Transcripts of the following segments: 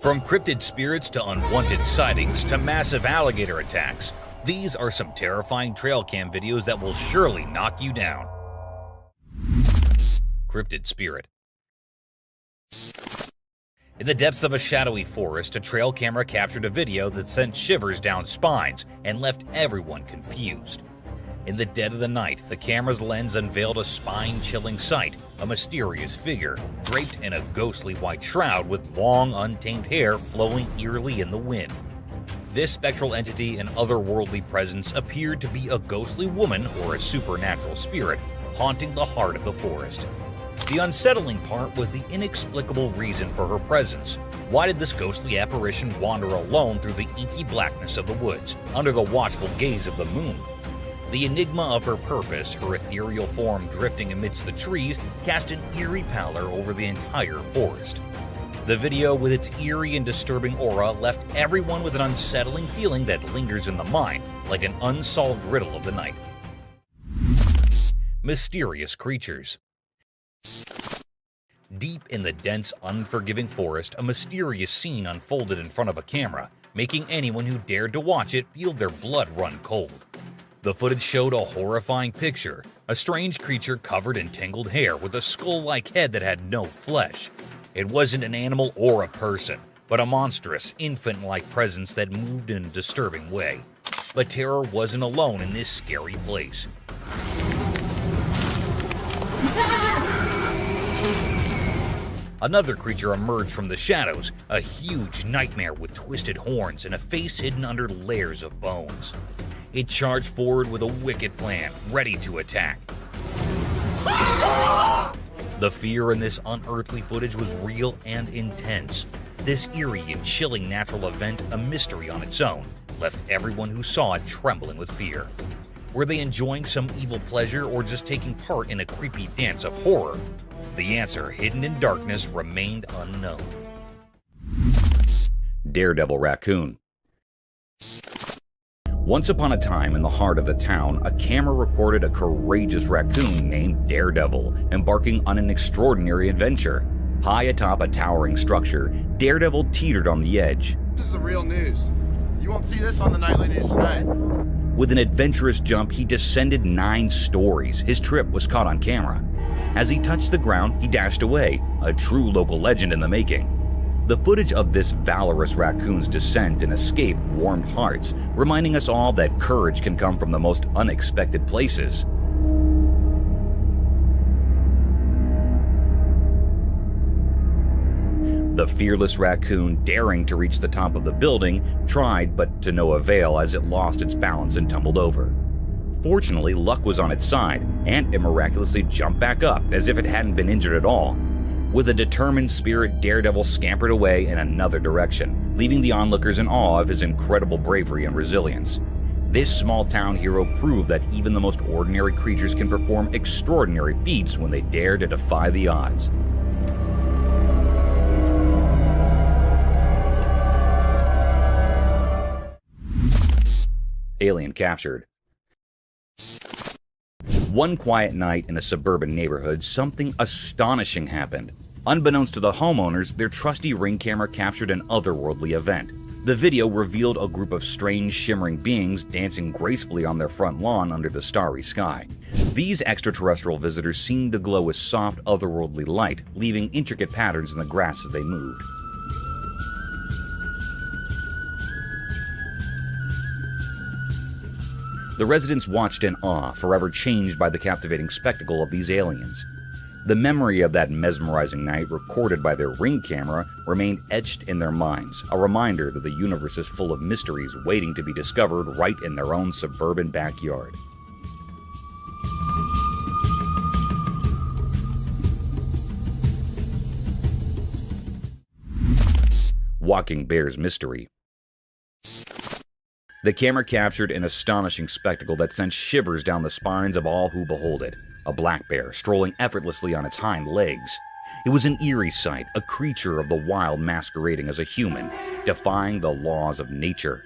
From cryptid spirits to unwanted sightings to massive alligator attacks, these are some terrifying trail cam videos that will surely knock you down. Cryptid Spirit. In the depths of a shadowy forest, a trail camera captured a video that sent shivers down spines and left everyone confused. In the dead of the night, the camera's lens unveiled a spine-chilling sight, a mysterious figure, draped in a ghostly white shroud with long, untamed hair flowing eerily in the wind. This spectral entity and otherworldly presence appeared to be a ghostly woman or a supernatural spirit haunting the heart of the forest. The unsettling part was the inexplicable reason for her presence. Why did this ghostly apparition wander alone through the inky blackness of the woods, under the watchful gaze of the moon? The enigma of her purpose, her ethereal form drifting amidst the trees, cast an eerie pallor over the entire forest. The video, with its eerie and disturbing aura, left everyone with an unsettling feeling that lingers in the mind, like an unsolved riddle of the night. Mysterious creatures. Deep in the dense, unforgiving forest, a mysterious scene unfolded in front of a camera, making anyone who dared to watch it feel their blood run cold. The footage showed a horrifying picture, a strange creature covered in tangled hair with a skull-like head that had no flesh. It wasn't an animal or a person, but a monstrous, infant-like presence that moved in a disturbing way. But terror wasn't alone in this scary place. Another creature emerged from the shadows, a huge nightmare with twisted horns and a face hidden under layers of bones. It charged forward with a wicked plan, ready to attack. The fear in this unearthly footage was real and intense. This eerie and chilling natural event, a mystery on its own, left everyone who saw it trembling with fear. Were they enjoying some evil pleasure or just taking part in a creepy dance of horror? The answer, hidden in darkness, remained unknown. Daredevil Raccoon. Once upon a time, in the heart of the town, a camera recorded a courageous raccoon named Daredevil embarking on an extraordinary adventure. High atop a towering structure, Daredevil teetered on the edge. This is the real news. You won't see this on the nightly news tonight. With an adventurous jump, he descended 9 stories. His trip was caught on camera. As he touched the ground, he dashed away, a true local legend in the making. The footage of this valorous raccoon's descent and escape warmed hearts, reminding us all that courage can come from the most unexpected places. The fearless raccoon, daring to reach the top of the building, tried but to no avail as it lost its balance and tumbled over. Fortunately, luck was on its side, and it miraculously jumped back up as if it hadn't been injured at all. With a determined spirit, Daredevil scampered away in another direction, leaving the onlookers in awe of his incredible bravery and resilience. This small-town hero proved that even the most ordinary creatures can perform extraordinary feats when they dare to defy the odds. Alien captured. One quiet night in a suburban neighborhood, something astonishing happened. Unbeknownst to the homeowners, their trusty Ring camera captured an otherworldly event. The video revealed a group of strange, shimmering beings dancing gracefully on their front lawn under the starry sky. These extraterrestrial visitors seemed to glow with soft, otherworldly light, leaving intricate patterns in the grass as they moved. The residents watched in awe, forever changed by the captivating spectacle of these aliens. The memory of that mesmerizing night, recorded by their Ring camera, remained etched in their minds, a reminder that the universe is full of mysteries waiting to be discovered right in their own suburban backyard. Walking Bear's Mystery. The camera captured an astonishing spectacle that sent shivers down the spines of all who behold it. A black bear strolling effortlessly on its hind legs. It was an eerie sight, a creature of the wild masquerading as a human, defying the laws of nature.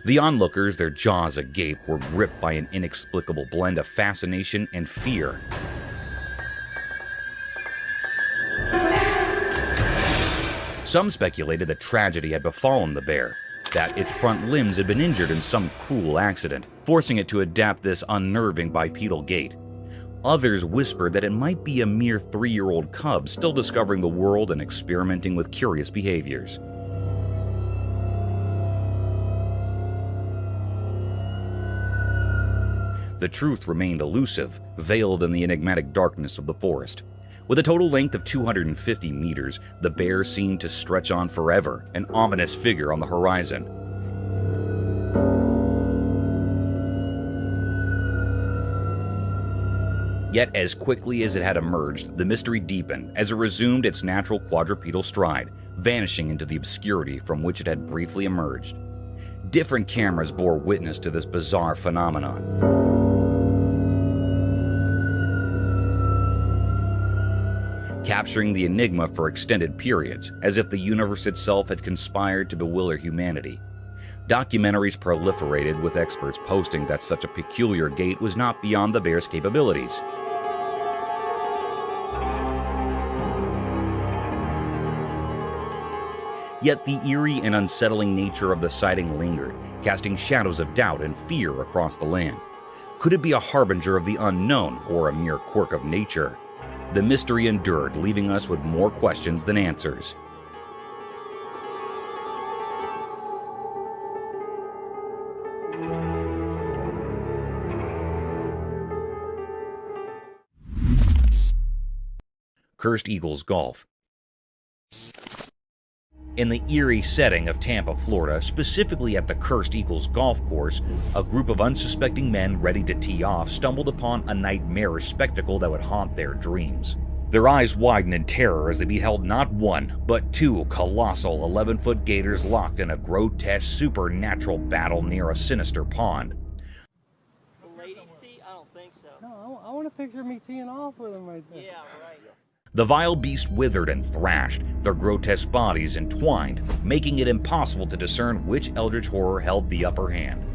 The onlookers, their jaws agape, were gripped by an inexplicable blend of fascination and fear. Some speculated that tragedy had befallen the bear, that its front limbs had been injured in some cruel accident, forcing it to adapt this unnerving bipedal gait. Others whispered that it might be a mere 3-year-old cub still discovering the world and experimenting with curious behaviors. The truth remained elusive, veiled in the enigmatic darkness of the forest. With a total length of 250 meters, the bear seemed to stretch on forever, an ominous figure on the horizon. Yet as quickly as it had emerged, the mystery deepened as it resumed its natural quadrupedal stride, vanishing into the obscurity from which it had briefly emerged. Different cameras bore witness to this bizarre phenomenon. Capturing the enigma for extended periods, as if the universe itself had conspired to bewilder humanity. Documentaries proliferated, with experts posting that such a peculiar gait was not beyond the bear's capabilities. Yet the eerie and unsettling nature of the sighting lingered, casting shadows of doubt and fear across the land. Could it be a harbinger of the unknown, or a mere quirk of nature? The mystery endured, leaving us with more questions than answers. Cursed Eagles Golf. In the eerie setting of Tampa, Florida, specifically at the Cursed Eagles golf course, a group of unsuspecting men ready to tee off stumbled upon a nightmarish spectacle that would haunt their dreams. Their eyes widened in terror as they beheld not one, but two colossal 11-foot gators locked in a grotesque supernatural battle near a sinister pond. The ladies tee? I don't think so. No, I want a picture of me teeing off with them right there. Yeah, right. The vile beast withered and thrashed, their grotesque bodies entwined, making it impossible to discern which eldritch horror held the upper hand.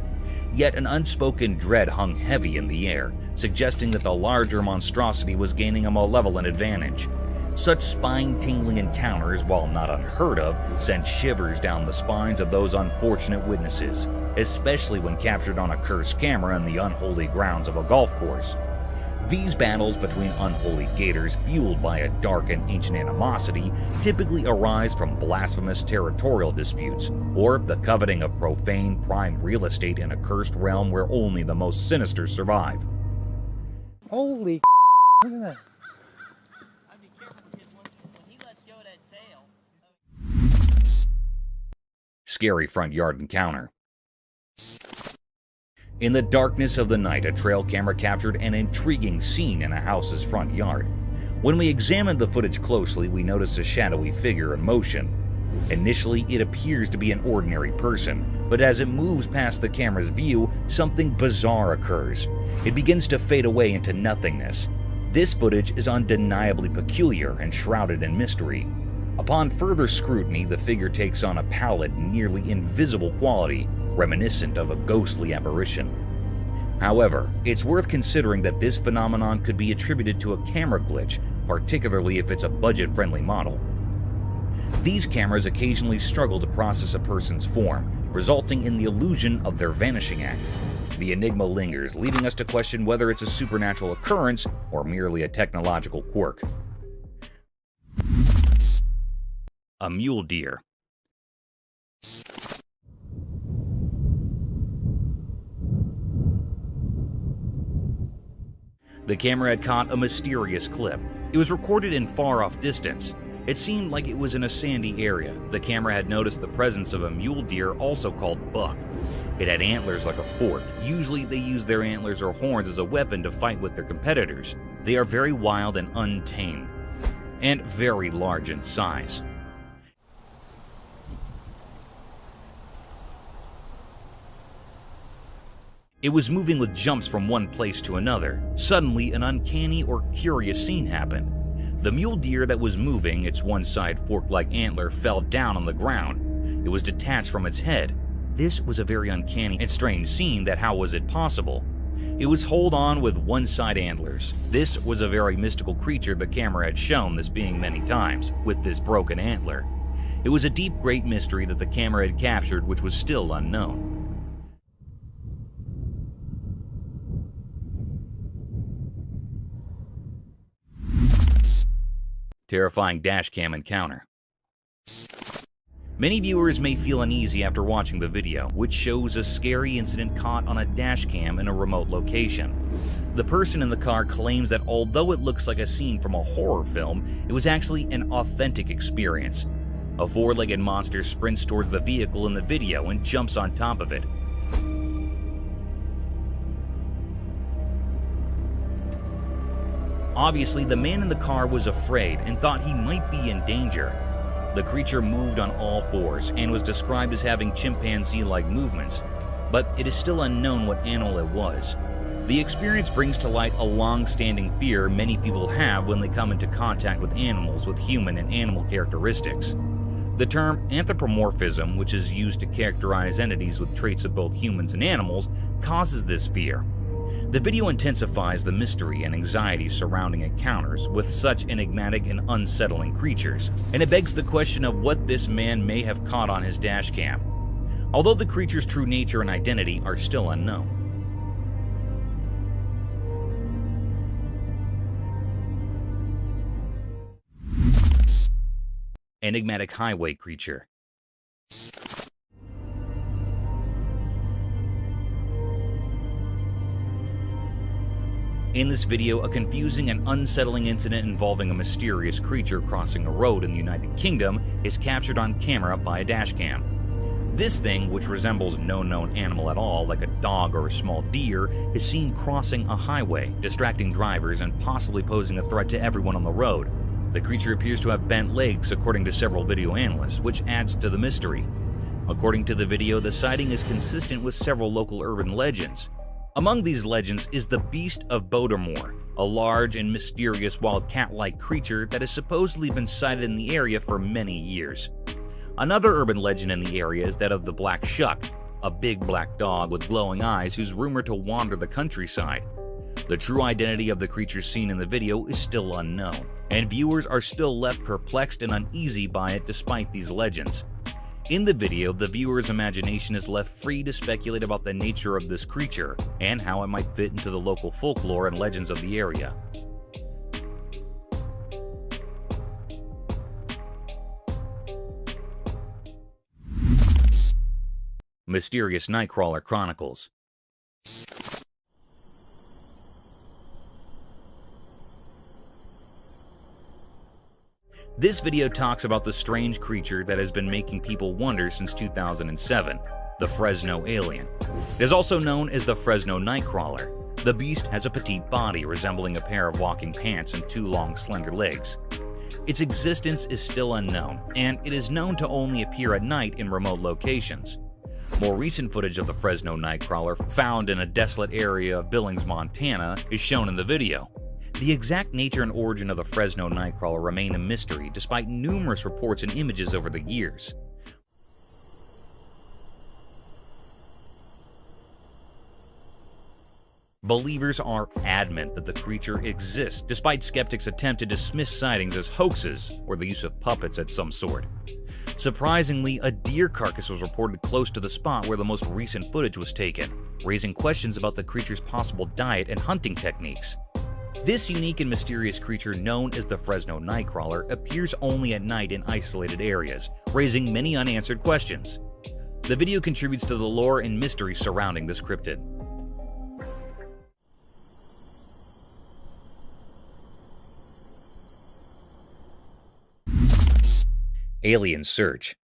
Yet an unspoken dread hung heavy in the air, suggesting that the larger monstrosity was gaining a malevolent advantage. Such spine-tingling encounters, while not unheard of, sent shivers down the spines of those unfortunate witnesses, especially when captured on a cursed camera in the unholy grounds of a golf course. These battles between unholy gators, fueled by a dark and ancient animosity, typically arise from blasphemous territorial disputes, or the coveting of profane prime real estate in a cursed realm where only the most sinister survive. Holy look at that. I'd be careful because when he lets go of that tail. Scary front yard encounter. In the darkness of the night, a trail camera captured an intriguing scene in a house's front yard. When we examined the footage closely, we noticed a shadowy figure in motion. Initially, it appears to be an ordinary person, but as it moves past the camera's view, something bizarre occurs. It begins to fade away into nothingness. This footage is undeniably peculiar and shrouded in mystery. Upon further scrutiny, the figure takes on a pallid, nearly invisible quality, reminiscent of a ghostly apparition. However, it's worth considering that this phenomenon could be attributed to a camera glitch, particularly if it's a budget-friendly model. These cameras occasionally struggle to process a person's form, resulting in the illusion of their vanishing act. The enigma lingers, leading us to question whether it's a supernatural occurrence or merely a technological quirk. A mule deer. The camera had caught a mysterious clip. It was recorded in far-off distance. It seemed like it was in a sandy area. The camera had noticed the presence of a mule deer, also called buck. It had antlers like a fork. Usually they use their antlers or horns as a weapon to fight with their competitors. They are very wild and untamed, and very large in size. It was moving with jumps from one place to another. Suddenly, an uncanny or curious scene happened. The mule deer that was moving, its one side fork-like antler, fell down on the ground. It was detached from its head. This was a very uncanny and strange scene that how was it possible? It was hold on with one side antlers. This was a very mystical creature the camera had shown this being many times, with this broken antler. It was a deep, great mystery that the camera had captured, which was still unknown. Terrifying dashcam encounter. Many viewers may feel uneasy after watching the video, which shows a scary incident caught on a dashcam in a remote location. The person in the car claims that although it looks like a scene from a horror film, it was actually an authentic experience. A four-legged monster sprints towards the vehicle in the video and jumps on top of it. Obviously, the man in the car was afraid and thought he might be in danger. The creature moved on all fours and was described as having chimpanzee-like movements, but it is still unknown what animal it was. The experience brings to light a long-standing fear many people have when they come into contact with animals with human and animal characteristics. The term anthropomorphism, which is used to characterize entities with traits of both humans and animals, causes this fear. The video intensifies the mystery and anxiety surrounding encounters with such enigmatic and unsettling creatures, and it begs the question of what this man may have caught on his dashcam, although the creature's true nature and identity are still unknown. Enigmatic highway creature. In this video, a confusing and unsettling incident involving a mysterious creature crossing a road in the United Kingdom is captured on camera by a dashcam. This thing, which resembles no known animal at all, like a dog or a small deer, is seen crossing a highway, distracting drivers and possibly posing a threat to everyone on the road. The creature appears to have bent legs, according to several video analysts, which adds to the mystery. According to the video, the sighting is consistent with several local urban legends. Among these legends is the Beast of Bodermoor, a large and mysterious wild cat-like creature that has supposedly been sighted in the area for many years. Another urban legend in the area is that of the Black Shuck, a big black dog with glowing eyes who's rumored to wander the countryside. The true identity of the creature seen in the video is still unknown, and viewers are still left perplexed and uneasy by it despite these legends. In the video, the viewer's imagination is left free to speculate about the nature of this creature and how it might fit into the local folklore and legends of the area. Mysterious Nightcrawler Chronicles. This video talks about the strange creature that has been making people wonder since 2007, the Fresno alien. It is also known as the Fresno Nightcrawler. The beast has a petite body resembling a pair of walking pants and two long, slender legs. Its existence is still unknown, and it is known to only appear at night in remote locations. More recent footage of the Fresno Nightcrawler, found in a desolate area of Billings, Montana, is shown in the video. The exact nature and origin of the Fresno Nightcrawler remain a mystery despite numerous reports and images over the years. Believers are adamant that the creature exists, despite skeptics' attempt to dismiss sightings as hoaxes or the use of puppets of some sort. Surprisingly, a deer carcass was reported close to the spot where the most recent footage was taken, raising questions about the creature's possible diet and hunting techniques. This unique and mysterious creature, known as the Fresno Nightcrawler, appears only at night in isolated areas, raising many unanswered questions. The video contributes to the lore and mystery surrounding this cryptid. Alien Search.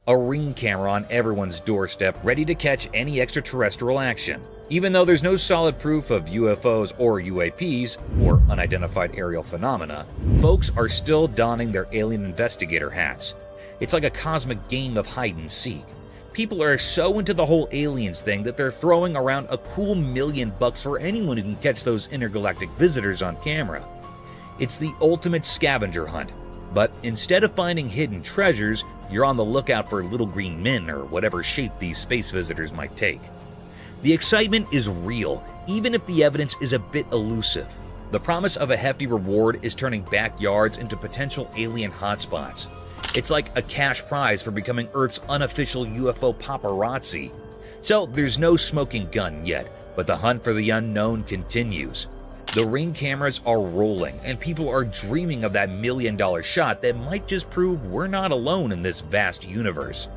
A ring camera on everyone's doorstep, ready to catch any extraterrestrial action. Even though there's no solid proof of UFOs or UAPs, or unidentified aerial phenomena, folks are still donning their alien investigator hats. It's like a cosmic game of hide and seek. People are so into the whole aliens thing that they're throwing around a cool $1 million for anyone who can catch those intergalactic visitors on camera. It's the ultimate scavenger hunt. But instead of finding hidden treasures, you're on the lookout for little green men or whatever shape these space visitors might take. The excitement is real, even if the evidence is a bit elusive. The promise of a hefty reward is turning backyards into potential alien hotspots. It's like a cash prize for becoming Earth's unofficial UFO paparazzi. So there's no smoking gun yet, but the hunt for the unknown continues. The Ring cameras are rolling, and people are dreaming of that $1 million shot that might just prove we're not alone in this vast universe.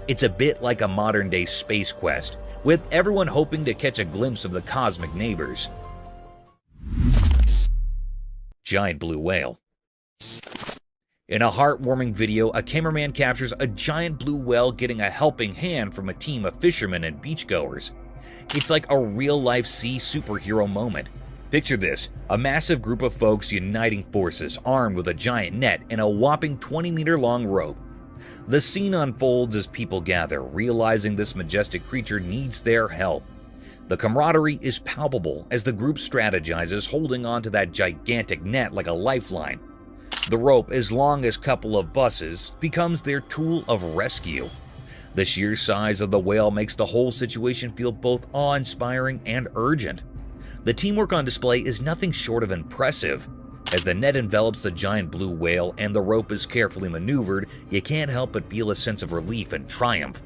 It's a bit like a modern-day space quest, with everyone hoping to catch a glimpse of the cosmic neighbors. Giant blue whale. In a heartwarming video, a cameraman captures a giant blue whale getting a helping hand from a team of fishermen and beachgoers. It's like a real-life sea superhero moment. Picture this, a massive group of folks uniting forces, armed with a giant net and a whopping 20-meter-long rope. The scene unfolds as people gather, realizing this majestic creature needs their help. The camaraderie is palpable as the group strategizes, holding onto that gigantic net like a lifeline. The rope, as long as a couple of buses, becomes their tool of rescue. The sheer size of the whale makes the whole situation feel both awe-inspiring and urgent. The teamwork on display is nothing short of impressive. As the net envelops the giant blue whale and the rope is carefully maneuvered, you can't help but feel a sense of relief and triumph.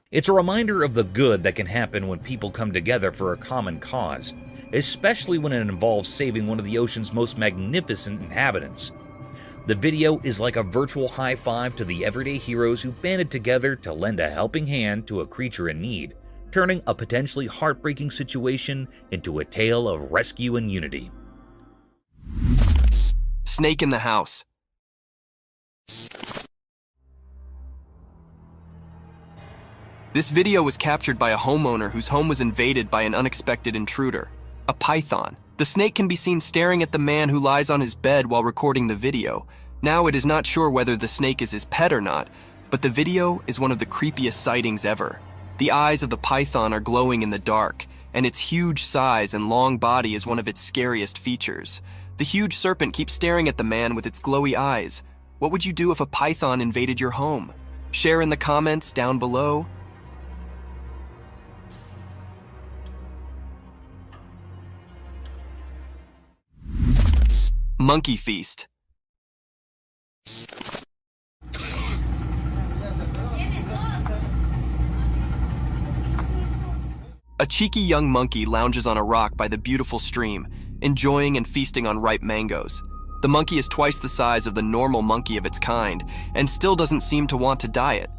It's a reminder of the good that can happen when people come together for a common cause, especially when it involves saving one of the ocean's most magnificent inhabitants. The video is like a virtual high five to the everyday heroes who banded together to lend a helping hand to a creature in need, turning a potentially heartbreaking situation into a tale of rescue and unity. Snake in the house. This video was captured by a homeowner whose home was invaded by an unexpected intruder, a python. The snake can be seen staring at the man who lies on his bed while recording the video. Now it is not sure whether the snake is his pet or not, but the video is one of the creepiest sightings ever. The eyes of the python are glowing in the dark, and its huge size and long body is one of its scariest features. The huge serpent keeps staring at the man with its glowy eyes. What would you do if a python invaded your home? Share in the comments down below. Monkey feast. A cheeky young monkey lounges on a rock by the beautiful stream, enjoying and feasting on ripe mangoes. The monkey is twice the size of the normal monkey of its kind, and still doesn't seem to want to diet.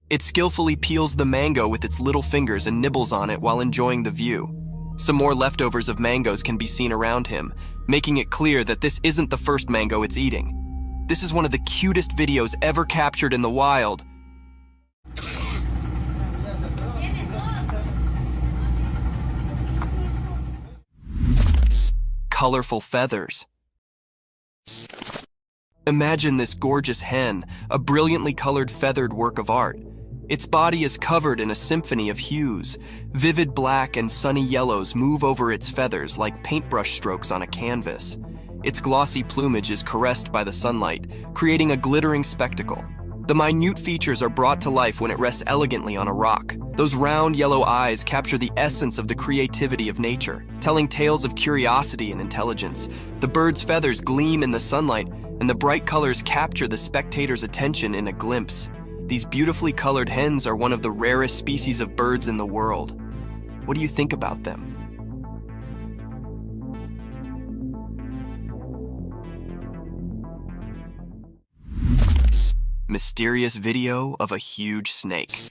It skillfully peels the mango with its little fingers and nibbles on it while enjoying the view. Some more leftovers of mangoes can be seen around him, making it clear that this isn't the first mango it's eating. This is one of the cutest videos ever captured in the wild. Colorful feathers. Imagine this gorgeous hen, a brilliantly colored feathered work of art. Its body is covered in a symphony of hues. Vivid black and sunny yellows move over its feathers like paintbrush strokes on a canvas. Its glossy plumage is caressed by the sunlight, creating a glittering spectacle. The minute features are brought to life when it rests elegantly on a rock. Those round yellow eyes capture the essence of the creativity of nature, telling tales of curiosity and intelligence. The bird's feathers gleam in the sunlight, and the bright colors capture the spectator's attention in a glimpse. These beautifully colored hens are one of the rarest species of birds in the world. What do you think about them? Mysterious video of a huge snake.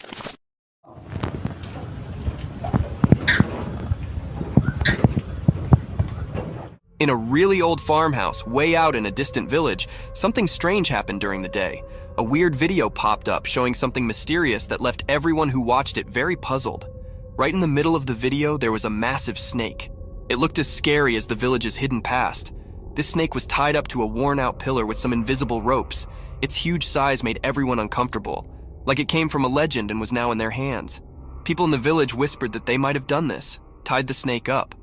In a really old farmhouse, way out in a distant village, something strange happened during the day. A weird video popped up showing something mysterious that left everyone who watched it very puzzled. Right in the middle of the video, there was a massive snake. It looked as scary as the village's hidden past. This snake was tied up to a worn-out pillar with some invisible ropes. Its huge size made everyone uncomfortable, like it came from a legend and was now in their hands. People in the village whispered that they might have done this, tied the snake up.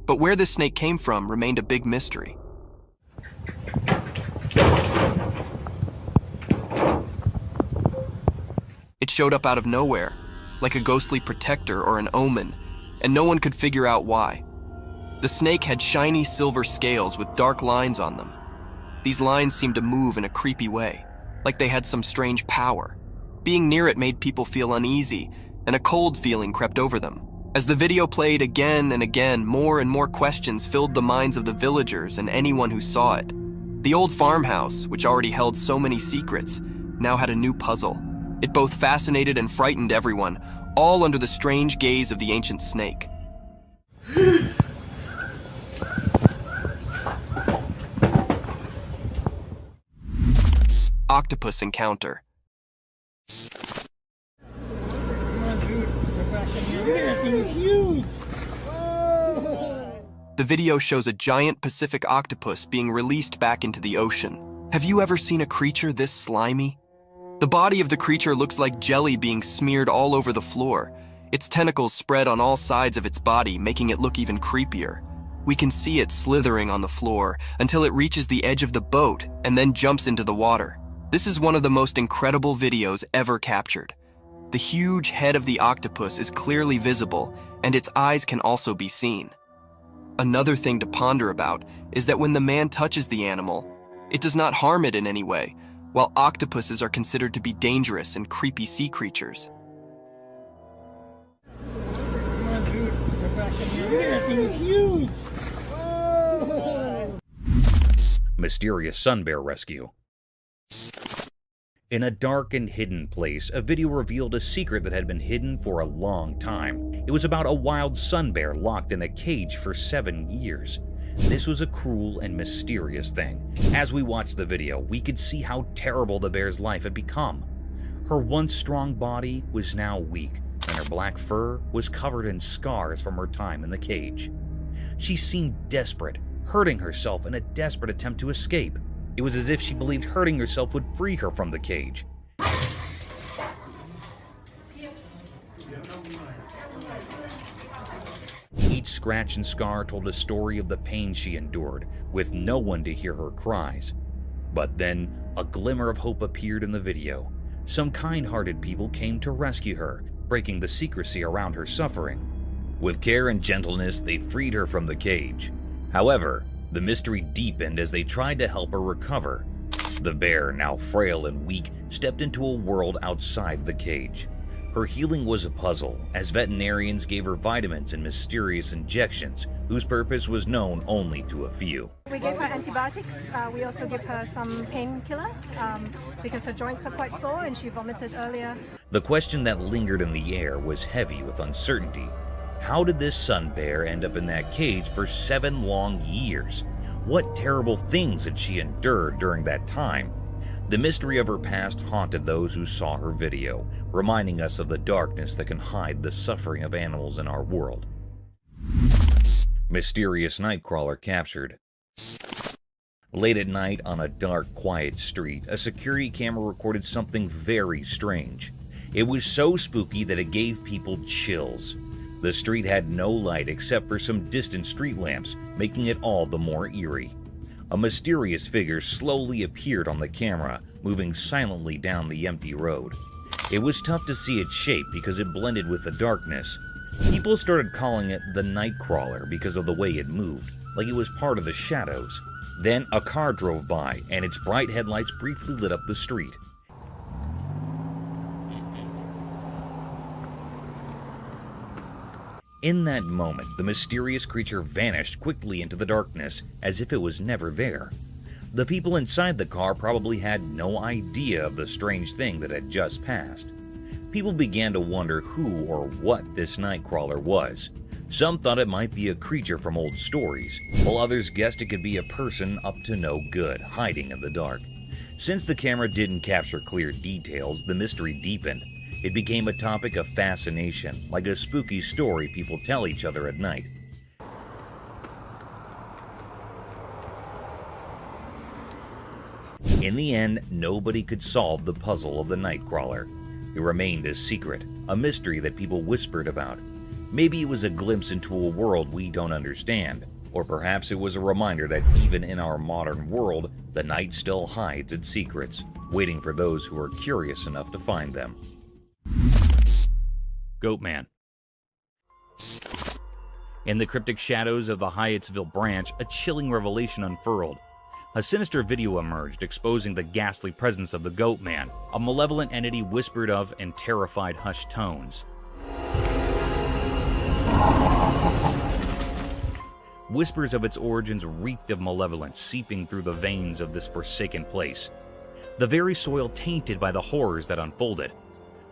But where this snake came from remained a big mystery. It showed up out of nowhere, like a ghostly protector or an omen, and no one could figure out why. The snake had shiny silver scales with dark lines on them. These lines seemed to move in a creepy way, like they had some strange power. Being near it made people feel uneasy, and a cold feeling crept over them. As the video played again and again, more and more questions filled the minds of the villagers and anyone who saw it. The old farmhouse, which already held so many secrets, now had a new puzzle. It both fascinated and frightened everyone, all under the strange gaze of the ancient snake. Octopus encounter. The video shows a giant Pacific octopus being released back into the ocean. Have you ever seen a creature this slimy? The body of the creature looks like jelly being smeared all over the floor. Its tentacles spread on all sides of its body, making it look even creepier. We can see it slithering on the floor until it reaches the edge of the boat and then jumps into the water. This is one of the most incredible videos ever captured. The huge head of the octopus is clearly visible, and its eyes can also be seen. Another thing to ponder about is that when the man touches the animal, it does not harm it in any way, while octopuses are considered to be dangerous and creepy sea creatures. Mysterious sun bear rescue. In a dark and hidden place, a video revealed a secret that had been hidden for a long time. It was about a wild sun bear locked in a cage for 7 years. This was a cruel and mysterious thing. As we watched the video, we could see how terrible the bear's life had become. Her once strong body was now weak, and her black fur was covered in scars from her time in the cage. She seemed desperate, hurting herself in a desperate attempt to escape. It was as if she believed hurting herself would free her from the cage. Each scratch and scar told a story of the pain she endured, with no one to hear her cries. But then, a glimmer of hope appeared in the video. Some kind-hearted people came to rescue her, breaking the secrecy around her suffering. With care and gentleness, they freed her from the cage. However, the mystery deepened as they tried to help her recover. The bear, now frail and weak, stepped into a world outside the cage. Her healing was a puzzle, as veterinarians gave her vitamins and mysterious injections, whose purpose was known only to a few. We gave her antibiotics. We also give her some painkiller because her joints are quite sore and she vomited earlier. The question that lingered in the air was heavy with uncertainty. How did this sun bear end up in that cage for 7 long years? What terrible things had she endured during that time? The mystery of her past haunted those who saw her video, reminding us of the darkness that can hide the suffering of animals in our world. Mysterious Nightcrawler captured. Late at night on a dark, quiet street, a security camera recorded something very strange. It was so spooky that it gave people chills. The street had no light except for some distant street lamps, making it all the more eerie. A mysterious figure slowly appeared on the camera, moving silently down the empty road. It was tough to see its shape because it blended with the darkness. People started calling it the Nightcrawler because of the way it moved, like it was part of the shadows. Then a car drove by, and its bright headlights briefly lit up the street. In that moment, the mysterious creature vanished quickly into the darkness, as if it was never there. The people inside the car probably had no idea of the strange thing that had just passed. People began to wonder who or what this Nightcrawler was. Some thought it might be a creature from old stories, while others guessed it could be a person up to no good, hiding in the dark. Since the camera didn't capture clear details, the mystery deepened. It became a topic of fascination, like a spooky story people tell each other at night. In the end, nobody could solve the puzzle of the Nightcrawler. It remained a secret, a mystery that people whispered about. Maybe it was a glimpse into a world we don't understand. Or perhaps it was a reminder that even in our modern world, the night still hides its secrets, waiting for those who are curious enough to find them. Goatman. In the cryptic shadows of the Hyattsville branch, a chilling revelation unfurled. A sinister video emerged, exposing the ghastly presence of the Goatman, a malevolent entity whispered of in terrified hushed tones. Whispers of its origins reeked of malevolence seeping through the veins of this forsaken place, the very soil tainted by the horrors that unfolded.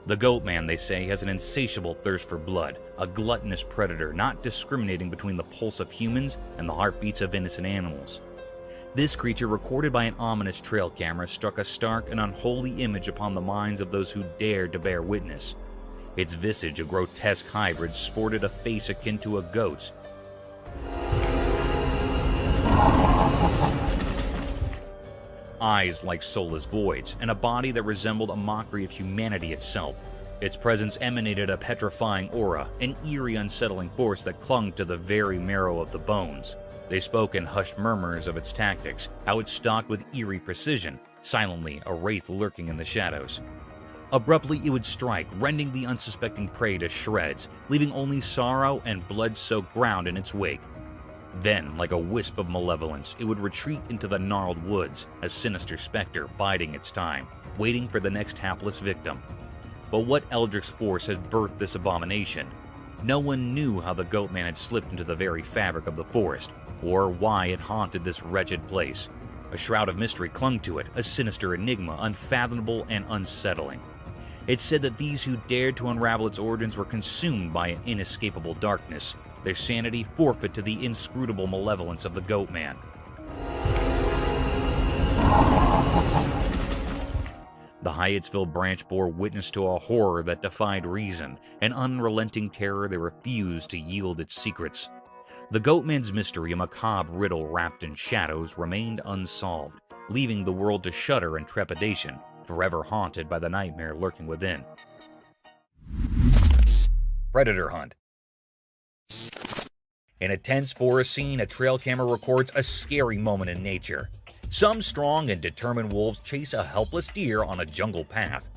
The Goatman, they say, has an insatiable thirst for blood, a gluttonous predator not discriminating between the pulse of humans and the heartbeats of innocent animals. This creature, recorded by an ominous trail camera, struck a stark and unholy image upon the minds of those who dared to bear witness. Its visage, a grotesque hybrid, sported a face akin to a goat's. Eyes like soulless voids, and a body that resembled a mockery of humanity itself. Its presence emanated a petrifying aura, an eerie, unsettling force that clung to the very marrow of the bones. They spoke in hushed murmurs of its tactics, how it stalked with eerie precision, silently a wraith lurking in the shadows. Abruptly it would strike, rending the unsuspecting prey to shreds, leaving only sorrow and blood-soaked ground in its wake. Then, like a wisp of malevolence, it would retreat into the gnarled woods, a sinister specter biding its time, waiting for the next hapless victim. But what eldritch force had birthed this abomination? No one knew how the Goatman had slipped into the very fabric of the forest, or why it haunted this wretched place. A shroud of mystery clung to it, a sinister enigma, unfathomable and unsettling. It said that these who dared to unravel its origins were consumed by an inescapable darkness, their sanity forfeit to the inscrutable malevolence of the Goatman. The Hyattsville branch bore witness to a horror that defied reason, an unrelenting terror that refused to yield its secrets. The Goatman's mystery, a macabre riddle wrapped in shadows, remained unsolved, leaving the world to shudder in trepidation, forever haunted by the nightmare lurking within. Predator hunt. In a tense forest scene, a trail camera records a scary moment in nature. Some strong and determined wolves chase a helpless deer on a jungle path.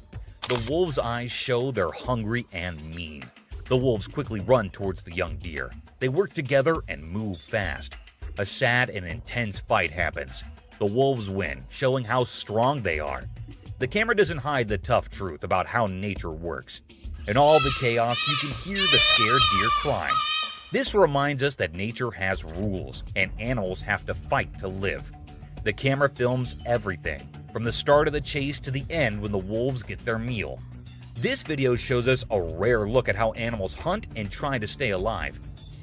The wolves' eyes show they're hungry and mean. The wolves quickly run towards the young deer. They work together and move fast. A sad and intense fight happens. The wolves win, showing how strong they are. The camera doesn't hide the tough truth about how nature works. In all the chaos, you can hear the scared deer crying. This reminds us that nature has rules, and animals have to fight to live. The camera films everything, from the start of the chase to the end when the wolves get their meal. This video shows us a rare look at how animals hunt and try to stay alive.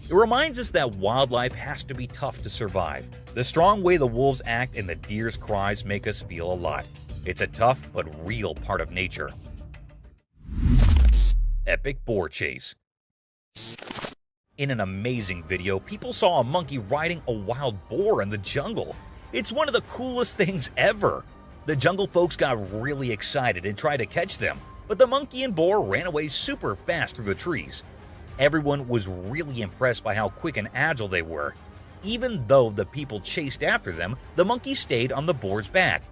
It reminds us that wildlife has to be tough to survive. The strong way the wolves act and the deer's cries make us feel a lot. It's a tough but real part of nature. Epic boar chase. In an amazing video, people saw a monkey riding a wild boar in the jungle. It's one of the coolest things ever. The jungle folks got really excited and tried to catch them, but the monkey and boar ran away super fast through the trees. Everyone was really impressed by how quick and agile they were. Even though the people chased after them, the monkey stayed on the boar's back.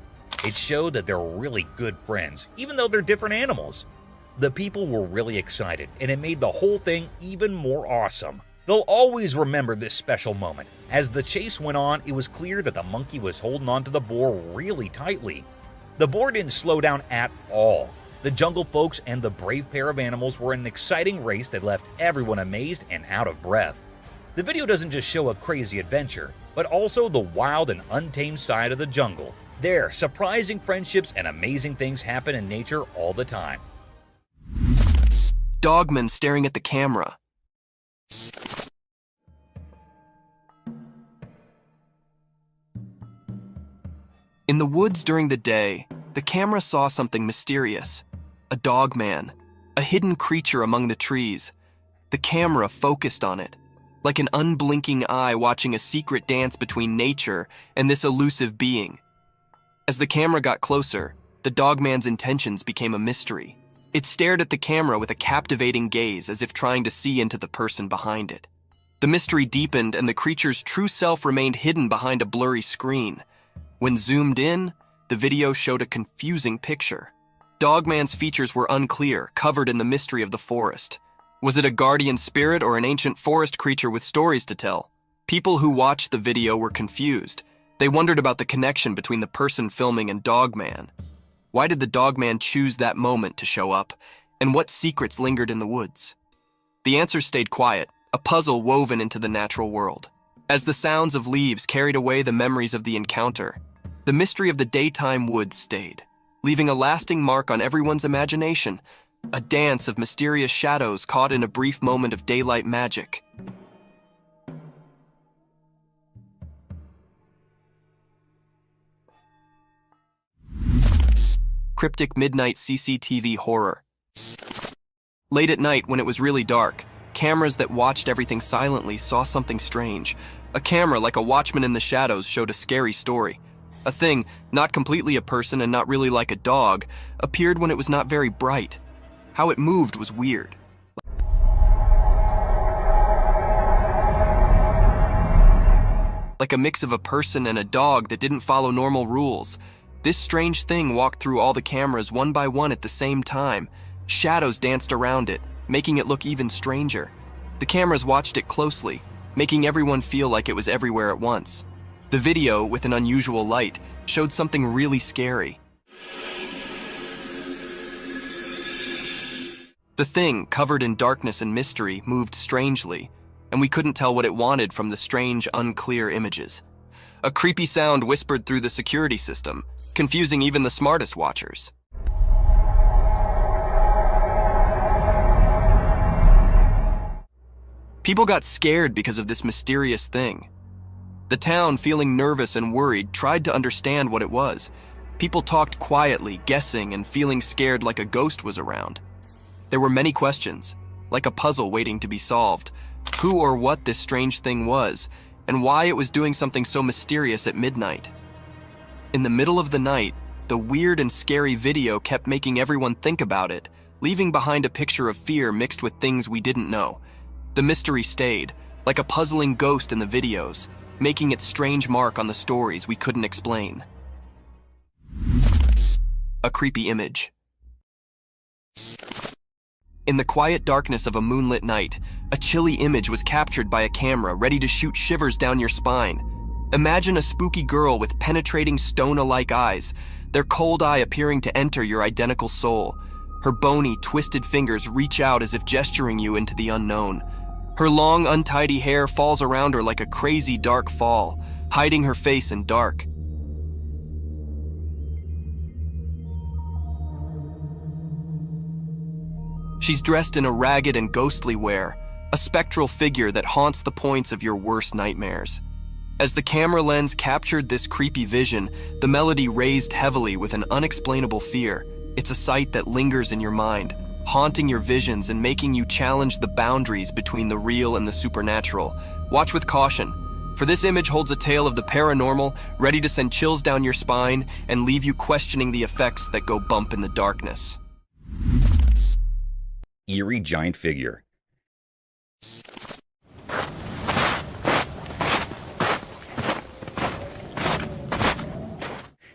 It showed that they're really good friends, even though they're different animals. The people were really excited, and it made the whole thing even more awesome. They'll always remember this special moment. As the chase went on, it was clear that the monkey was holding on to the boar really tightly. The boar didn't slow down at all. The jungle folks and the brave pair of animals were in an exciting race that left everyone amazed and out of breath. The video doesn't just show a crazy adventure, but also the wild and untamed side of the jungle. There, surprising friendships and amazing things happen in nature all the time. Dogman staring at the camera. In the woods during the day, the camera saw something mysterious. A dogman, a hidden creature among the trees. The camera focused on it, like an unblinking eye watching a secret dance between nature and this elusive being. As the camera got closer, the dogman's intentions became a mystery. It stared at the camera with a captivating gaze as if trying to see into the person behind it. The mystery deepened and the creature's true self remained hidden behind a blurry screen. When zoomed in, the video showed a confusing picture. Dogman's features were unclear, covered in the mystery of the forest. Was it a guardian spirit or an ancient forest creature with stories to tell? People who watched the video were confused. They wondered about the connection between the person filming and Dogman. Why did the Dogman choose that moment to show up? And what secrets lingered in the woods? The answers stayed quiet, a puzzle woven into the natural world. As the sounds of leaves carried away the memories of the encounter, the mystery of the daytime woods stayed, leaving a lasting mark on everyone's imagination, a dance of mysterious shadows caught in a brief moment of daylight magic. Cryptic midnight CCTV horror. Late at night, when it was really dark, cameras that watched everything silently saw something strange. A camera, like a watchman in the shadows, showed a scary story. A thing, not completely a person and not really like a dog, appeared when it was not very bright. How it moved was weird. Like a mix of a person and a dog that didn't follow normal rules. This strange thing walked through all the cameras one by one at the same time. Shadows danced around it, making it look even stranger. The cameras watched it closely, making everyone feel like it was everywhere at once. The video, with an unusual light, showed something really scary. The thing, covered in darkness and mystery, moved strangely, and we couldn't tell what it wanted from the strange, unclear images. A creepy sound whispered through the security system, confusing even the smartest watchers. People got scared because of this mysterious thing. The town, feeling nervous and worried, tried to understand what it was. People talked quietly, guessing and feeling scared like a ghost was around. There were many questions, like a puzzle waiting to be solved. Who or what this strange thing was, and why it was doing something so mysterious at midnight. In the middle of the night, the weird and scary video kept making everyone think about it, leaving behind a picture of fear mixed with things we didn't know. The mystery stayed, like a puzzling ghost in the videos, making its strange mark on the stories we couldn't explain. A creepy image. In the quiet darkness of a moonlit night, a chilly image was captured by a camera ready to shoot shivers down your spine. Imagine a spooky girl with penetrating stone-alike eyes, their cold eye appearing to enter your identical soul. Her bony, twisted fingers reach out as if gesturing you into the unknown. Her long, untidy hair falls around her like a crazy dark fall, hiding her face in dark. She's dressed in a ragged and ghostly wear, a spectral figure that haunts the points of your worst nightmares. As the camera lens captured this creepy vision, the melody raised heavily with an unexplainable fear. It's a sight that lingers in your mind, haunting your visions and making you challenge the boundaries between the real and the supernatural. Watch with caution, for this image holds a tale of the paranormal, ready to send chills down your spine and leave you questioning the effects that go bump in the darkness. Eerie giant figure.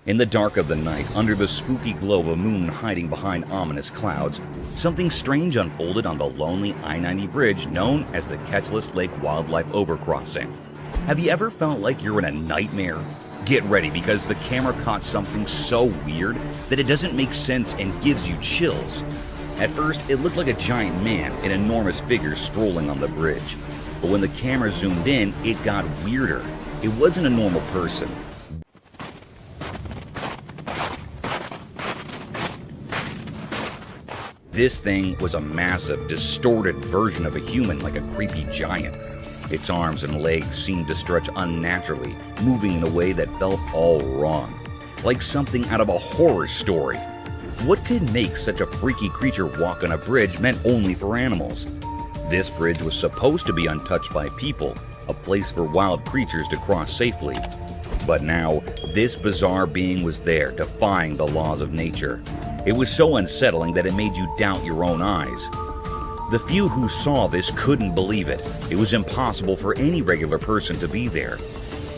In the dark of the night, under the spooky glow of a moon hiding behind ominous clouds, something strange unfolded on the lonely I-90 bridge known as the Ketchless Lake Wildlife Overcrossing. Have you ever felt like you're in a nightmare? Get ready, because the camera caught something so weird that it doesn't make sense and gives you chills. At first, it looked like a giant man, an enormous figure strolling on the bridge. But when the camera zoomed in, it got weirder. It wasn't a normal person. This thing was a massive, distorted version of a human, like a creepy giant. Its arms and legs seemed to stretch unnaturally, moving in a way that felt all wrong, like something out of a horror story. What could make such a freaky creature walk on a bridge meant only for animals? This bridge was supposed to be untouched by people, a place for wild creatures to cross safely. But now, this bizarre being was there, defying the laws of nature. It was so unsettling that it made you doubt your own eyes. The few who saw this couldn't believe it. It was impossible for any regular person to be there.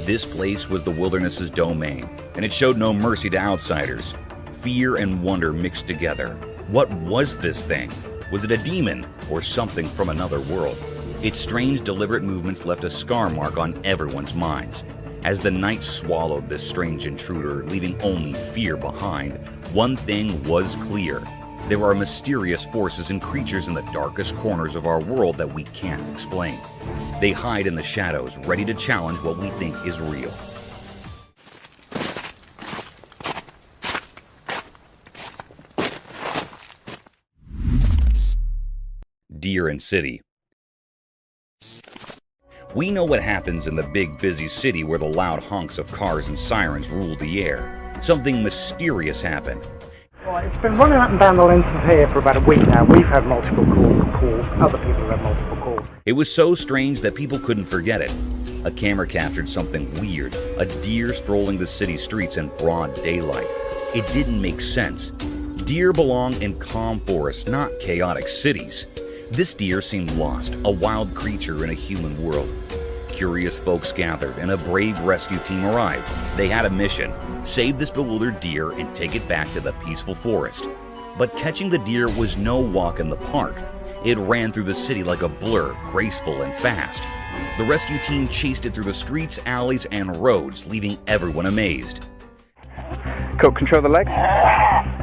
This place was the wilderness's domain, and it showed no mercy to outsiders. Fear and wonder mixed together. What was this thing? Was it a demon or something from another world? Its strange, deliberate movements left a scar mark on everyone's minds. As the night swallowed this strange intruder, leaving only fear behind, one thing was clear. There are mysterious forces and creatures in the darkest corners of our world that we can't explain. They hide in the shadows, ready to challenge what we think is real. Deer and City. We know what happens in the big, busy city where the loud honks of cars and sirens rule the air. Something mysterious happened. Well, it's been running up and down the length of here for about a week now. We've had multiple calls. Other people have had multiple calls. It was so strange that people couldn't forget it. A camera captured something weird, a deer strolling the city streets in broad daylight. It didn't make sense. Deer belong in calm forests, not chaotic cities. This deer seemed lost, a wild creature in a human world. Curious folks gathered, and a brave rescue team arrived. They had a mission: save this bewildered deer and take it back to the peaceful forest. But catching the deer was no walk in the park. It ran through the city like a blur, graceful and fast. The rescue team chased it through the streets, alleys, and roads, leaving everyone amazed. Cool, control the legs.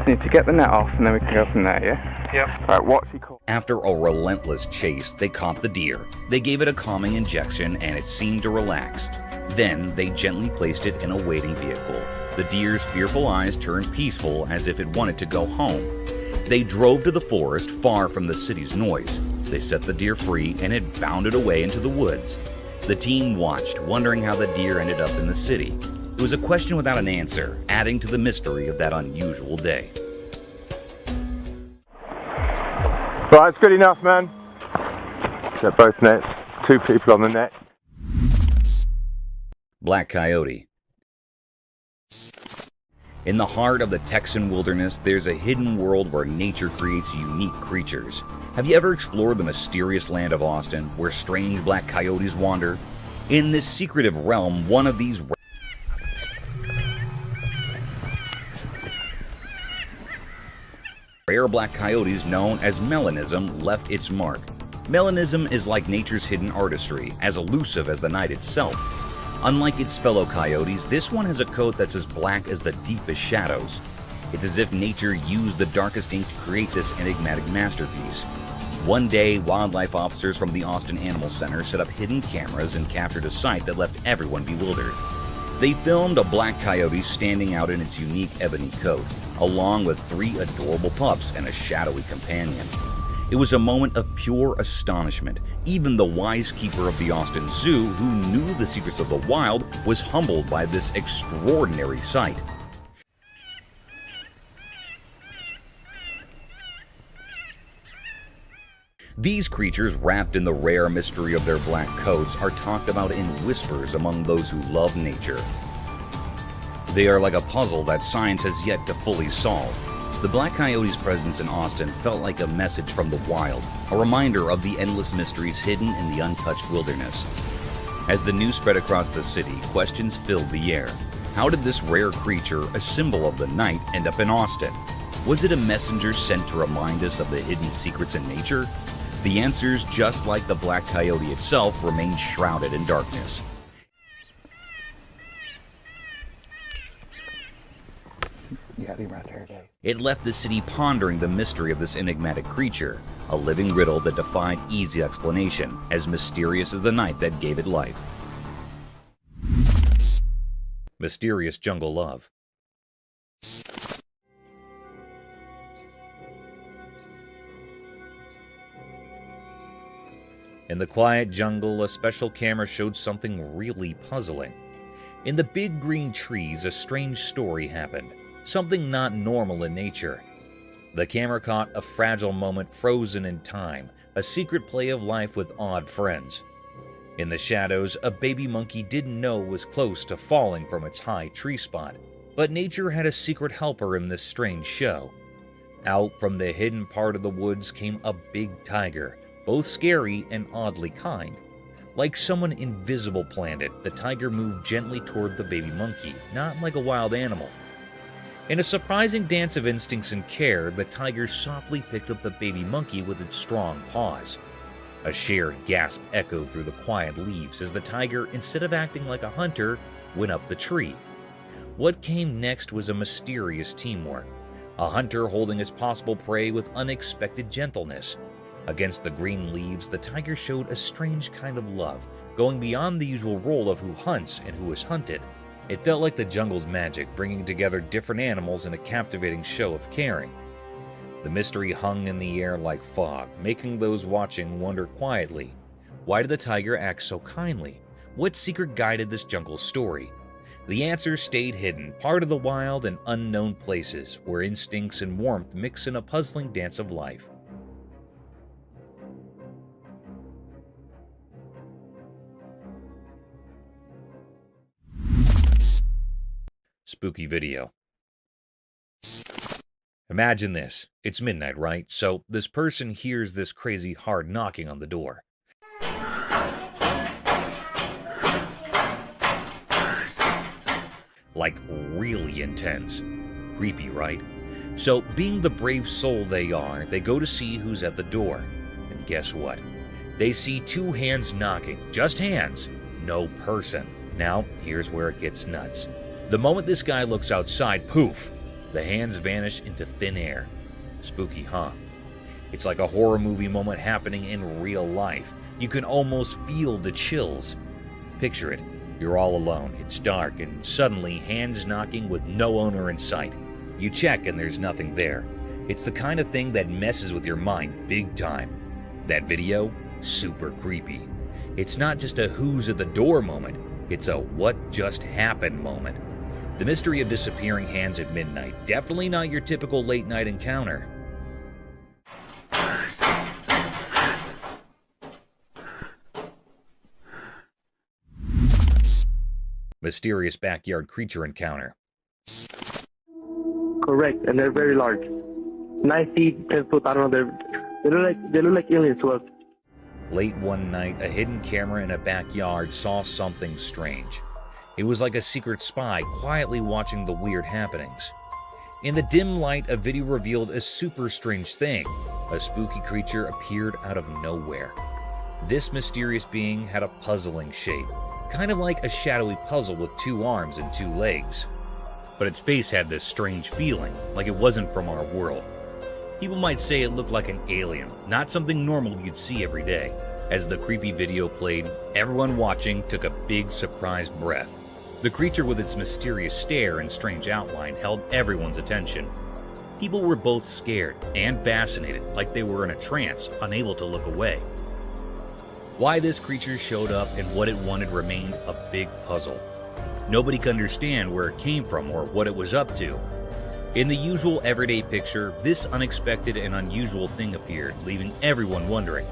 Need to get the net off and then we can go from there, yeah? Yep. Right, what's he called? After a relentless chase, they caught the deer. They gave it a calming injection and it seemed to relax. Then they gently placed it in a waiting vehicle. The deer's fearful eyes turned peaceful as if it wanted to go home. They drove to the forest far from the city's noise. They set the deer free and it bounded away into the woods. The team watched, wondering how the deer ended up in the city. It was a question without an answer, adding to the mystery of that unusual day. Right, it's good enough, man. Get both nets. 2 people on the net. Black Coyote. In the heart of the Texan wilderness, there's a hidden world where nature creates unique creatures. Have you ever explored the mysterious land of Austin, where strange black coyotes wander? In this secretive realm, one of these rare black coyotes known as melanism left its mark. Melanism is like nature's hidden artistry, as elusive as the night itself. Unlike its fellow coyotes, this one has a coat that's as black as the deepest shadows. It's as if nature used the darkest ink to create this enigmatic masterpiece. One day, wildlife officers from the Austin Animal Center set up hidden cameras and captured a sight that left everyone bewildered. They filmed a black coyote standing out in its unique ebony coat, along with 3 adorable pups and a shadowy companion. It was a moment of pure astonishment. Even the wise keeper of the Austin Zoo, who knew the secrets of the wild, was humbled by this extraordinary sight. These creatures, wrapped in the rare mystery of their black coats, are talked about in whispers among those who love nature. They are like a puzzle that science has yet to fully solve. The black coyote's presence in Austin felt like a message from the wild, a reminder of the endless mysteries hidden in the untouched wilderness. As the news spread across the city, questions filled the air. How did this rare creature, a symbol of the night, end up in Austin? Was it a messenger sent to remind us of the hidden secrets in nature? The answers, just like the black coyote itself, remain shrouded in darkness. You gotta be right there, Dave. It left the city pondering the mystery of this enigmatic creature, a living riddle that defied easy explanation, as mysterious as the night that gave it life. Mysterious Jungle Love. In the quiet jungle, a special camera showed something really puzzling. In the big green trees, a strange story happened. Something not normal in nature. The camera caught a fragile moment frozen in time, a secret play of life with odd friends. In the shadows, a baby monkey didn't know it was close to falling from its high tree spot, but nature had a secret helper in this strange show. Out from the hidden part of the woods came a big tiger, both scary and oddly kind. Like someone invisible planned it, the tiger moved gently toward the baby monkey, not like a wild animal. In a surprising dance of instincts and care, the tiger softly picked up the baby monkey with its strong paws. A shared gasp echoed through the quiet leaves as the tiger, instead of acting like a hunter, went up the tree. What came next was a mysterious teamwork, a hunter holding his possible prey with unexpected gentleness. Against the green leaves, the tiger showed a strange kind of love, going beyond the usual role of who hunts and who is hunted. It felt like the jungle's magic, bringing together different animals in a captivating show of caring. The mystery hung in the air like fog, making those watching wonder quietly, why did the tiger act so kindly? What secret guided this jungle story? The answer stayed hidden, part of the wild and unknown places where instincts and warmth mix in a puzzling dance of life. Spooky video. Imagine this. It's midnight, right? So this person hears this crazy hard knocking on the door. Like really intense. Creepy, right? So being the brave soul they are, they go to see who's at the door. And guess what? They see two hands knocking. Just hands. No person. Now, here's where it gets nuts. The moment this guy looks outside, poof, the hands vanish into thin air. Spooky, huh? It's like a horror movie moment happening in real life. You can almost feel the chills. Picture it. You're all alone, it's dark, and suddenly hands knocking with no owner in sight. You check and there's nothing there. It's the kind of thing that messes with your mind big time. That video? Super creepy. It's not just a who's at the door moment, it's a what just happened moment. The mystery of disappearing hands at midnight, definitely not your typical late night encounter. Mysterious backyard creature encounter. Correct, and they're very large. 9 feet, 10 foot, I don't know, they look like aliens to us. Late one night, a hidden camera in a backyard saw something strange. It was like a secret spy quietly watching the weird happenings. In the dim light, a video revealed a super strange thing. A spooky creature appeared out of nowhere. This mysterious being had a puzzling shape, kind of like a shadowy puzzle with 2 arms and 2 legs. But its face had this strange feeling, like it wasn't from our world. People might say it looked like an alien, not something normal you'd see every day. As the creepy video played, everyone watching took a big surprised breath. The creature with its mysterious stare and strange outline held everyone's attention. People were both scared and fascinated, like they were in a trance, unable to look away. Why this creature showed up and what it wanted remained a big puzzle. Nobody could understand where it came from or what it was up to. In the usual everyday picture, this unexpected and unusual thing appeared, leaving everyone wondering.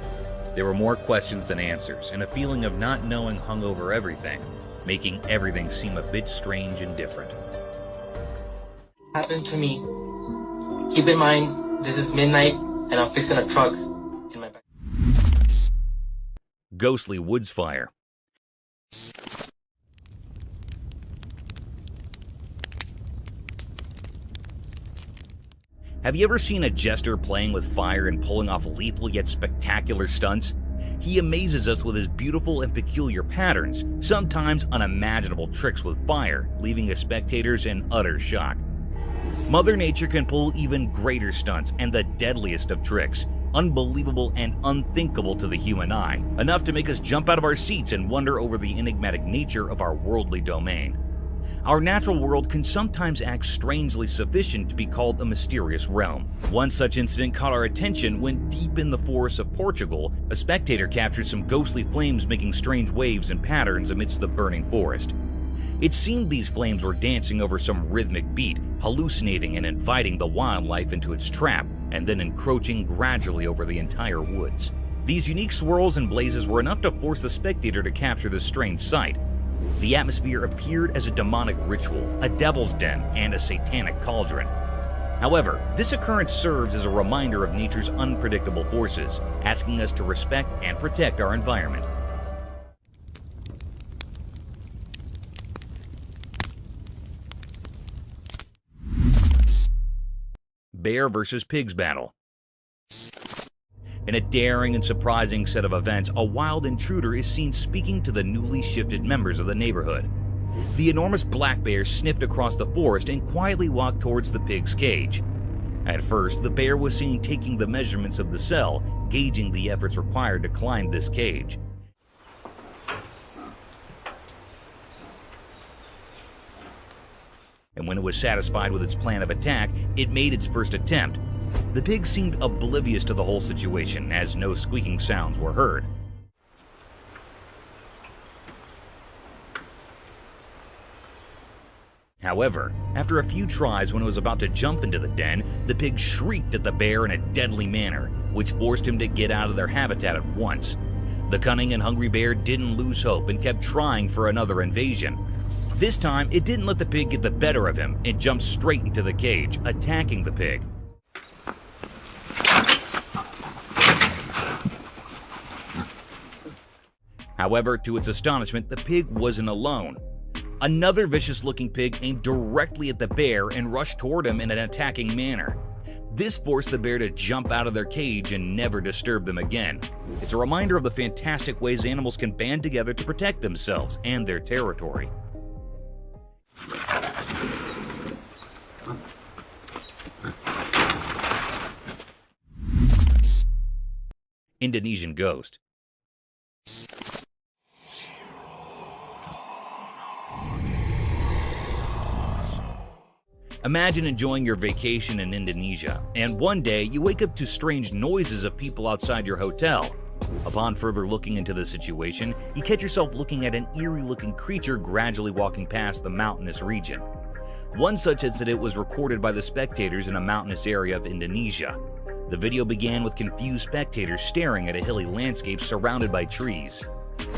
There were more questions than answers, and a feeling of not knowing hung over everything, making everything seem a bit strange and different. Happened to me. Keep in mind, this is midnight, and I'm fixing a truck in my back. Ghostly woods fire. Have you ever seen a jester playing with fire and pulling off lethal yet spectacular stunts? He amazes us with his beautiful and peculiar patterns, sometimes unimaginable tricks with fire, leaving his spectators in utter shock. Mother Nature can pull even greater stunts and the deadliest of tricks, unbelievable and unthinkable to the human eye, enough to make us jump out of our seats and wonder over the enigmatic nature of our worldly domain. Our natural world can sometimes act strangely sufficient to be called a mysterious realm. One such incident caught our attention when, deep in the forests of Portugal, a spectator captured some ghostly flames making strange waves and patterns amidst the burning forest. It seemed these flames were dancing over some rhythmic beat, hallucinating and inviting the wildlife into its trap, and then encroaching gradually over the entire woods. These unique swirls and blazes were enough to force the spectator to capture this strange sight. The atmosphere appeared as a demonic ritual, a devil's den, and a satanic cauldron. However, this occurrence serves as a reminder of nature's unpredictable forces, asking us to respect and protect our environment. Bear versus pigs battle. In a daring and surprising set of events, a wild intruder is seen speaking to the newly shifted members of the neighborhood. The enormous black bear sniffed across the forest and quietly walked towards the pig's cage. At first, the bear was seen taking the measurements of the cell, gauging the efforts required to climb this cage. And when it was satisfied with its plan of attack, it made its first attempt. The pig seemed oblivious to the whole situation, as no squeaking sounds were heard. However, after a few tries, when it was about to jump into the den, the pig shrieked at the bear in a deadly manner, which forced him to get out of their habitat at once. The cunning and hungry bear didn't lose hope and kept trying for another invasion. This time, it didn't let the pig get the better of him and jumped straight into the cage, attacking the pig. However, to its astonishment, the pig wasn't alone. Another vicious-looking pig aimed directly at the bear and rushed toward him in an attacking manner. This forced the bear to jump out of their cage and never disturb them again. It's a reminder of the fantastic ways animals can band together to protect themselves and their territory. Indonesian Ghost. Imagine enjoying your vacation in Indonesia, and one day you wake up to strange noises of people outside your hotel. Upon further looking into the situation, you catch yourself looking at an eerie-looking creature gradually walking past the mountainous region. One such incident was recorded by the spectators in a mountainous area of Indonesia. The video began with confused spectators staring at a hilly landscape surrounded by trees.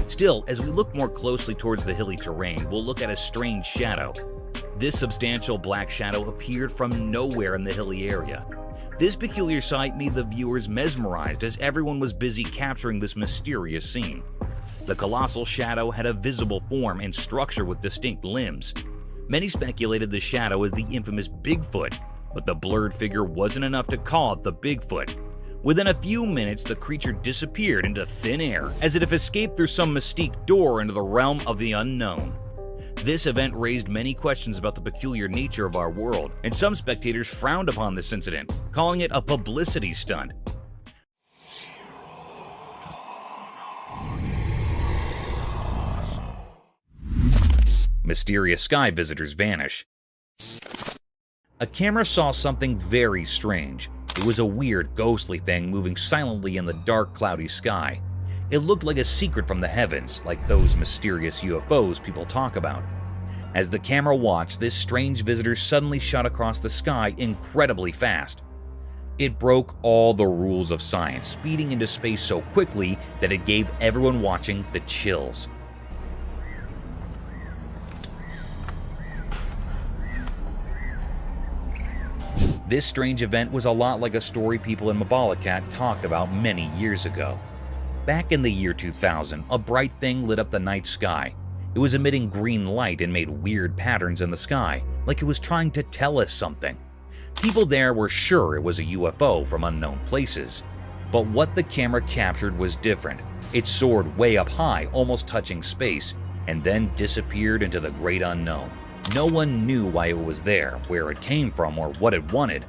Still, as we look more closely towards the hilly terrain, we'll look at a strange shadow. This substantial black shadow appeared from nowhere in the hilly area. This peculiar sight made the viewers mesmerized as everyone was busy capturing this mysterious scene. The colossal shadow had a visible form and structure with distinct limbs. Many speculated the shadow was the infamous Bigfoot, but the blurred figure wasn't enough to call it the Bigfoot. Within a few minutes, the creature disappeared into thin air, as if it escaped through some mystique door into the realm of the unknown. This event raised many questions about the peculiar nature of our world, and some spectators frowned upon this incident, calling it a publicity stunt. Mysterious sky visitors vanish. A camera saw something very strange. It was a weird, ghostly thing moving silently in the dark, cloudy sky. It looked like a secret from the heavens, like those mysterious UFOs people talk about. As the camera watched, this strange visitor suddenly shot across the sky incredibly fast. It broke all the rules of science, speeding into space so quickly that it gave everyone watching the chills. This strange event was a lot like a story people in Mabalacat talked about many years ago. Back in the year 2000, a bright thing lit up the night sky. It was emitting green light and made weird patterns in the sky, like it was trying to tell us something. People there were sure it was a UFO from unknown places. But what the camera captured was different. It soared way up high, almost touching space, and then disappeared into the great unknown. No one knew why it was there, where it came from, or what it wanted.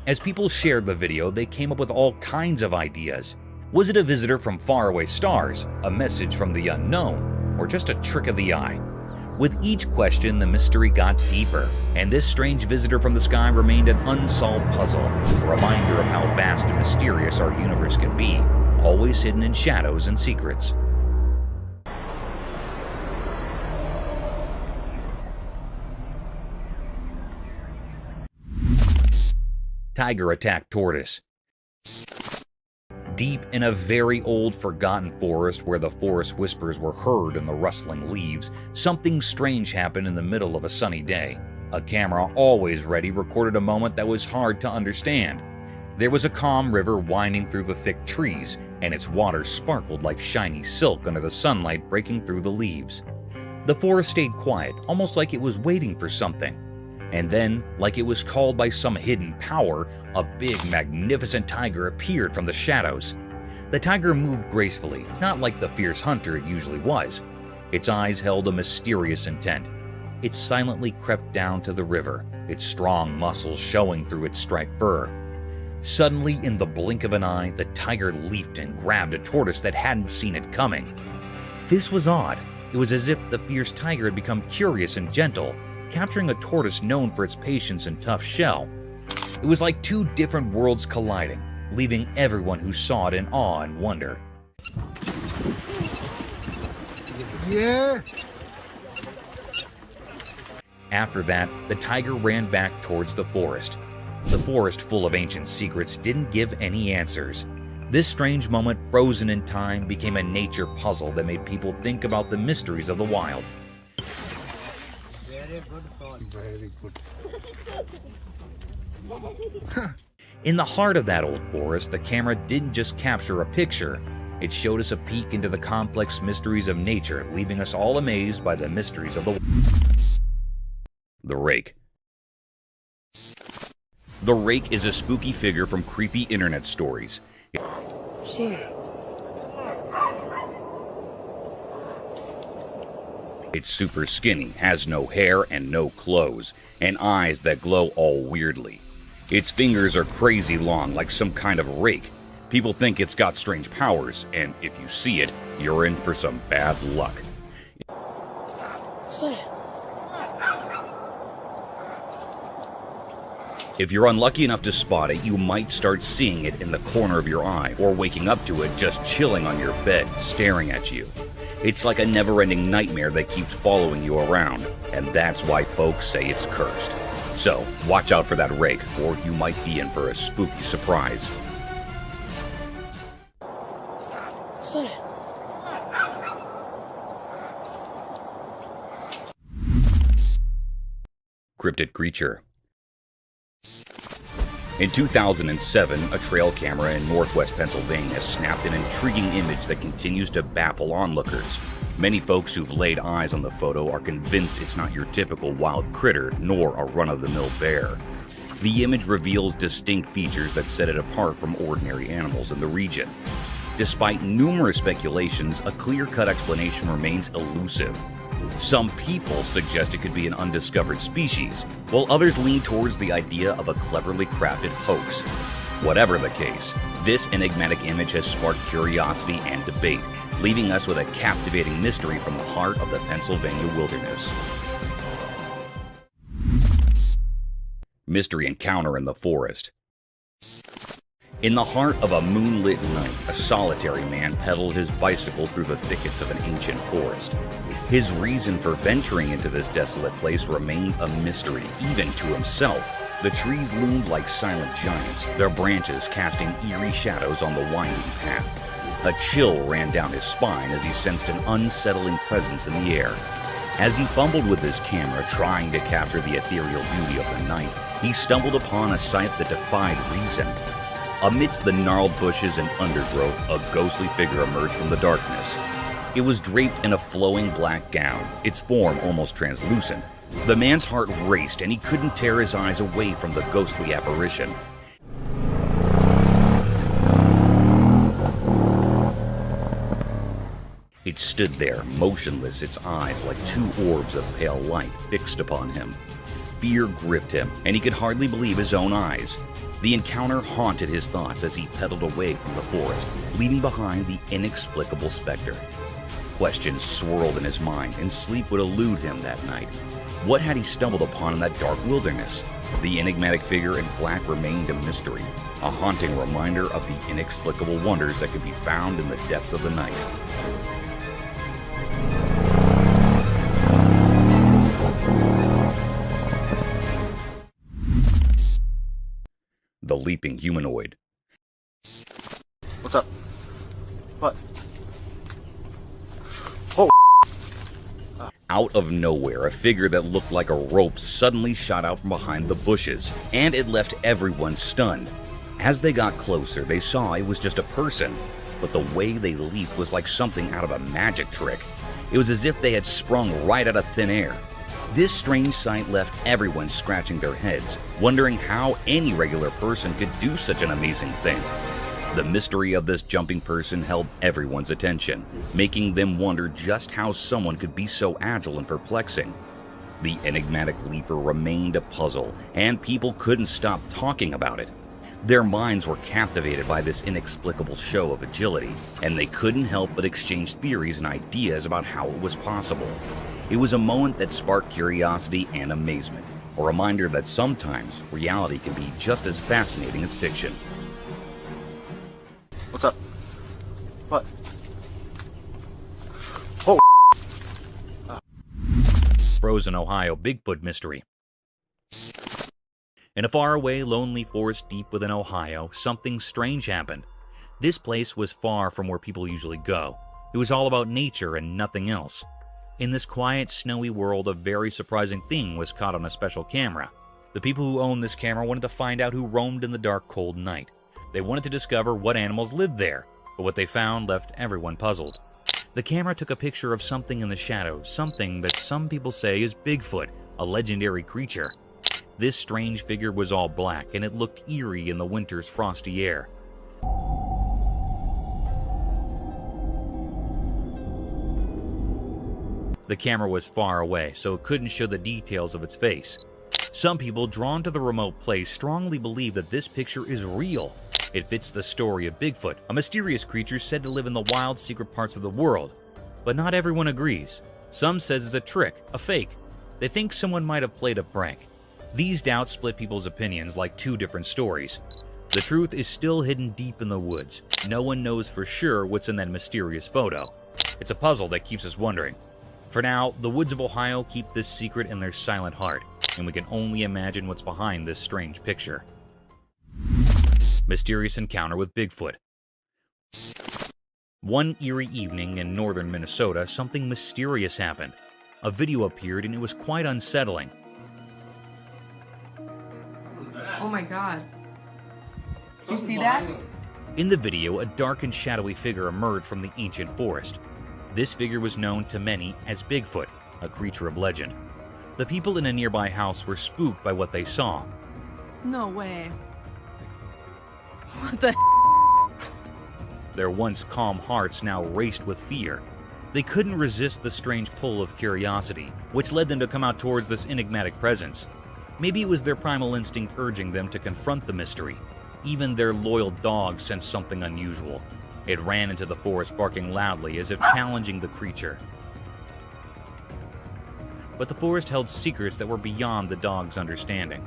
As people shared the video, they came up with all kinds of ideas. Was it a visitor from faraway stars, a message from the unknown, or just a trick of the eye? With each question, the mystery got deeper, and this strange visitor from the sky remained an unsolved puzzle, a reminder of how vast and mysterious our universe can be, always hidden in shadows and secrets. Tiger attacked tortoise. Deep in a very old, forgotten forest where the forest whispers were heard in the rustling leaves, something strange happened in the middle of a sunny day. A camera always ready recorded a moment that was hard to understand. There was a calm river winding through the thick trees, and its water sparkled like shiny silk under the sunlight breaking through the leaves. The forest stayed quiet, almost like it was waiting for something. And then, like it was called by some hidden power, a big, magnificent tiger appeared from the shadows. The tiger moved gracefully, not like the fierce hunter it usually was. Its eyes held a mysterious intent. It silently crept down to the river, its strong muscles showing through its striped fur. Suddenly, in the blink of an eye, the tiger leaped and grabbed a tortoise that hadn't seen it coming. This was odd. It was as if the fierce tiger had become curious and gentle, capturing a tortoise known for its patience and tough shell. It was like two different worlds colliding, leaving everyone who saw it in awe and wonder. Yeah. After that, the tiger ran back towards the forest. The forest, full of ancient secrets, didn't give any answers. This strange moment, frozen in time, became a nature puzzle that made people think about the mysteries of the wild. Very good soul. Very good. In the heart of that old forest, the camera didn't just capture a picture. It showed us a peek into the complex mysteries of nature, leaving us all amazed by the mysteries of the Rake. The Rake is a spooky figure from creepy internet stories. It's super skinny, has no hair and no clothes, and eyes that glow all weirdly. Its fingers are crazy long, like some kind of rake. People think it's got strange powers, and if you see it, you're in for some bad luck. If you're unlucky enough to spot it, you might start seeing it in the corner of your eye, or waking up to it just chilling on your bed, staring at you. It's like a never-ending nightmare that keeps following you around, and that's why folks say it's cursed. So, watch out for that rake, or you might be in for a spooky surprise. Crypted Creature. In 2007, a trail camera in northwest Pennsylvania snapped an intriguing image that continues to baffle onlookers. Many folks who've laid eyes on the photo are convinced it's not your typical wild critter, nor a run-of-the-mill bear. The image reveals distinct features that set it apart from ordinary animals in the region. Despite numerous speculations, a clear-cut explanation remains elusive. Some people suggest it could be an undiscovered species, while others lean towards the idea of a cleverly crafted hoax. Whatever the case, this enigmatic image has sparked curiosity and debate, leaving us with a captivating mystery from the heart of the Pennsylvania wilderness. Mystery encounter in the forest. In the heart of a moonlit night, a solitary man pedaled his bicycle through the thickets of an ancient forest. His reason for venturing into this desolate place remained a mystery, even to himself. The trees loomed like silent giants, their branches casting eerie shadows on the winding path. A chill ran down his spine as he sensed an unsettling presence in the air. As he fumbled with his camera, trying to capture the ethereal beauty of the night, he stumbled upon a sight that defied reason. Amidst the gnarled bushes and undergrowth, a ghostly figure emerged from the darkness. It was draped in a flowing black gown, its form almost translucent. The man's heart raced, and he couldn't tear his eyes away from the ghostly apparition. It stood there, motionless, its eyes like two orbs of pale light fixed upon him. Fear gripped him, and he could hardly believe his own eyes. The encounter haunted his thoughts as he pedaled away from the forest, leaving behind the inexplicable specter. Questions swirled in his mind, and sleep would elude him that night. What had he stumbled upon in that dark wilderness? The enigmatic figure in black remained a mystery, a haunting reminder of the inexplicable wonders that could be found in the depths of the night. The Leaping Humanoid. What's up? What? Oh! Out of nowhere, a figure that looked like a rope suddenly shot out from behind the bushes, and it left everyone stunned. As they got closer, they saw it was just a person, but the way they leaped was like something out of a magic trick. It was as if they had sprung right out of thin air. This strange sight left everyone scratching their heads, wondering how any regular person could do such an amazing thing. The mystery of this jumping person held everyone's attention, making them wonder just how someone could be so agile and perplexing. The enigmatic leaper remained a puzzle, and people couldn't stop talking about it. Their minds were captivated by this inexplicable show of agility, and they couldn't help but exchange theories and ideas about how it was possible. It was a moment that sparked curiosity and amazement, a reminder that sometimes reality can be just as fascinating as fiction. What's up? What? Oh! Frozen Ohio Bigfoot mystery. In a faraway, lonely forest deep within Ohio, something strange happened. This place was far from where people usually go. It was all about nature and nothing else. In this quiet, snowy world, a very surprising thing was caught on a special camera. The people who owned this camera wanted to find out who roamed in the dark, cold night. They wanted to discover what animals lived there, but what they found left everyone puzzled. The camera took a picture of something in the shadows, something that some people say is Bigfoot, a legendary creature. This strange figure was all black, and it looked eerie in the winter's frosty air. The camera was far away, so it couldn't show the details of its face. Some people drawn to the remote place strongly believe that this picture is real. It fits the story of Bigfoot, a mysterious creature said to live in the wild, secret parts of the world. But not everyone agrees. Some says it's a trick, a fake. They think someone might have played a prank. These doubts split people's opinions like two different stories. The truth is still hidden deep in the woods. No one knows for sure what's in that mysterious photo. It's a puzzle that keeps us wondering. For now, the woods of Ohio keep this secret in their silent heart, and we can only imagine what's behind this strange picture. Mysterious encounter with Bigfoot. One eerie evening in northern Minnesota, something mysterious happened. A video appeared and it was quite unsettling. Oh my god. Did you see that? In the video, a dark and shadowy figure emerged from the ancient forest. This figure was known to many as Bigfoot, a creature of legend. The people in a nearby house were spooked by what they saw. No way. What the Their once calm hearts now raced with fear. They couldn't resist the strange pull of curiosity, which led them to come out towards this enigmatic presence. Maybe it was their primal instinct urging them to confront the mystery. Even their loyal dog sensed something unusual. It ran into the forest barking loudly as if challenging the creature. But the forest held secrets that were beyond the dog's understanding.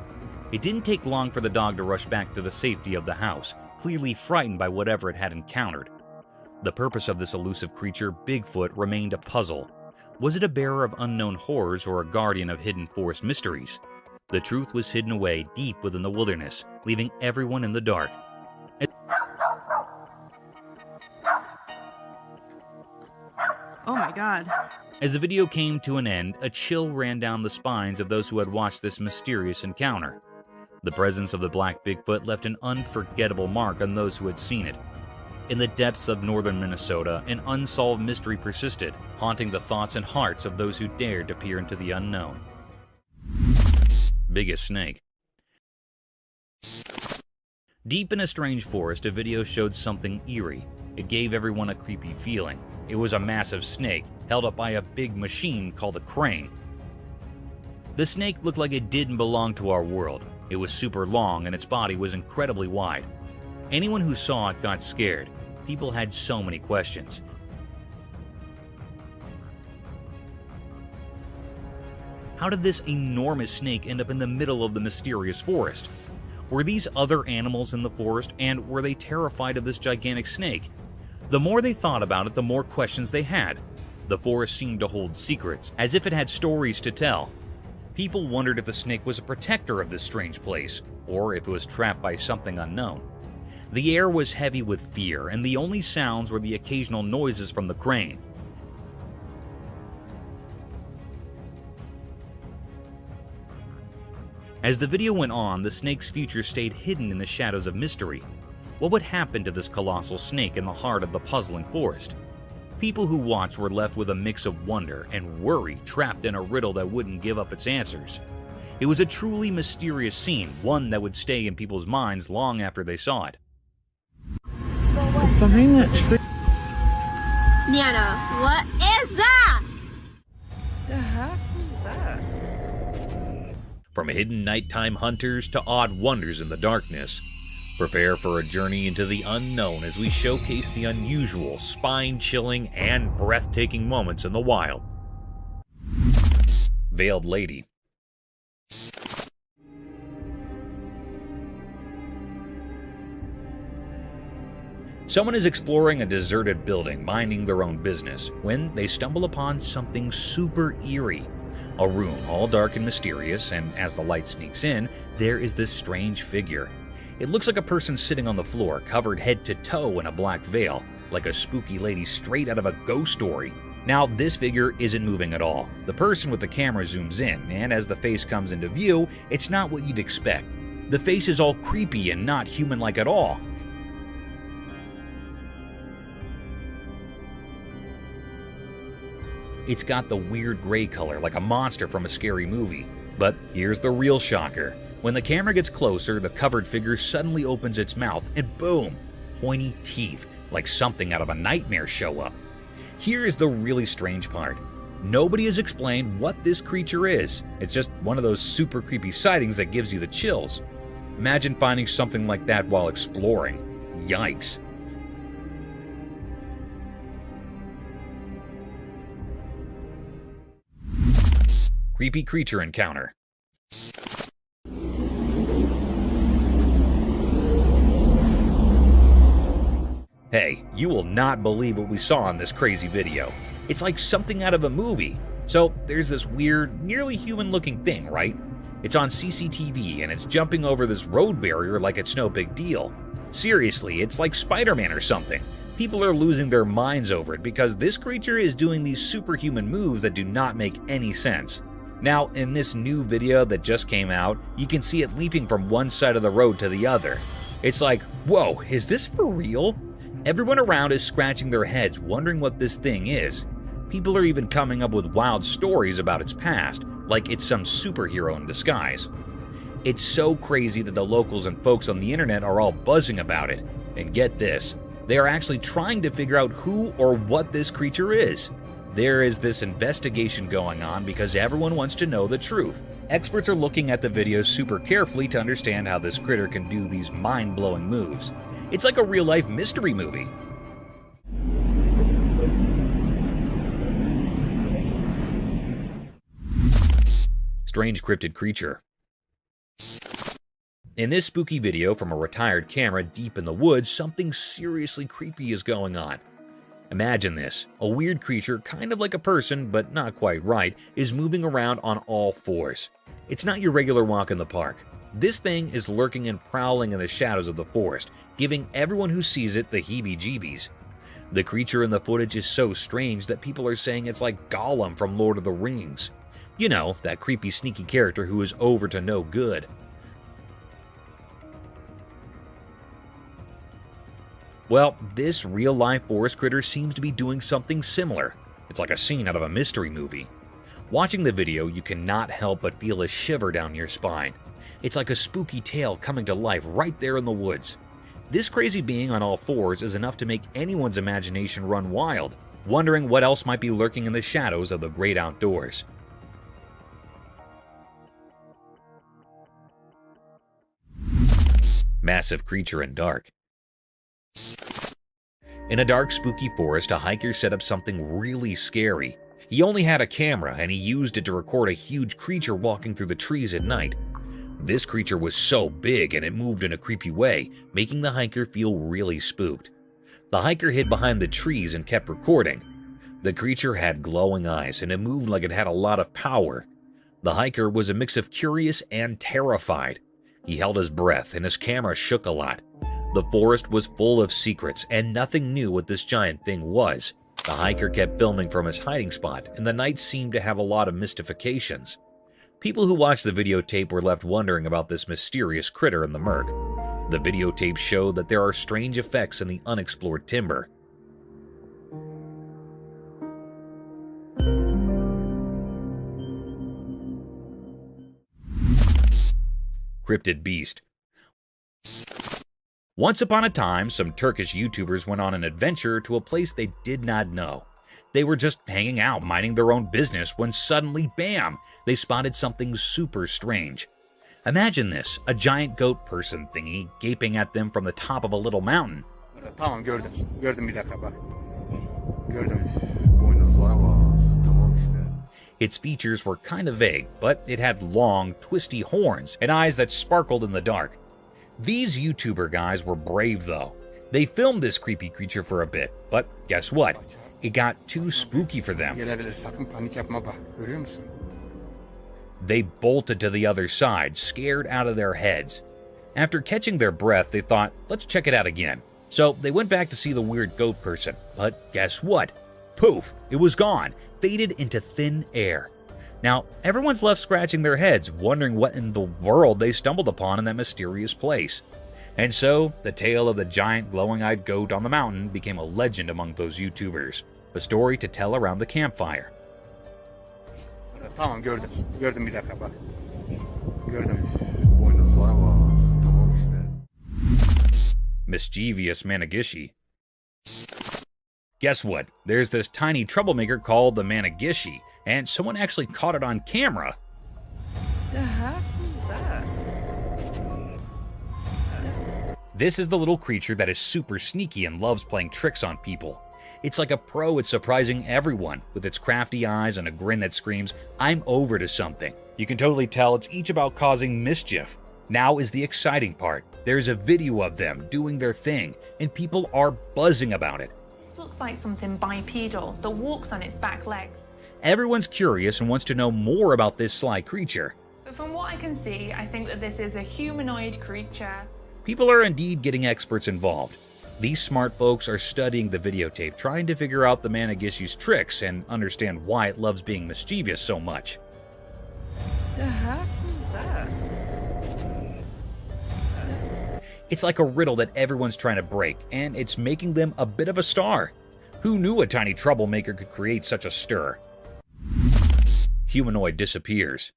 It didn't take long for the dog to rush back to the safety of the house, clearly frightened by whatever it had encountered. The purpose of this elusive creature, Bigfoot, remained a puzzle. Was it a bearer of unknown horrors or a guardian of hidden forest mysteries? The truth was hidden away deep within the wilderness, leaving everyone in the dark. Oh my god. As the video came to an end, a chill ran down the spines of those who had watched this mysterious encounter. The presence of the black Bigfoot left an unforgettable mark on those who had seen it. In the depths of northern Minnesota, an unsolved mystery persisted, haunting the thoughts and hearts of those who dared to peer into the unknown. Biggest snake. Deep in a strange forest, a video showed something eerie. It gave everyone a creepy feeling. It was a massive snake, held up by a big machine called a crane. The snake looked like it didn't belong to our world. It was super long and its body was incredibly wide. Anyone who saw it got scared. People had so many questions. How did this enormous snake end up in the middle of the mysterious forest? Were these other animals in the forest, and were they terrified of this gigantic snake? The more they thought about it, the more questions they had. The forest seemed to hold secrets, as if it had stories to tell. People wondered if the snake was a protector of this strange place, or if it was trapped by something unknown. The air was heavy with fear, and the only sounds were the occasional noises from the crane. As the video went on, the snake's future stayed hidden in the shadows of mystery. What would happen to this colossal snake in the heart of the puzzling forest? People who watched were left with a mix of wonder and worry, trapped in a riddle that wouldn't give up its answers. It was a truly mysterious scene, one that would stay in people's minds long after they saw it. It's behind that tree. Niana, what is that? The heck is that? From hidden nighttime hunters to odd wonders in the darkness, prepare for a journey into the unknown as we showcase the unusual, spine-chilling, and breathtaking moments in the wild. Veiled Lady. Someone is exploring a deserted building, minding their own business, when they stumble upon something super eerie. A room all dark and mysterious, and as the light sneaks in, there is this strange figure. It looks like a person sitting on the floor, covered head to toe in a black veil, like a spooky lady straight out of a ghost story. Now, this figure isn't moving at all. The person with the camera zooms in, and as the face comes into view, it's not what you'd expect. The face is all creepy and not human-like at all. It's got the weird gray color like a monster from a scary movie. But here's the real shocker. When the camera gets closer, the covered figure suddenly opens its mouth and boom, pointy teeth, like something out of a nightmare show up. Here is the really strange part. Nobody has explained what this creature is. It's just one of those super creepy sightings that gives you the chills. Imagine finding something like that while exploring. Yikes. Creepy creature encounter. Hey, you will not believe what we saw in this crazy video. It's like something out of a movie. So there's this weird, nearly human-looking thing, right? It's on CCTV and it's jumping over this road barrier like it's no big deal. Seriously, it's like Spider-Man or something. People are losing their minds over it because this creature is doing these superhuman moves that do not make any sense. Now, in this new video that just came out, you can see it leaping from one side of the road to the other. It's like, whoa, is this for real? Everyone around is scratching their heads wondering what this thing is. People are even coming up with wild stories about its past, like it's some superhero in disguise. It's so crazy that the locals and folks on the internet are all buzzing about it. And get this, they are actually trying to figure out who or what this creature is. There is this investigation going on because everyone wants to know the truth. Experts are looking at the video super carefully to understand how this critter can do these mind-blowing moves. It's like a real-life mystery movie. Strange cryptid creature. In this spooky video from a retired camera deep in the woods, something seriously creepy is going on. Imagine this, a weird creature, kind of like a person, but not quite right, is moving around on all fours. It's not your regular walk in the park. This thing is lurking and prowling in the shadows of the forest, giving everyone who sees it the heebie-jeebies. The creature in the footage is so strange that people are saying it's like Gollum from Lord of the Rings. You know, that creepy sneaky character who is over to no good. Well, this real-life forest critter seems to be doing something similar. It's like a scene out of a mystery movie. Watching the video, you cannot help but feel a shiver down your spine. It's like a spooky tale coming to life right there in the woods. This crazy being on all fours is enough to make anyone's imagination run wild, wondering what else might be lurking in the shadows of the great outdoors. Massive creature in dark. In a dark, spooky forest, a hiker set up something really scary. He only had a camera, and he used it to record a huge creature walking through the trees at night. This creature was so big, and it moved in a creepy way, making the hiker feel really spooked. The hiker hid behind the trees and kept recording. The creature had glowing eyes, and it moved like it had a lot of power. The hiker was a mix of curious and terrified. He held his breath, and his camera shook a lot. The forest was full of secrets, and nothing knew what this giant thing was. The hiker kept filming from his hiding spot, and the night seemed to have a lot of mystifications. People who watched the videotape were left wondering about this mysterious critter in the murk. The videotape showed that there are strange effects in the unexplored timber. Cryptid Beast. Once upon a time, some Turkish YouTubers went on an adventure to a place they did not know. They were just hanging out, minding their own business, when suddenly, bam, they spotted something super strange. Imagine this, a giant goat person thingy gaping at them from the top of a little mountain. Tamam gördüm. Gördüm bir dakika bak. Gördüm. Its features were kind of vague, but it had long, twisty horns and eyes that sparkled in the dark. These YouTuber guys were brave though. They filmed this creepy creature for a bit, but guess what? It got too spooky for them. Gelebilir, sakın panik yapma bak. Görüyor musun? They bolted to the other side, scared out of their heads. After catching their breath, they thought, let's check it out again. So they went back to see the weird goat person, but guess what? Poof, it was gone, faded into thin air. Now, everyone's left scratching their heads, wondering what in the world they stumbled upon in that mysterious place. And so, the tale of the giant glowing-eyed goat on the mountain became a legend among those YouTubers, a story to tell around the campfire. Tamam gördüm. Gördüm bir dakika bak. Gördüm. Mischievous Managishi. Guess what? There's this tiny troublemaker called the Managishi, and someone actually caught it on camera. The heck is that? This is the little creature that is super sneaky and loves playing tricks on people. It's like a pro at surprising everyone, with its crafty eyes and a grin that screams, I'm over to something. You can totally tell it's each about causing mischief. Now is the exciting part. There's a video of them doing their thing, and people are buzzing about it. This looks like something bipedal that walks on its back legs. Everyone's curious and wants to know more about this sly creature. So from what I can see, I think that this is a humanoid creature. People are indeed getting experts involved. These smart folks are studying the videotape, trying to figure out the Managishi's tricks and understand why it loves being mischievous so much. The heck is that? It's like a riddle that everyone's trying to break, and it's making them a bit of a star. Who knew a tiny troublemaker could create such a stir? Humanoid disappears.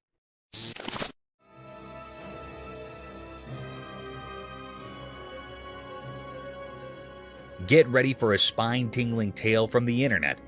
Get ready for a spine-tingling tale from the internet.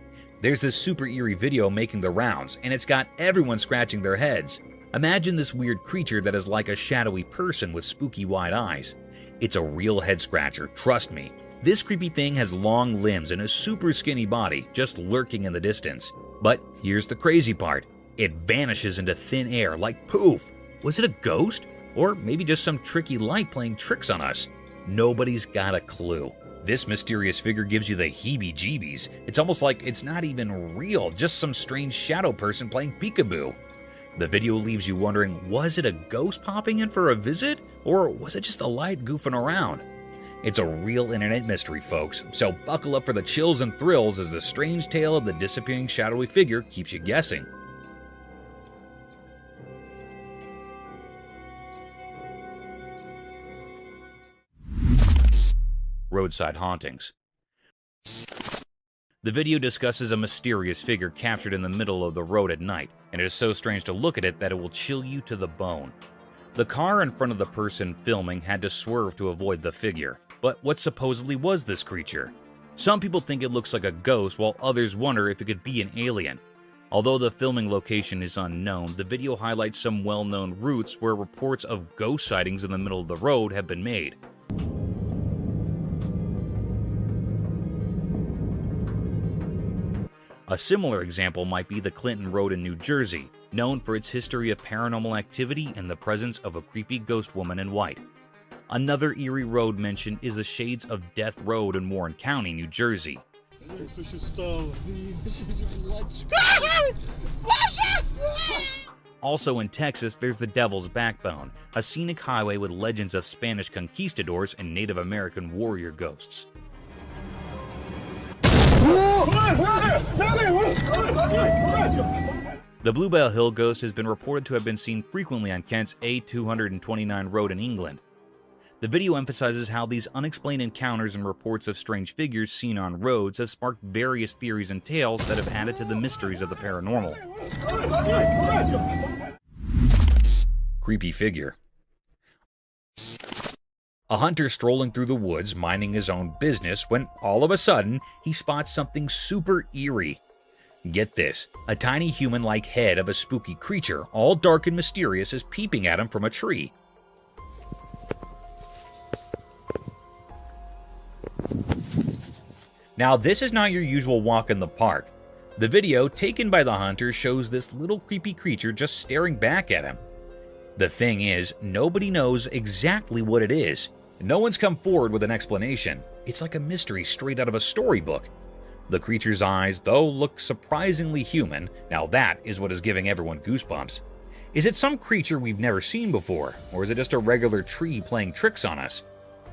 There's this super eerie video making the rounds, and it's got everyone scratching their heads. Imagine this weird creature that is like a shadowy person with spooky wide eyes. It's a real head-scratcher, trust me. This creepy thing has long limbs and a super skinny body, just lurking in the distance. But here's the crazy part. It vanishes into thin air like poof. Was it a ghost? Or maybe just some tricky light playing tricks on us? Nobody's got a clue. This mysterious figure gives you the heebie-jeebies. It's almost like it's not even real, just some strange shadow person playing peekaboo. The video leaves you wondering, was it a ghost popping in for a visit? Or was it just a light goofing around? It's a real internet mystery, folks, so buckle up for the chills and thrills as the strange tale of the disappearing shadowy figure keeps you guessing. Roadside hauntings. The video discusses a mysterious figure captured in the middle of the road at night, and it is so strange to look at it that it will chill you to the bone. The car in front of the person filming had to swerve to avoid the figure. But what supposedly was this creature? Some people think it looks like a ghost, while others wonder if it could be an alien. Although the filming location is unknown, the video highlights some well-known routes where reports of ghost sightings in the middle of the road have been made. A similar example might be the Clinton Road in New Jersey, known for its history of paranormal activity and the presence of a creepy ghost woman in white. Another eerie road mentioned is the Shades of Death Road in Warren County, New Jersey. Also in Texas, there's the Devil's Backbone, a scenic highway with legends of Spanish conquistadors and Native American warrior ghosts. The Bluebell Hill Ghost has been reported to have been seen frequently on Kent's A229 road in England. The video emphasizes how these unexplained encounters and reports of strange figures seen on roads have sparked various theories and tales that have added to the mysteries of the paranormal. Creepy figure. A hunter strolling through the woods minding his own business when all of a sudden he spots something super eerie. Get this, a tiny human-like head of a spooky creature, all dark and mysterious, is peeping at him from a tree. Now, this is not your usual walk in the park. The video taken by the hunter shows this little creepy creature just staring back at him. The thing is, nobody knows exactly what it is. No one's come forward with an explanation. It's like a mystery straight out of a storybook. The creature's eyes, though, look surprisingly human. Now that is what is giving everyone goosebumps. Is it some creature we've never seen before, or is it just a regular tree playing tricks on us?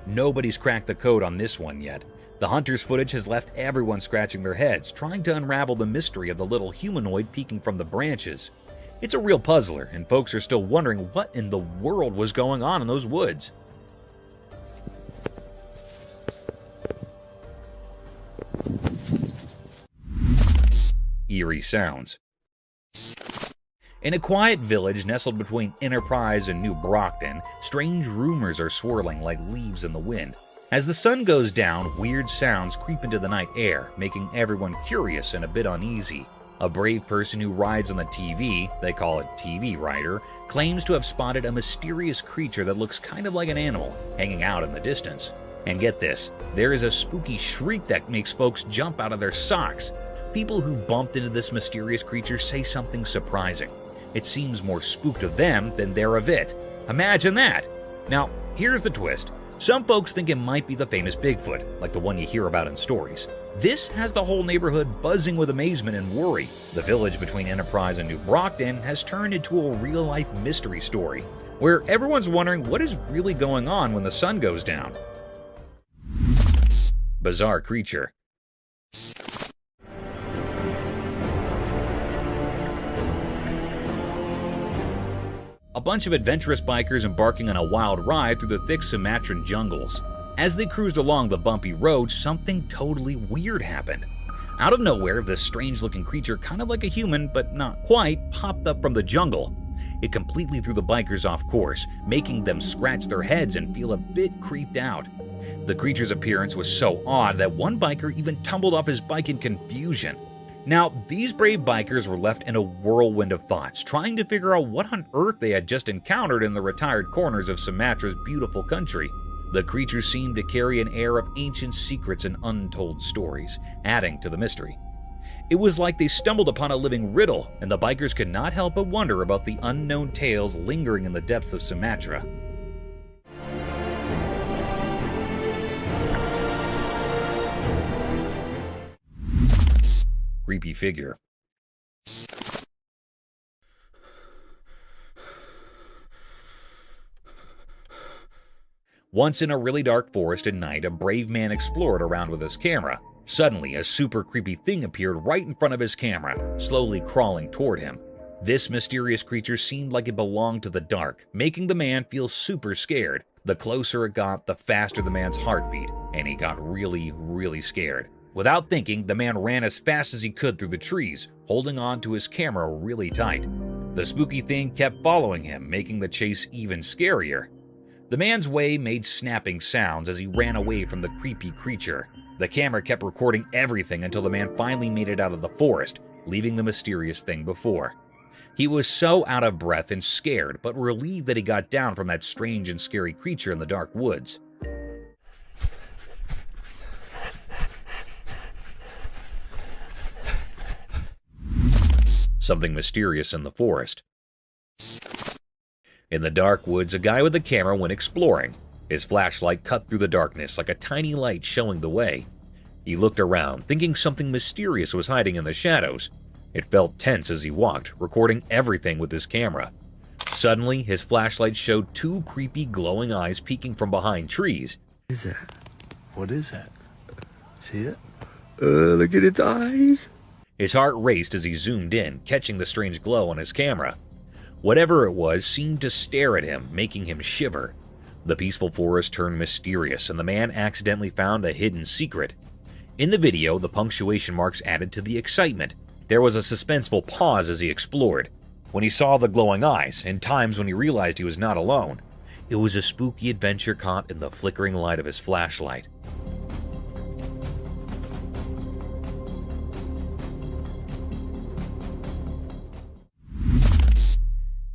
Nobody's cracked the code on this one yet. The hunter's footage has left everyone scratching their heads, trying to unravel the mystery of the little humanoid peeking from the branches. It's a real puzzler, and folks are still wondering what in the world was going on in those woods. Eerie sounds. In a quiet village nestled between Enterprise and New Brockton, strange rumors are swirling like leaves in the wind. As the sun goes down, weird sounds creep into the night air, making everyone curious and a bit uneasy. A brave person who rides on the TV, they call it TV rider, claims to have spotted a mysterious creature that looks kind of like an animal, hanging out in the distance. And get this, there is a spooky shriek that makes folks jump out of their socks. People who bumped into this mysterious creature say something surprising. It seems more spooked of them than they're of it. Imagine that! Now, here's the twist. Some folks think it might be the famous Bigfoot, like the one you hear about in stories. This has the whole neighborhood buzzing with amazement and worry. The village between Enterprise and New Brockton has turned into a real-life mystery story, where everyone's wondering what is really going on when the sun goes down. Bizarre creature. A bunch of adventurous bikers embarking on a wild ride through the thick Sumatran jungles. As they cruised along the bumpy road, something totally weird happened. Out of nowhere, this strange-looking creature, kind of like a human, but not quite, popped up from the jungle. It completely threw the bikers off course, making them scratch their heads and feel a bit creeped out. The creature's appearance was so odd that one biker even tumbled off his bike in confusion. Now, these brave bikers were left in a whirlwind of thoughts, trying to figure out what on earth they had just encountered in the retired corners of Sumatra's beautiful country. The creature seemed to carry an air of ancient secrets and untold stories, adding to the mystery. It was like they stumbled upon a living riddle, and the bikers could not help but wonder about the unknown tales lingering in the depths of Sumatra. Creepy figure. Once in a really dark forest at night, a brave man explored around with his camera. Suddenly, a super creepy thing appeared right in front of his camera, slowly crawling toward him. This mysterious creature seemed like it belonged to the dark, making the man feel super scared. The closer it got, the faster the man's heart beat, and he got really, really scared. Without thinking, the man ran as fast as he could through the trees, holding on to his camera really tight. The spooky thing kept following him, making the chase even scarier. The man's way made snapping sounds as he ran away from the creepy creature. The camera kept recording everything until the man finally made it out of the forest, leaving the mysterious thing before. He was so out of breath and scared, but relieved that he got down from that strange and scary creature in the dark woods. Something mysterious in the forest. In the dark woods, a guy with a camera went exploring. His flashlight cut through the darkness like a tiny light showing the way. He looked around, thinking something mysterious was hiding in the shadows. It felt tense as he walked, recording everything with his camera. Suddenly, his flashlight showed two creepy glowing eyes peeking from behind trees. What is that? What is that? See it? Look at its eyes. His heart raced as he zoomed in, catching the strange glow on his camera. Whatever it was seemed to stare at him, making him shiver. The peaceful forest turned mysterious, and the man accidentally found a hidden secret. In the video, the punctuation marks added to the excitement. There was a suspenseful pause as he explored. When he saw the glowing eyes, and times when he realized he was not alone, it was a spooky adventure caught in the flickering light of his flashlight.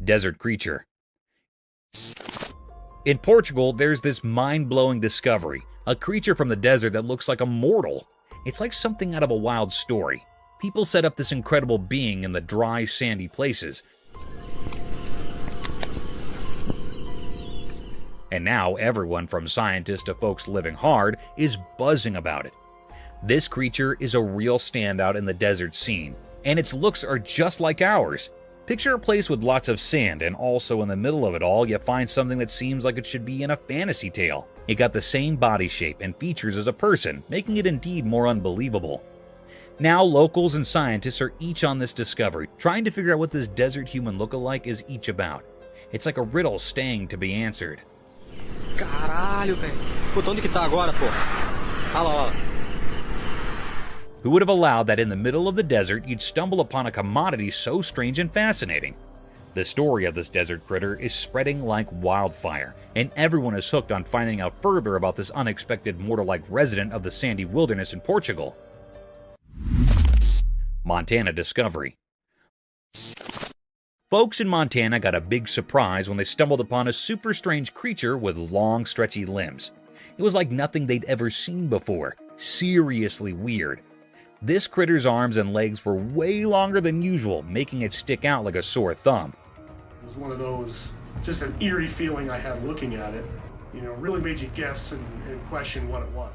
Desert Creature. In Portugal, there's this mind-blowing discovery, a creature from the desert that looks like a mortal. It's like something out of a wild story. People set up this incredible being in the dry, sandy places. And now everyone from scientists to folks living hard is buzzing about it. This creature is a real standout in the desert scene, and its looks are just like ours. Picture a place with lots of sand, and also in the middle of it all you find something that seems like it should be in a fantasy tale. It got the same body shape and features as a person, making it indeed more unbelievable. Now locals and scientists are each on this discovery, trying to figure out what this desert human look-alike is each about. It's like a riddle staying to be answered. Caralho, velho. Puta, onde que tá agora, pô? Olha lá, ó. Who would have allowed that in the middle of the desert you'd stumble upon a commodity so strange and fascinating? The story of this desert critter is spreading like wildfire, and everyone is hooked on finding out further about this unexpected mortal-like resident of the sandy wilderness in Portugal. Montana Discovery. Folks in Montana got a big surprise when they stumbled upon a super strange creature with long, stretchy limbs. It was like nothing they'd ever seen before. Seriously weird. This critter's arms and legs were way longer than usual, making it stick out like a sore thumb. It was one of those, just an eerie feeling I had looking at it. You know, really made you guess and question what it was.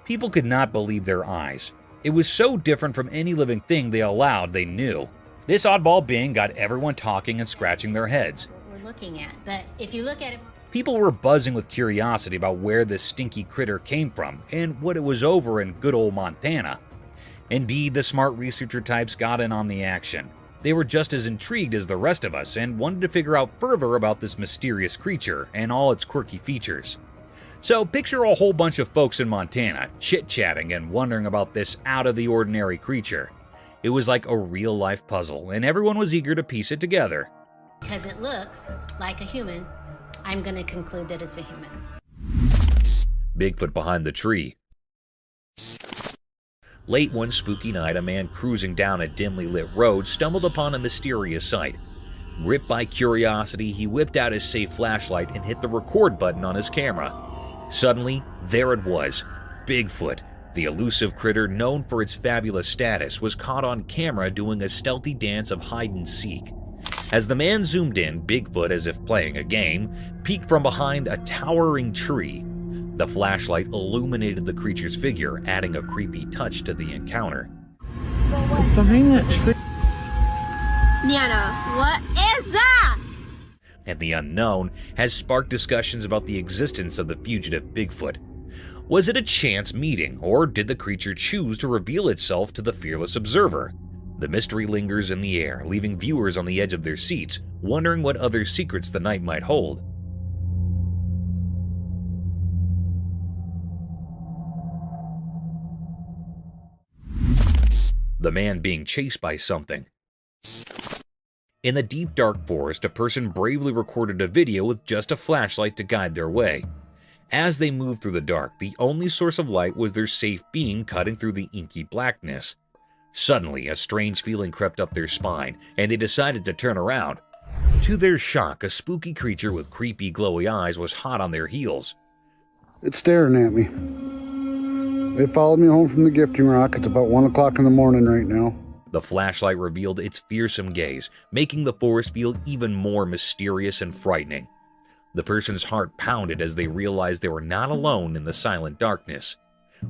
People could not believe their eyes. It was so different from any living thing they knew. This oddball being got everyone talking and scratching their heads. We're looking at, but if you look at it, people were buzzing with curiosity about where this stinky critter came from and what it was over in good old Montana. Indeed, the smart researcher types got in on the action. They were just as intrigued as the rest of us and wanted to figure out further about this mysterious creature and all its quirky features. So picture a whole bunch of folks in Montana chit-chatting and wondering about this out-of-the-ordinary creature. It was like a real-life puzzle, and everyone was eager to piece it together. because it looks like a human, I'm going to conclude that it's a human. Bigfoot behind the tree. Late one spooky night, a man cruising down a dimly lit road stumbled upon a mysterious sight. Gripped by curiosity, he whipped out his safe flashlight and hit the record button on his camera. Suddenly, there it was. Bigfoot, the elusive critter known for its fabulous status, was caught on camera doing a stealthy dance of hide and seek. As the man zoomed in, Bigfoot, as if playing a game, peeked from behind a towering tree. The flashlight illuminated the creature's figure, adding a creepy touch to the encounter. What's behind that tree? Niana, what is that? And the unknown has sparked discussions about the existence of the fugitive Bigfoot. Was it a chance meeting, or did the creature choose to reveal itself to the fearless observer? The mystery lingers in the air, leaving viewers on the edge of their seats, wondering what other secrets the night might hold. The man being chased by something. In the deep dark forest, a person bravely recorded a video with just a flashlight to guide their way. As they moved through the dark, the only source of light was their safe beam cutting through the inky blackness. Suddenly, a strange feeling crept up their spine, and they decided to turn around. To their shock, a spooky creature with creepy glowy eyes was hot on their heels. It's staring at me. They followed me home from the gifting rock. It's about 1 o'clock in the morning right now. The flashlight revealed its fearsome gaze, making the forest feel even more mysterious and frightening. The person's heart pounded as they realized they were not alone in the silent darkness.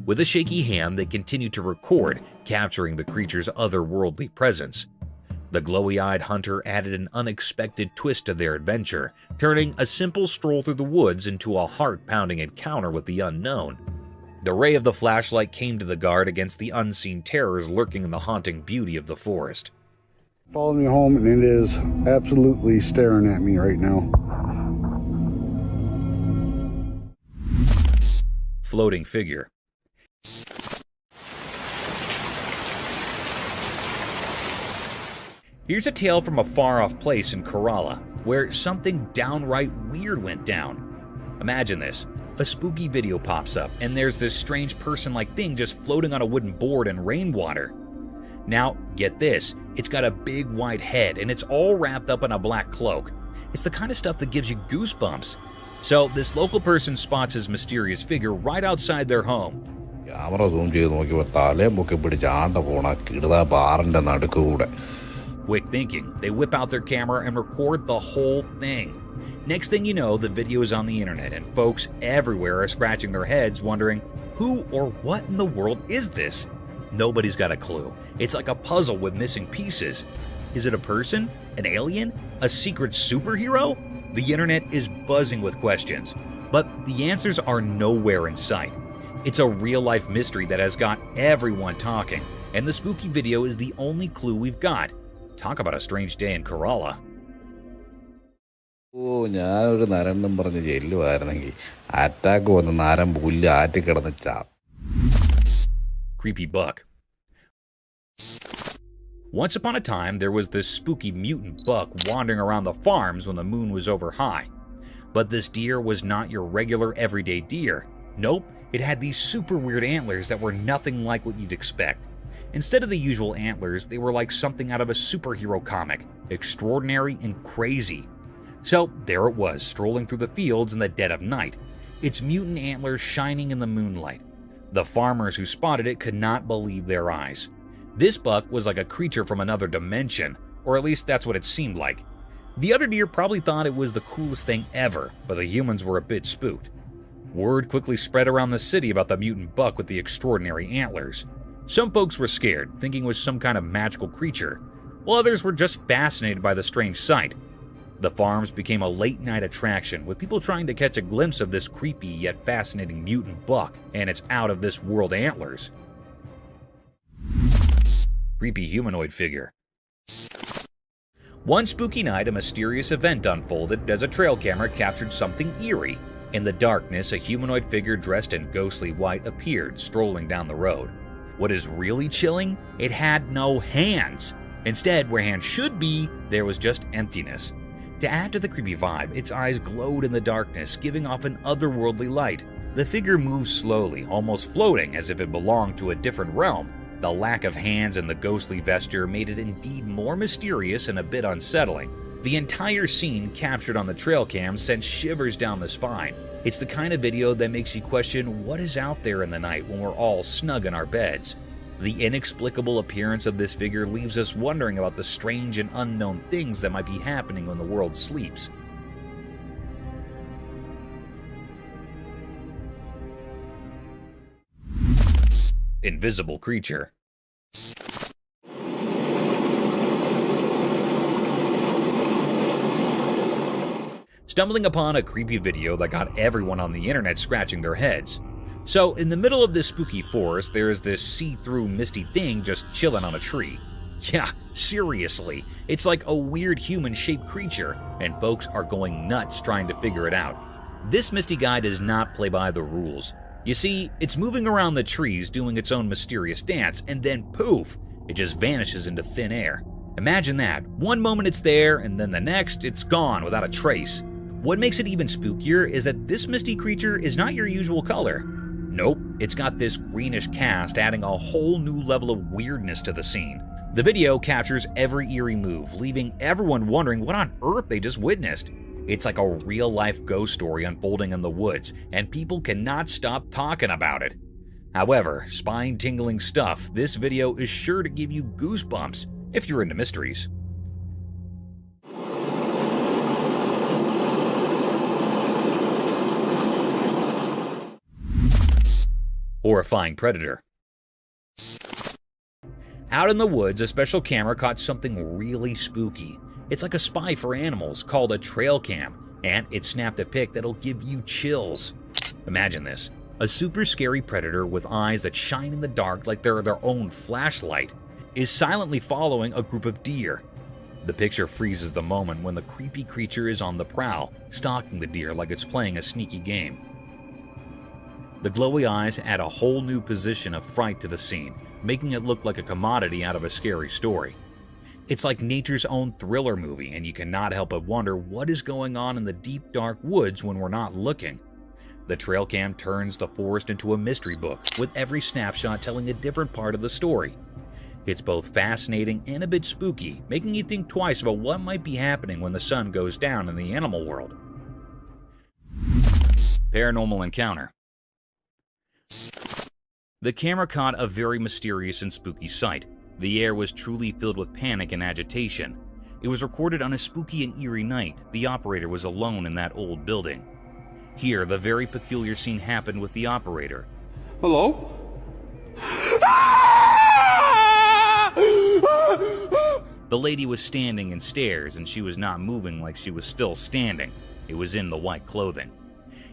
With a shaky hand, they continued to record, capturing the creature's otherworldly presence. The glowy-eyed hunter added an unexpected twist to their adventure, turning a simple stroll through the woods into a heart-pounding encounter with the unknown. The ray of the flashlight came to the guard against the unseen terrors lurking in the haunting beauty of the forest. Followed me home, and it is absolutely staring at me right now. Floating figure. Here's a tale from a far-off place in Kerala, where something downright weird went down. Imagine this. A spooky video pops up, and there's this strange person-like thing just floating on a wooden board in rainwater. Now, get this. It's got a big white head, and it's all wrapped up in a black cloak. It's the kind of stuff that gives you goosebumps. So, this local person spots his mysterious figure right outside their home. Quick thinking, they whip out their camera and record the whole thing. Next thing you know, the video is on the internet, and folks everywhere are scratching their heads wondering, who or what in the world is this? Nobody's got a clue. It's like a puzzle with missing pieces. Is it a person? An alien? A secret superhero? The internet is buzzing with questions, but the answers are nowhere in sight. It's a real-life mystery that has got everyone talking, and the spooky video is the only clue we've got. Talk about a strange day in Kerala. Creepy buck. Once upon a time, there was this spooky mutant buck wandering around the farms when the moon was over high. But this deer was not your regular everyday deer. Nope, it had these super weird antlers that were nothing like what you'd expect. Instead of the usual antlers, they were like something out of a superhero comic, extraordinary and crazy. So there it was, strolling through the fields in the dead of night, its mutant antlers shining in the moonlight. The farmers who spotted it could not believe their eyes. This buck was like a creature from another dimension, or at least that's what it seemed like. The other deer probably thought it was the coolest thing ever, but the humans were a bit spooked. Word quickly spread around the city about the mutant buck with the extraordinary antlers. Some folks were scared, thinking it was some kind of magical creature, while others were just fascinated by the strange sight. The farms became a late-night attraction, with people trying to catch a glimpse of this creepy yet fascinating mutant buck and its out-of-this-world antlers. Creepy humanoid figure. One spooky night, a mysterious event unfolded as a trail camera captured something eerie. In the darkness, a humanoid figure dressed in ghostly white appeared, strolling down the road. What is really chilling? It had no hands. Instead, where hands should be, there was just emptiness. To add to the creepy vibe, its eyes glowed in the darkness, giving off an otherworldly light. The figure moved slowly, almost floating as if it belonged to a different realm. The lack of hands and the ghostly vesture made it indeed more mysterious and a bit unsettling. The entire scene captured on the trail cam sent shivers down the spine. It's the kind of video that makes you question what is out there in the night when we're all snug in our beds. The inexplicable appearance of this figure leaves us wondering about the strange and unknown things that might be happening when the world sleeps. Invisible creature. Stumbling upon a creepy video that got everyone on the internet scratching their heads. So, in the middle of this spooky forest, there is this see-through misty thing just chilling on a tree. Yeah, seriously, it's like a weird human-shaped creature, and folks are going nuts trying to figure it out. This misty guy does not play by the rules. You see, it's moving around the trees doing its own mysterious dance, and then poof, it just vanishes into thin air. Imagine that. One moment it's there, and then the next, it's gone without a trace. What makes it even spookier is that this misty creature is not your usual color. Nope, it's got this greenish cast, adding a whole new level of weirdness to the scene. The video captures every eerie move, leaving everyone wondering what on earth they just witnessed. It's like a real-life ghost story unfolding in the woods, and people cannot stop talking about it. However, spine-tingling stuff, this video is sure to give you goosebumps if you're into mysteries. Horrifying predator. Out in the woods, a special camera caught something really spooky. It's like a spy for animals called a trail cam, and it snapped a pic that'll give you chills. Imagine this. A super scary predator with eyes that shine in the dark like they're their own flashlight is silently following a group of deer. The picture freezes the moment when the creepy creature is on the prowl, stalking the deer like it's playing a sneaky game. The glowy eyes add a whole new position of fright to the scene, making it look like a commodity out of a scary story. It's like nature's own thriller movie, and you cannot help but wonder what is going on in the deep dark woods when we're not looking. The trail cam turns the forest into a mystery book, with every snapshot telling a different part of the story. It's both fascinating and a bit spooky, making you think twice about what might be happening when the sun goes down in the animal world. Paranormal encounter. The camera caught a very mysterious and spooky sight. The air was truly filled with panic and agitation. It was recorded on a spooky and eerie night. The operator was alone in that old building. Here, the very peculiar scene happened with the operator. Hello? The lady was standing in stairs, and she was not moving like she was still standing. It was in the white clothing.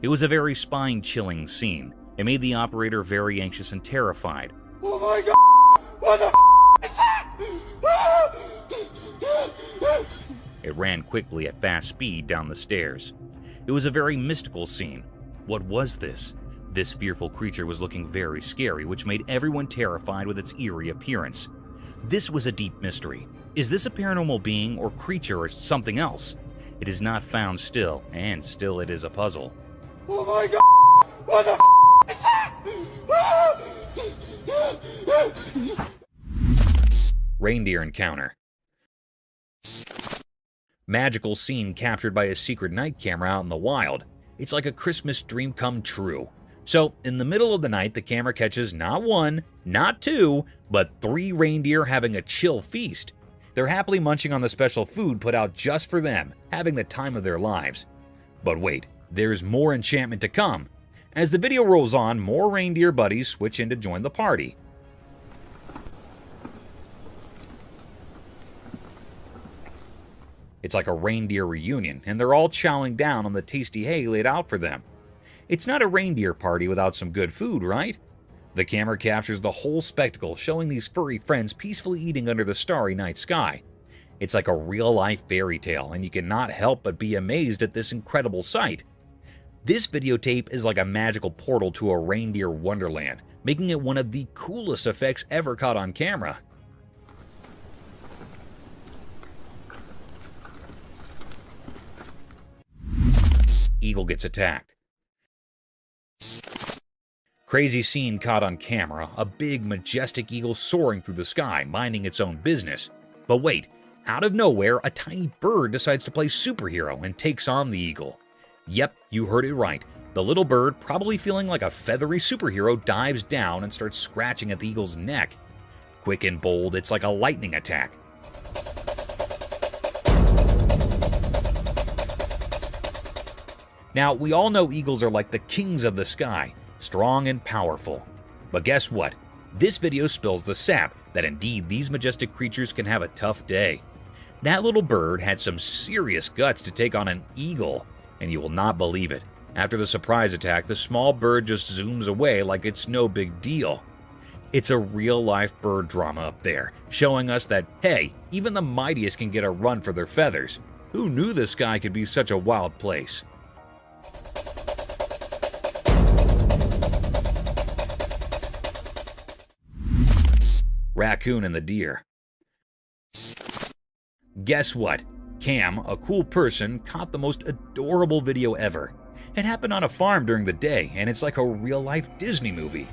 It was a very spine-chilling scene. It made the operator very anxious and terrified. Oh my god! What the is that? It ran quickly at fast speed down the stairs. It was a very mystical scene. What was this? This fearful creature was looking very scary, which made everyone terrified with its eerie appearance. This was a deep mystery. Is this a paranormal being or creature or something else? It is not found still, and still it is a puzzle. Oh my god! What the is that? Reindeer encounter. Magical scene captured by a secret night camera out in the wild. It's like a Christmas dream come true. So, in the middle of the night, the camera catches not one, not two, but 3 reindeer having a chill feast. They're happily munching on the special food put out just for them, having the time of their lives. But wait, there's more enchantment to come. As the video rolls on, more reindeer buddies switch in to join the party. It's like a reindeer reunion, and they're all chowing down on the tasty hay laid out for them. It's not a reindeer party without some good food, right? The camera captures the whole spectacle, showing these furry friends peacefully eating under the starry night sky. It's like a real-life fairy tale, and you cannot help but be amazed at this incredible sight. This videotape is like a magical portal to a reindeer wonderland, making it one of the coolest effects ever caught on camera. Eagle gets attacked. Crazy scene caught on camera, a big majestic eagle soaring through the sky, minding its own business. But wait, out of nowhere, a tiny bird decides to play superhero and takes on the eagle. Yep, you heard it right. The little bird, probably feeling like a feathery superhero, dives down and starts scratching at the eagle's neck. Quick and bold, it's like a lightning attack. Now, we all know eagles are like the kings of the sky, strong and powerful. But guess what? This video spills the sap that indeed these majestic creatures can have a tough day. That little bird had some serious guts to take on an eagle, and you will not believe it. After the surprise attack, the small bird just zooms away like it's no big deal. It's a real-life bird drama up there, showing us that, hey, even the mightiest can get a run for their feathers. Who knew the sky could be such a wild place? Raccoon and the deer. Guess what? Cam, a cool person, caught the most adorable video ever. It happened on a farm during the day, and it's like a real-life Disney movie.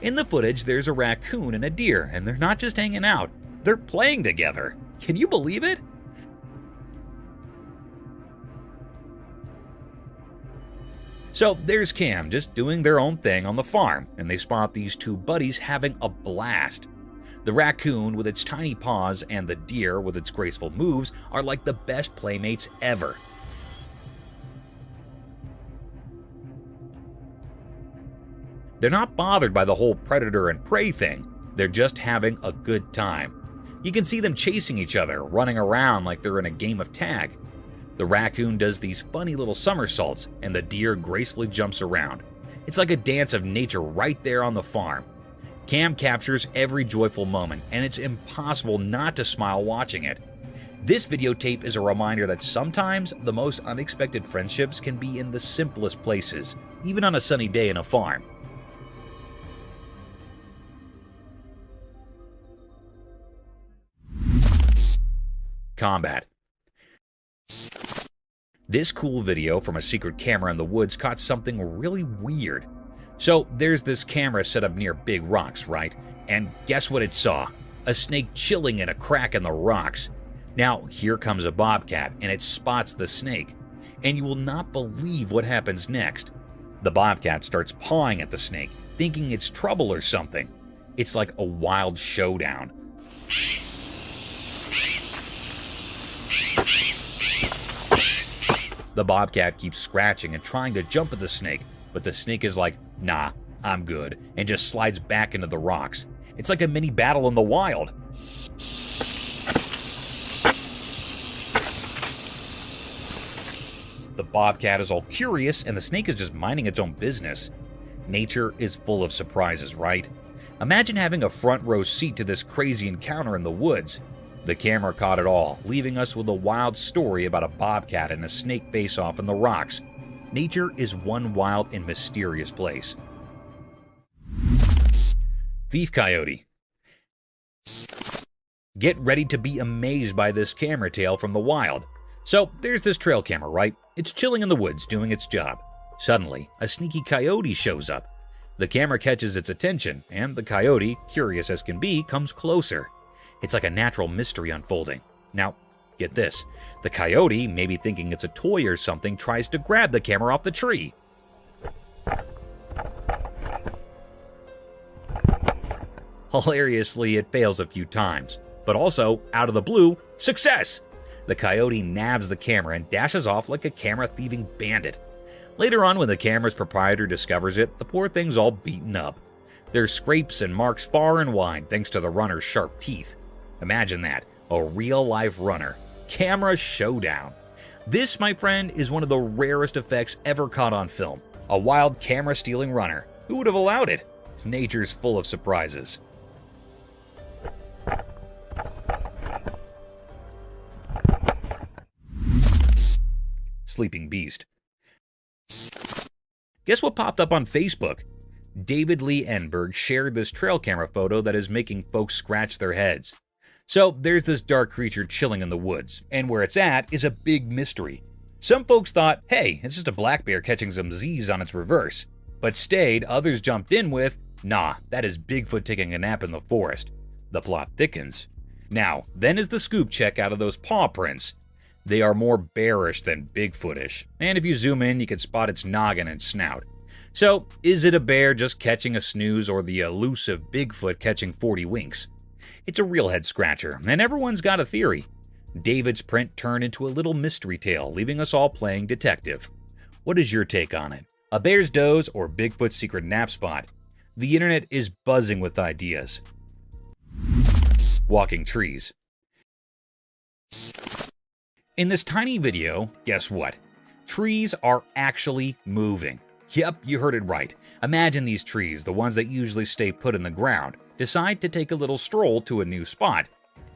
In the footage, there's a raccoon and a deer, and they're not just hanging out, they're playing together. Can you believe it? So there's Cam just doing their own thing on the farm, and they spot these 2 buddies having a blast. The raccoon with its tiny paws and the deer with its graceful moves are like the best playmates ever. They're not bothered by the whole predator and prey thing, they're just having a good time. You can see them chasing each other, running around like they're in a game of tag. The raccoon does these funny little somersaults, and the deer gracefully jumps around. It's like a dance of nature right there on the farm. Cam captures every joyful moment, and it's impossible not to smile watching it. This videotape is a reminder that sometimes the most unexpected friendships can be in the simplest places, even on a sunny day in a farm. Combat. This cool video from a secret camera in the woods caught something really weird. So there's this camera set up near big rocks, right? And guess what it saw? A snake chilling in a crack in the rocks. Now here comes a bobcat and it spots the snake. And you will not believe what happens next. The bobcat starts pawing at the snake, thinking it's trouble or something. It's like a wild showdown. The bobcat keeps scratching and trying to jump at the snake, but the snake is like, nah, I'm good, and just slides back into the rocks. It's like a mini battle in the wild. The bobcat is all curious, and the snake is just minding its own business. Nature is full of surprises, right? Imagine having a front row seat to this crazy encounter in the woods. The camera caught it all, leaving us with a wild story about a bobcat and a snake face-off in the rocks. Nature is one wild and mysterious place. Thief Coyote. Get ready to be amazed by this camera tale from the wild. So there's this trail camera, right? It's chilling in the woods doing its job. Suddenly, a sneaky coyote shows up. The camera catches its attention, and the coyote, curious as can be, comes closer. It's like a natural mystery unfolding. Now, get this. The coyote, maybe thinking it's a toy or something, tries to grab the camera off the tree. Hilariously, it fails a few times. But also, out of the blue, success! The coyote nabs the camera and dashes off like a camera-thieving bandit. Later on, when the camera's proprietor discovers it, the poor thing's all beaten up. There's scrapes and marks far and wide thanks to the runner's sharp teeth. Imagine that, a real-life runner. Camera showdown. This, my friend, is one of the rarest effects ever caught on film. A wild camera-stealing runner. Who would have allowed it? Nature's full of surprises. Sleeping Beast. Guess what popped up on Facebook? David Lee Enberg shared this trail camera photo that is making folks scratch their heads. So there's this dark creature chilling in the woods, and where it's at is a big mystery. Some folks thought, hey, it's just a black bear catching some Z's on its reverse. But stayed, others jumped in with, nah, that is Bigfoot taking a nap in the forest. The plot thickens. Now, then is the scoop check out of those paw prints. They are more bearish than Bigfootish, and if you zoom in, you can spot its noggin and snout. So, is it a bear just catching a snooze or the elusive Bigfoot catching 40 winks? It's a real head-scratcher, and everyone's got a theory. David's print turned into a little mystery tale, leaving us all playing detective. What is your take on it? A bear's doze or Bigfoot's secret nap spot? The internet is buzzing with ideas. Walking trees. In this tiny video, guess what? Trees are actually moving. Yep, you heard it right. Imagine these trees, the ones that usually stay put in the ground, decide to take a little stroll to a new spot.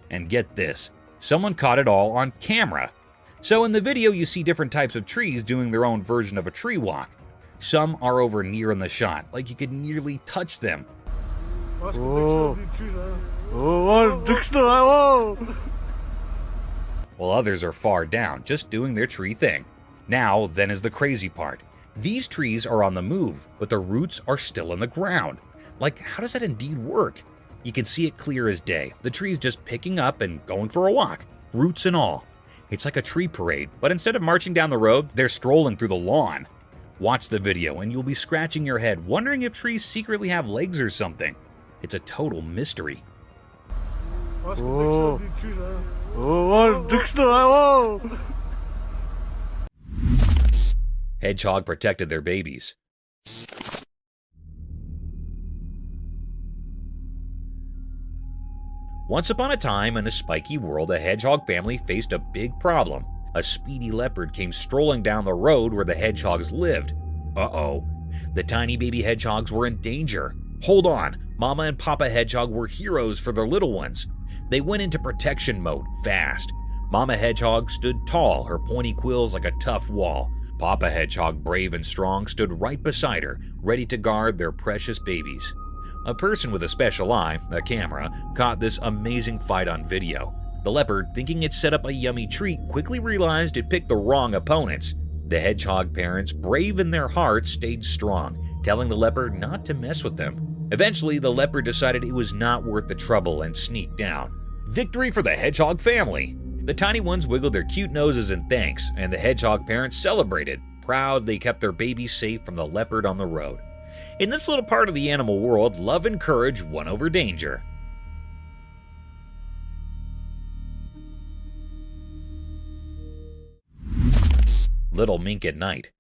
And get this, someone caught it all on camera. So in the video you see different types of trees doing their own version of a tree walk. Some are over near in the shot, like you could nearly touch them. While others are far down, just doing their tree thing. Now, then is the crazy part. These trees are on the move, but the roots are still in the ground. Like, how does that indeed work? You can see it clear as day. The tree's just picking up and going for a walk, roots and all. It's like a tree parade, but instead of marching down the road, they're strolling through the lawn. Watch the video and you'll be scratching your head, wondering if trees secretly have legs or something. It's a total mystery. Hedgehog protected their babies. Once upon a time in a spiky world, a hedgehog family faced a big problem. A speedy leopard came strolling down the road where the hedgehogs lived. Uh-oh. The tiny baby hedgehogs were in danger. Hold on, Mama and Papa Hedgehog were heroes for their little ones. They went into protection mode fast. Mama Hedgehog stood tall, her pointy quills like a tough wall. Papa Hedgehog, brave and strong, stood right beside her, ready to guard their precious babies. A person with a special eye, a camera, caught this amazing fight on video. The leopard, thinking it set up a yummy treat, quickly realized it picked the wrong opponents. The hedgehog parents, brave in their hearts, stayed strong, telling the leopard not to mess with them. Eventually, the leopard decided it was not worth the trouble and sneaked down. Victory for the hedgehog family! The tiny ones wiggled their cute noses in thanks, and the hedgehog parents celebrated, proud they kept their babies safe from the leopard on the road. In this little part of the animal world, love and courage won over danger. Little Mink at Night.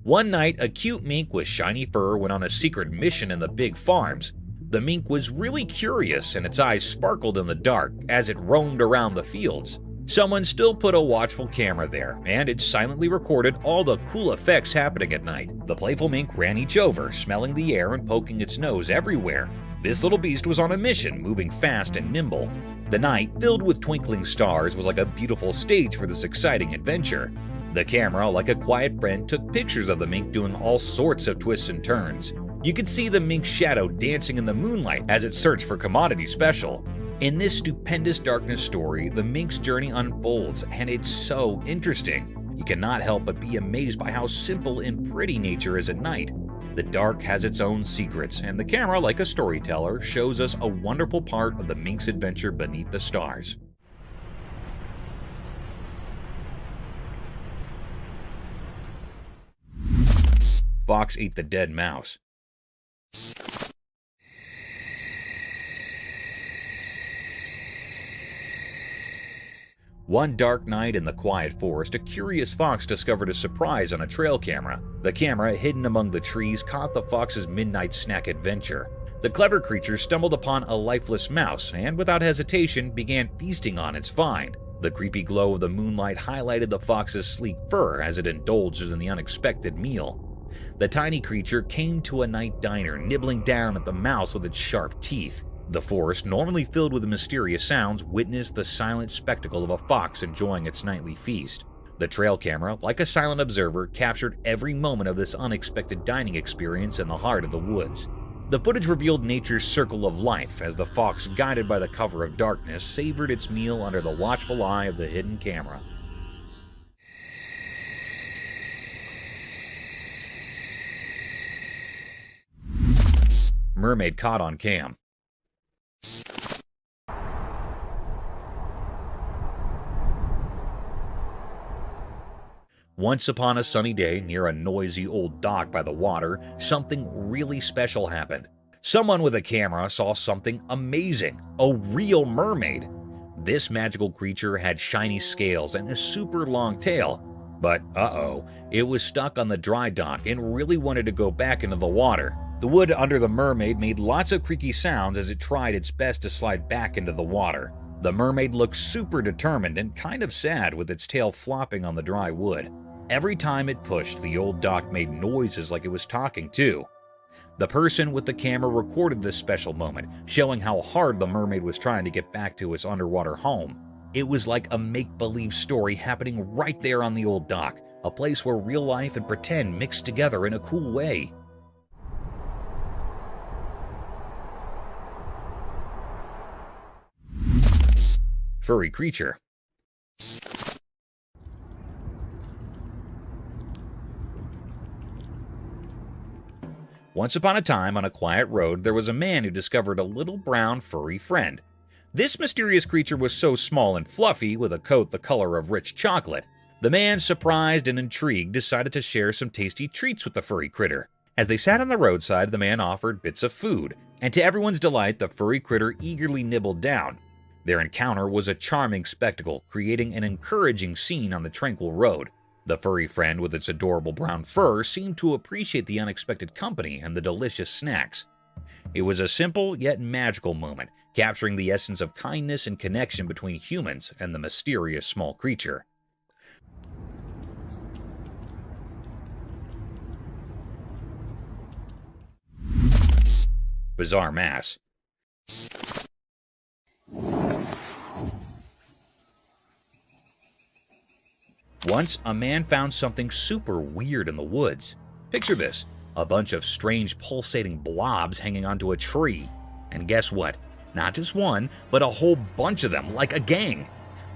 One night, a cute mink with shiny fur went on a secret mission in the big farms. The mink was really curious and its eyes sparkled in the dark as it roamed around the fields. Someone still put a watchful camera there, and it silently recorded all the cool effects happening at night. The playful mink ran each over, smelling the air and poking its nose everywhere. This little beast was on a mission, moving fast and nimble. The night, filled with twinkling stars, was like a beautiful stage for this exciting adventure. The camera, like a quiet friend, took pictures of the mink doing all sorts of twists and turns. You could see the mink's shadow dancing in the moonlight as it searched for commodity special. In this stupendous darkness story, the mink's journey unfolds, and it's so interesting. You cannot help but be amazed by how simple and pretty nature is at night. The dark has its own secrets, and the camera, like a storyteller, shows us a wonderful part of the mink's adventure beneath the stars. Fox ate the dead mouse. One dark night in the quiet forest, a curious fox discovered a surprise on a trail camera. The camera, hidden among the trees, caught the fox's midnight snack adventure. The clever creature stumbled upon a lifeless mouse and, without hesitation, began feasting on its find. The creepy glow of the moonlight highlighted the fox's sleek fur as it indulged in the unexpected meal. The tiny creature came to a night diner, nibbling down at the mouse with its sharp teeth. The forest, normally filled with mysterious sounds, witnessed the silent spectacle of a fox enjoying its nightly feast. The trail camera, like a silent observer, captured every moment of this unexpected dining experience in the heart of the woods. The footage revealed nature's circle of life as the fox, guided by the cover of darkness, savored its meal under the watchful eye of the hidden camera. Mermaid caught on cam. Once upon a sunny day near a noisy old dock by the water, something really special happened. Someone with a camera saw something amazing, a real mermaid. This magical creature had shiny scales and a super long tail. But it was stuck on the dry dock and really wanted to go back into the water. The wood under the mermaid made lots of creaky sounds as it tried its best to slide back into the water. The mermaid looked super determined and kind of sad with its tail flopping on the dry wood. Every time it pushed, the old dock made noises like it was talking too. The person with the camera recorded this special moment, showing how hard the mermaid was trying to get back to its underwater home. It was like a make-believe story happening right there on the old dock, a place where real life and pretend mixed together in a cool way. Furry creature. Once upon a time, on a quiet road, there was a man who discovered a little brown furry friend. This mysterious creature was so small and fluffy, with a coat the color of rich chocolate. The man, surprised and intrigued, decided to share some tasty treats with the furry critter. As they sat on the roadside, the man offered bits of food, and to everyone's delight, the furry critter eagerly nibbled down. Their encounter was a charming spectacle, creating an encouraging scene on the tranquil road. The furry friend with its adorable brown fur seemed to appreciate the unexpected company and the delicious snacks. It was a simple yet magical moment, capturing the essence of kindness and connection between humans and the mysterious small creature. Bizarre mass. Once, a man found something super weird in the woods. Picture this, a bunch of strange pulsating blobs hanging onto a tree. And guess what? Not just one, but a whole bunch of them, like a gang.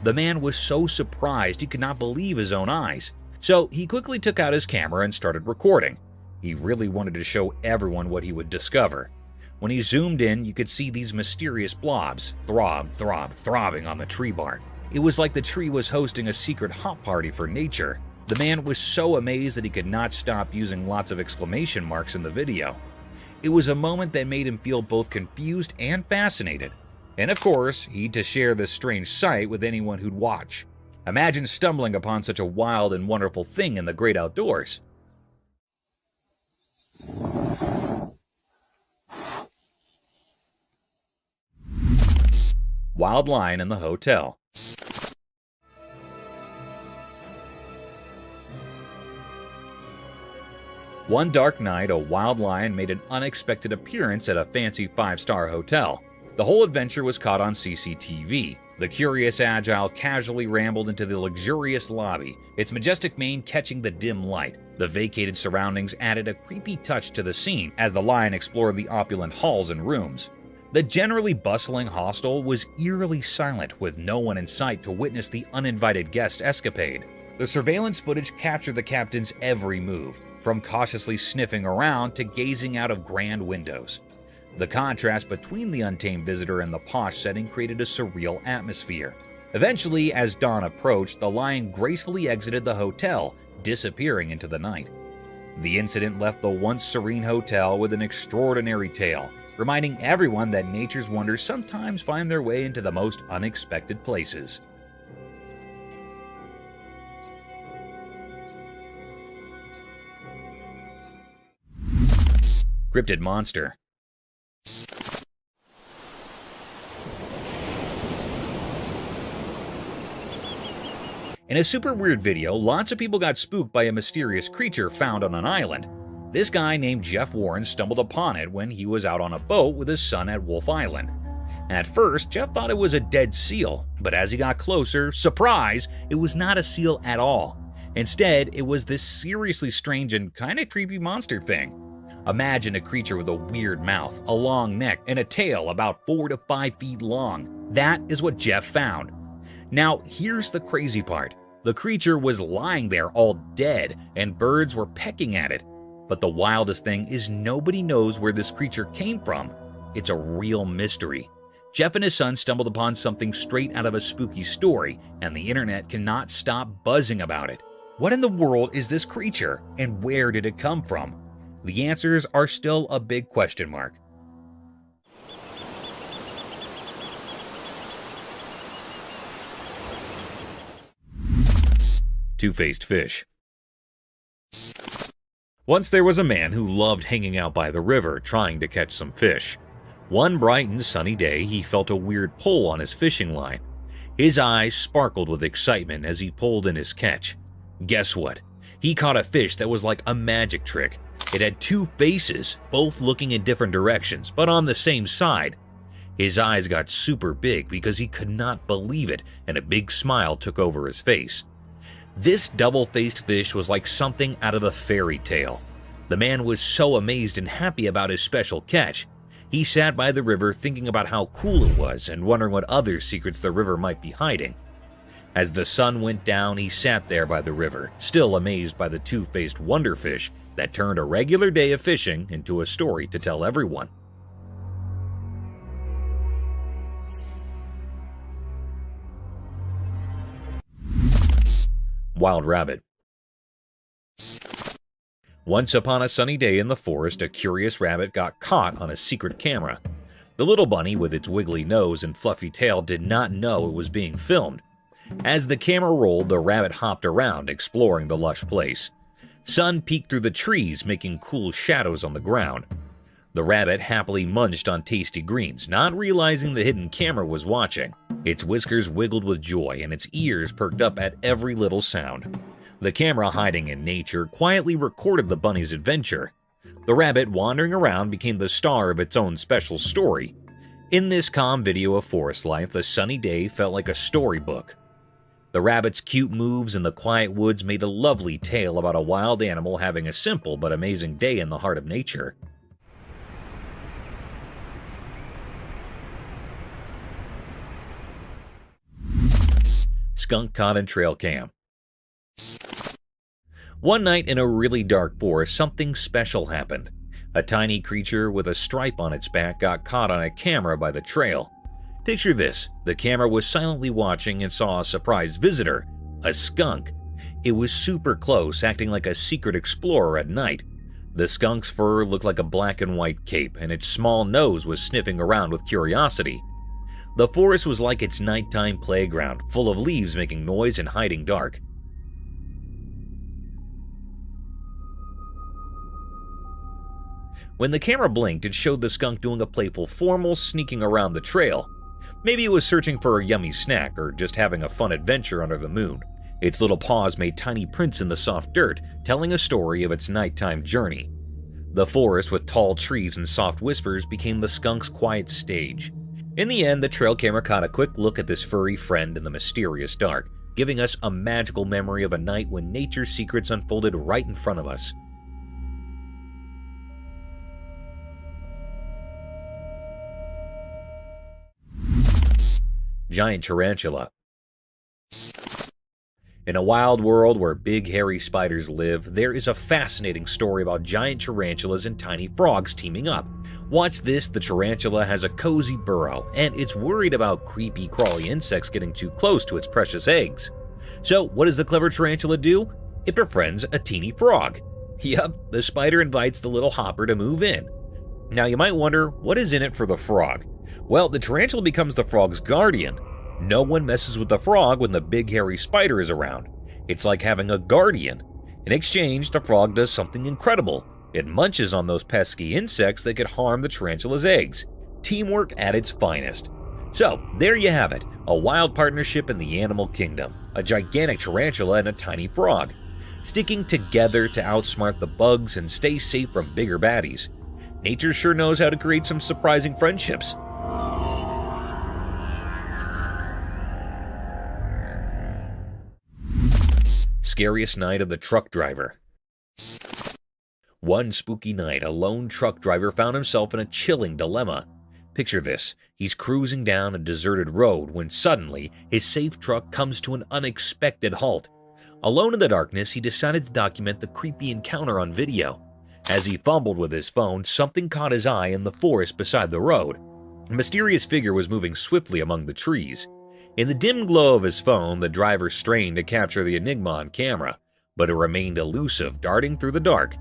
The man was so surprised he could not believe his own eyes. So he quickly took out his camera and started recording. He really wanted to show everyone what he would discover. When he zoomed in, you could see these mysterious blobs throbbing on the tree bark. It was like the tree was hosting a secret hot party for nature. The man was so amazed that he could not stop using lots of exclamation marks in the video. It was a moment that made him feel both confused and fascinated. And of course, he'd to share this strange sight with anyone who'd watch. Imagine stumbling upon such a wild and wonderful thing in the great outdoors. Wild lion in the hotel. One dark night, a wild lion made an unexpected appearance at a fancy 5-star hotel. The whole adventure was caught on CCTV. The curious agile casually rambled into the luxurious lobby, its majestic mane catching the dim light. The vacated surroundings added a creepy touch to the scene as the lion explored the opulent halls and rooms. The generally bustling hostel was eerily silent, with no one in sight to witness the uninvited guest escapade. The surveillance footage captured the captain's every move, from cautiously sniffing around to gazing out of grand windows. The contrast between the untamed visitor and the posh setting created a surreal atmosphere. Eventually, as dawn approached, the lion gracefully exited the hotel, disappearing into the night. The incident left the once serene hotel with an extraordinary tale, reminding everyone that nature's wonders sometimes find their way into the most unexpected places. Cryptid monster. In a super weird video, lots of people got spooked by a mysterious creature found on an island. This guy named Jeff Warren stumbled upon it when he was out on a boat with his son at Wolf Island. At first, Jeff thought it was a dead seal, but as he got closer, surprise, it was not a seal at all. Instead, it was this seriously strange and kinda creepy monster thing. Imagine a creature with a weird mouth, a long neck, and a tail about 4 to 5 feet long. That is what Jeff found. Now, here's the crazy part. The creature was lying there all dead, and birds were pecking at it. But the wildest thing is nobody knows where this creature came from. It's a real mystery. Jeff and his son stumbled upon something straight out of a spooky story, and the internet cannot stop buzzing about it. What in the world is this creature, and where did it come from? The answers are still a big question mark. Two-faced fish. Once there was a man who loved hanging out by the river trying to catch some fish. One bright and sunny day, he felt a weird pull on his fishing line. His eyes sparkled with excitement as he pulled in his catch. Guess what? He caught a fish that was like a magic trick. It had 2 faces, both looking in different directions, but on the same side. His eyes got super big because he could not believe it, and a big smile took over his face. This double-faced fish was like something out of a fairy tale. The man was so amazed and happy about his special catch. He sat by the river thinking about how cool it was and wondering what other secrets the river might be hiding. As the sun went down, he sat there by the river, still amazed by the two-faced wonderfish that turned a regular day of fishing into a story to tell everyone. Wild rabbit. Once upon a sunny day in the forest, a curious rabbit got caught on a secret camera. The little bunny with its wiggly nose and fluffy tail did not know it was being filmed. As the camera rolled, the rabbit hopped around, exploring the lush place. Sun peeked through the trees, making cool shadows on the ground. The rabbit happily munched on tasty greens, not realizing the hidden camera was watching. Its whiskers wiggled with joy and its ears perked up at every little sound. The camera, hiding in nature, quietly recorded the bunny's adventure. The rabbit, wandering around, became the star of its own special story. In this calm video of forest life, the sunny day felt like a storybook. The rabbit's cute moves in the quiet woods made a lovely tale about a wild animal having a simple but amazing day in the heart of nature. Skunk caught in trail cam. One night in a really dark forest, something special happened. A tiny creature with a stripe on its back got caught on a camera by the trail. Picture this: the camera was silently watching and saw a surprise visitor, a skunk. It was super close, acting like a secret explorer at night. The skunk's fur looked like a black and white cape, and its small nose was sniffing around with curiosity. The forest was like its nighttime playground, full of leaves making noise and hiding dark. When the camera blinked, it showed the skunk doing a playful formal sneaking around the trail. Maybe it was searching for a yummy snack or just having a fun adventure under the moon. Its little paws made tiny prints in the soft dirt, telling a story of its nighttime journey. The forest with tall trees and soft whispers became the skunk's quiet stage. In the end, the trail camera caught a quick look at this furry friend in the mysterious dark, giving us a magical memory of a night when nature's secrets unfolded right in front of us. Giant tarantula. In a wild world where big hairy spiders live, there is a fascinating story about giant tarantulas and tiny frogs teaming up. Watch this: the tarantula has a cozy burrow, and it's worried about creepy, crawly insects getting too close to its precious eggs. So what does the clever tarantula do? It befriends a teeny frog. Yup, the spider invites the little hopper to move in. Now you might wonder, what is in it for the frog? Well, the tarantula becomes the frog's guardian. No one messes with the frog when the big hairy spider is around. It's like having a guardian. In exchange, the frog does something incredible. It munches on those pesky insects that could harm the tarantula's eggs. Teamwork at its finest. So, there you have it, a wild partnership in the animal kingdom. A gigantic tarantula and a tiny frog, sticking together to outsmart the bugs and stay safe from bigger baddies. Nature sure knows how to create some surprising friendships. Scariest night of the truck driver. One spooky night, a lone truck driver found himself in a chilling dilemma. Picture this: he's cruising down a deserted road when suddenly his safe truck comes to an unexpected halt. Alone in the darkness, he decided to document the creepy encounter on video. As he fumbled with his phone, something caught his eye in the forest beside the road. A mysterious figure was moving swiftly among the trees. In the dim glow of his phone, the driver strained to capture the enigma on camera, but it remained elusive, darting through the dark.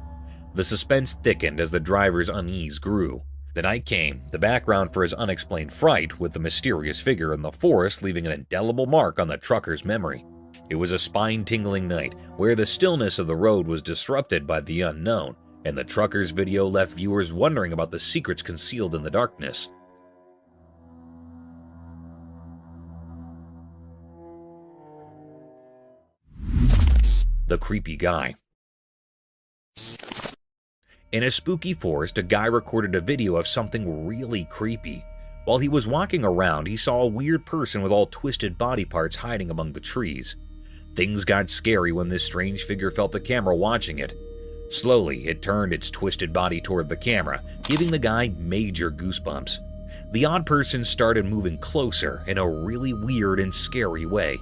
The suspense thickened as the driver's unease grew. The night came, the background for his unexplained fright, with the mysterious figure in the forest leaving an indelible mark on the trucker's memory. It was a spine-tingling night, where the stillness of the road was disrupted by the unknown, and the trucker's video left viewers wondering about the secrets concealed in the darkness. The creepy guy. In a spooky forest, a guy recorded a video of something really creepy. While he was walking around, he saw a weird person with all twisted body parts hiding among the trees. Things got scary when this strange figure felt the camera watching it. Slowly, it turned its twisted body toward the camera, giving the guy major goosebumps. The odd person started moving closer in a really weird and scary way.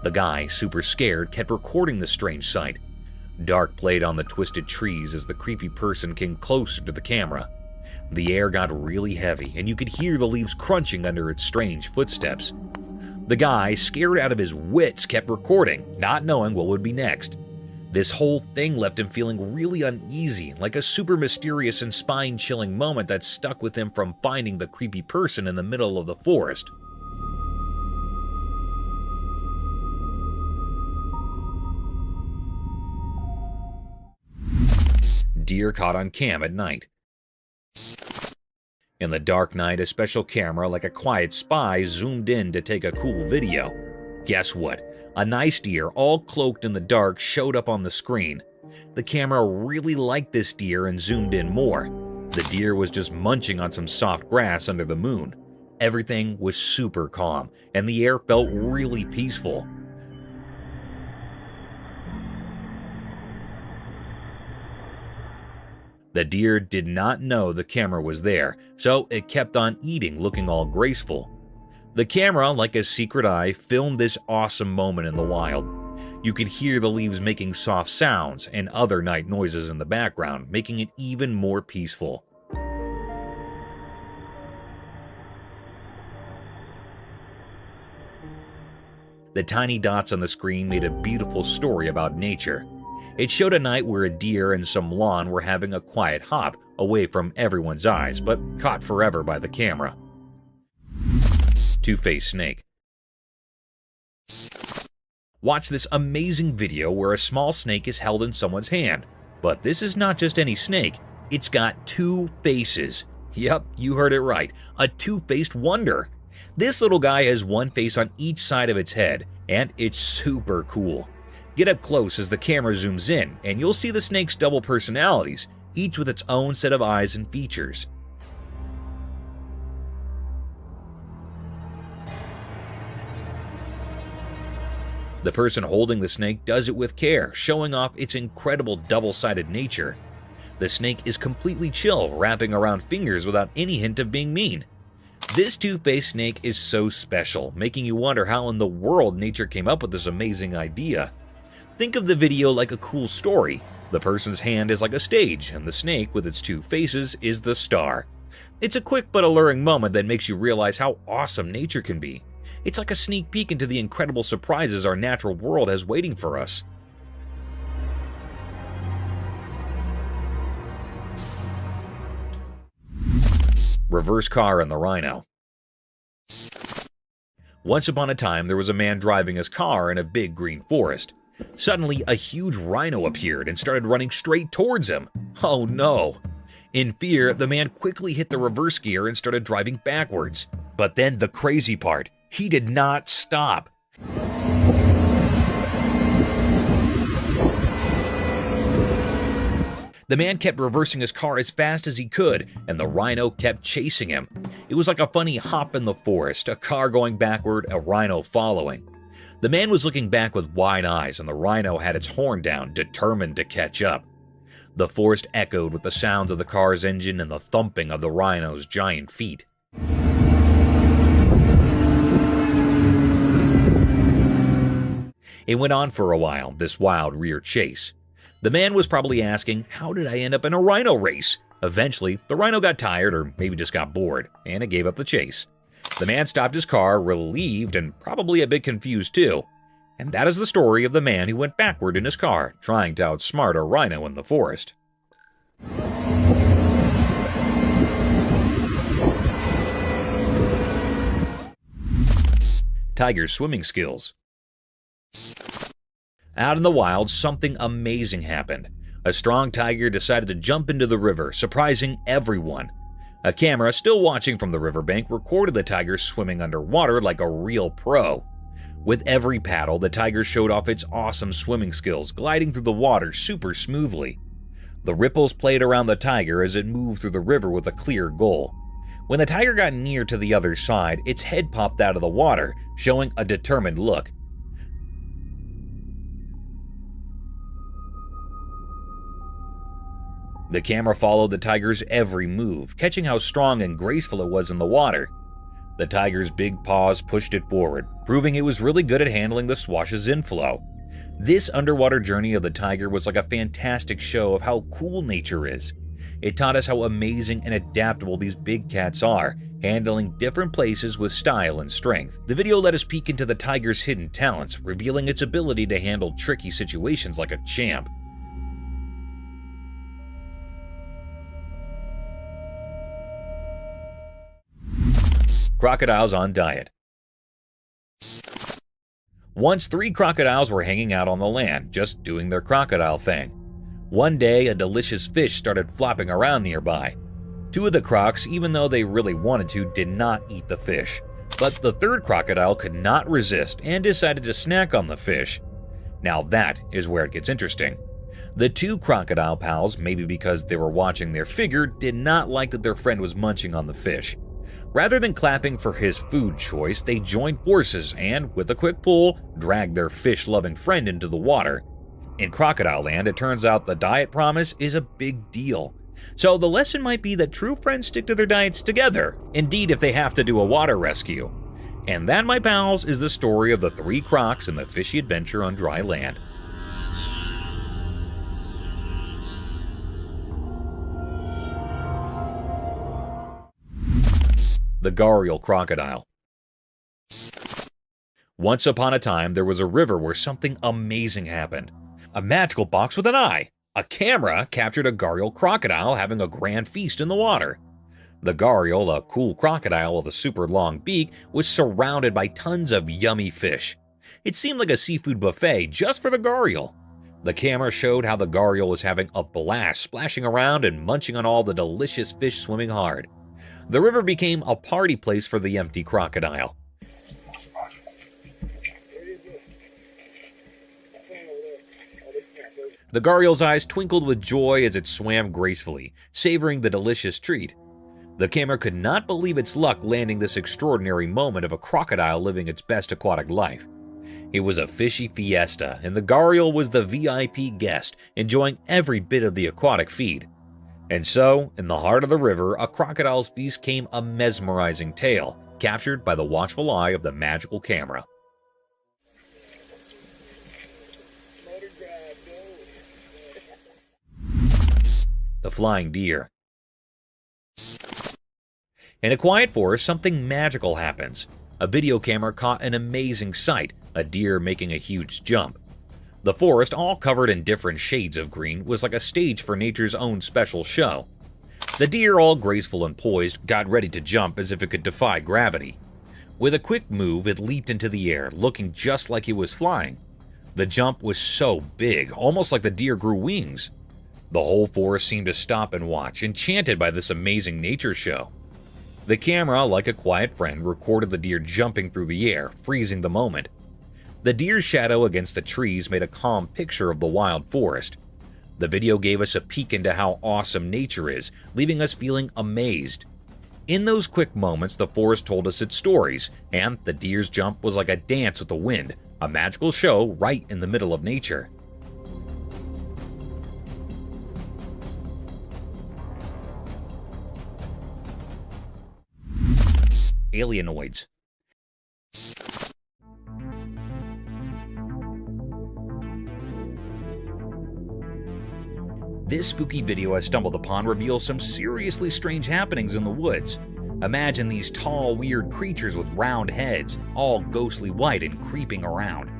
The guy, super scared, kept recording the strange sight. Dark played on the twisted trees as the creepy person came closer to the camera. The air got really heavy, and you could hear the leaves crunching under its strange footsteps. The guy, scared out of his wits, kept recording, not knowing what would be next. This whole thing left him feeling really uneasy, like a super mysterious and spine-chilling moment that stuck with him from finding the creepy person in the middle of the forest. Deer caught on cam at night. In the dark night, a special camera like a quiet spy zoomed in to take a cool video. Guess what? A nice deer, all cloaked in the dark, showed up on the screen. The camera really liked this deer and zoomed in more. The deer was just munching on some soft grass under the moon. Everything was super calm, and the air felt really peaceful. The deer did not know the camera was there, so it kept on eating, looking all graceful. The camera, like a secret eye, filmed this awesome moment in the wild. You could hear the leaves making soft sounds and other night noises in the background, making it even more peaceful. The tiny dots on the screen made a beautiful story about nature. It showed a night where a deer and some lawn were having a quiet hop away from everyone's eyes, but caught forever by the camera. Two-faced snake. Watch this amazing video where a small snake is held in someone's hand. But this is not just any snake, it's got two faces. Yep, you heard it right, a two-faced wonder. This little guy has one face on each side of its head, and it's super cool. Get up close as the camera zooms in, and you'll see the snake's double personalities, each with its own set of eyes and features. The person holding the snake does it with care, showing off its incredible double-sided nature. The snake is completely chill, wrapping around fingers without any hint of being mean. This two-faced snake is so special, making you wonder how in the world nature came up with this amazing idea. Think of the video like a cool story. The person's hand is like a stage, and the snake, with its two faces, is the star. It's a quick but alluring moment that makes you realize how awesome nature can be. It's like a sneak peek into the incredible surprises our natural world has waiting for us. Reverse car and the rhino. Once upon a time, there was a man driving his car in a big green forest. Suddenly, a huge rhino appeared and started running straight towards him. Oh no! In fear, the man quickly hit the reverse gear and started driving backwards. But then the crazy part, he did not stop. The man kept reversing his car as fast as he could, and the rhino kept chasing him. It was like a funny hop in the forest, a car going backward, a rhino following. The man was looking back with wide eyes, and the rhino had its horn down, determined to catch up. The forest echoed with the sounds of the car's engine and the thumping of the rhino's giant feet. It went on for a while, this wild rear chase. The man was probably asking, how did I end up in a rhino race? Eventually, the rhino got tired, or maybe just got bored, and it gave up the chase. The man stopped his car, relieved and probably a bit confused too. And that is the story of the man who went backward in his car, trying to outsmart a rhino in the forest. Tiger's swimming skills. Out in the wild, something amazing happened. A strong tiger decided to jump into the river, surprising everyone. A camera, still watching from the riverbank, recorded the tiger swimming underwater like a real pro. With every paddle, the tiger showed off its awesome swimming skills, gliding through the water super smoothly. The ripples played around the tiger as it moved through the river with a clear goal. When the tiger got near to the other side, its head popped out of the water, showing a determined look. The camera followed the tiger's every move, catching how strong and graceful it was in the water. The tiger's big paws pushed it forward, proving it was really good at handling the swash's inflow. This underwater journey of the tiger was like a fantastic show of how cool nature is. It taught us how amazing and adaptable these big cats are, handling different places with style and strength. The video let us peek into the tiger's hidden talents, revealing its ability to handle tricky situations like a champ. Crocodiles on diet. Once 3 crocodiles were hanging out on the land, just doing their crocodile thing. One day, a delicious fish started flopping around nearby. Two of the crocs, even though they really wanted to, did not eat the fish. But the third crocodile could not resist and decided to snack on the fish. Now that is where it gets interesting. The two crocodile pals, maybe because they were watching their figure, did not like that their friend was munching on the fish. Rather than clapping for his food choice, they joined forces and, with a quick pull, dragged their fish-loving friend into the water. In Crocodile Land, it turns out the diet promise is a big deal. So the lesson might be that true friends stick to their diets together, indeed if they have to do a water rescue. And that, my pals, is the story of the three crocs and the fishy adventure on dry land. The Gharial Crocodile. Once upon a time, there was a river where something amazing happened. A magical box with an eye. A camera captured a Gharial crocodile having a grand feast in the water. The Gharial, a cool crocodile with a super long beak, was surrounded by tons of yummy fish. It seemed like a seafood buffet just for the Gharial. The camera showed how the Gharial was having a blast, splashing around and munching on all the delicious fish swimming hard. The river became a party place for the empty crocodile. The Gharial's eyes twinkled with joy as it swam gracefully, savoring the delicious treat. The camera could not believe its luck landing this extraordinary moment of a crocodile living its best aquatic life. It was a fishy fiesta, and the Gharial was the VIP guest, enjoying every bit of the aquatic feed. And so, in the heart of the river, a crocodile's feast came a mesmerizing tale, captured by the watchful eye of the magical camera. The Flying Deer. In a quiet forest, something magical happens. A video camera caught an amazing sight, a deer making a huge jump. The forest, all covered in different shades of green, was like a stage for nature's own special show. The deer, all graceful and poised, got ready to jump as if it could defy gravity. With a quick move, it leaped into the air, looking just like it was flying. The jump was so big, almost like the deer grew wings. The whole forest seemed to stop and watch, enchanted by this amazing nature show. The camera, like a quiet friend, recorded the deer jumping through the air, freezing the moment. The deer's shadow against the trees made a calm picture of the wild forest. The video gave us a peek into how awesome nature is, leaving us feeling amazed. In those quick moments, the forest told us its stories, and the deer's jump was like a dance with the wind, a magical show right in the middle of nature. Alienoids. This spooky video I stumbled upon reveals some seriously strange happenings in the woods. Imagine these tall, weird creatures with round heads, all ghostly white and creeping around.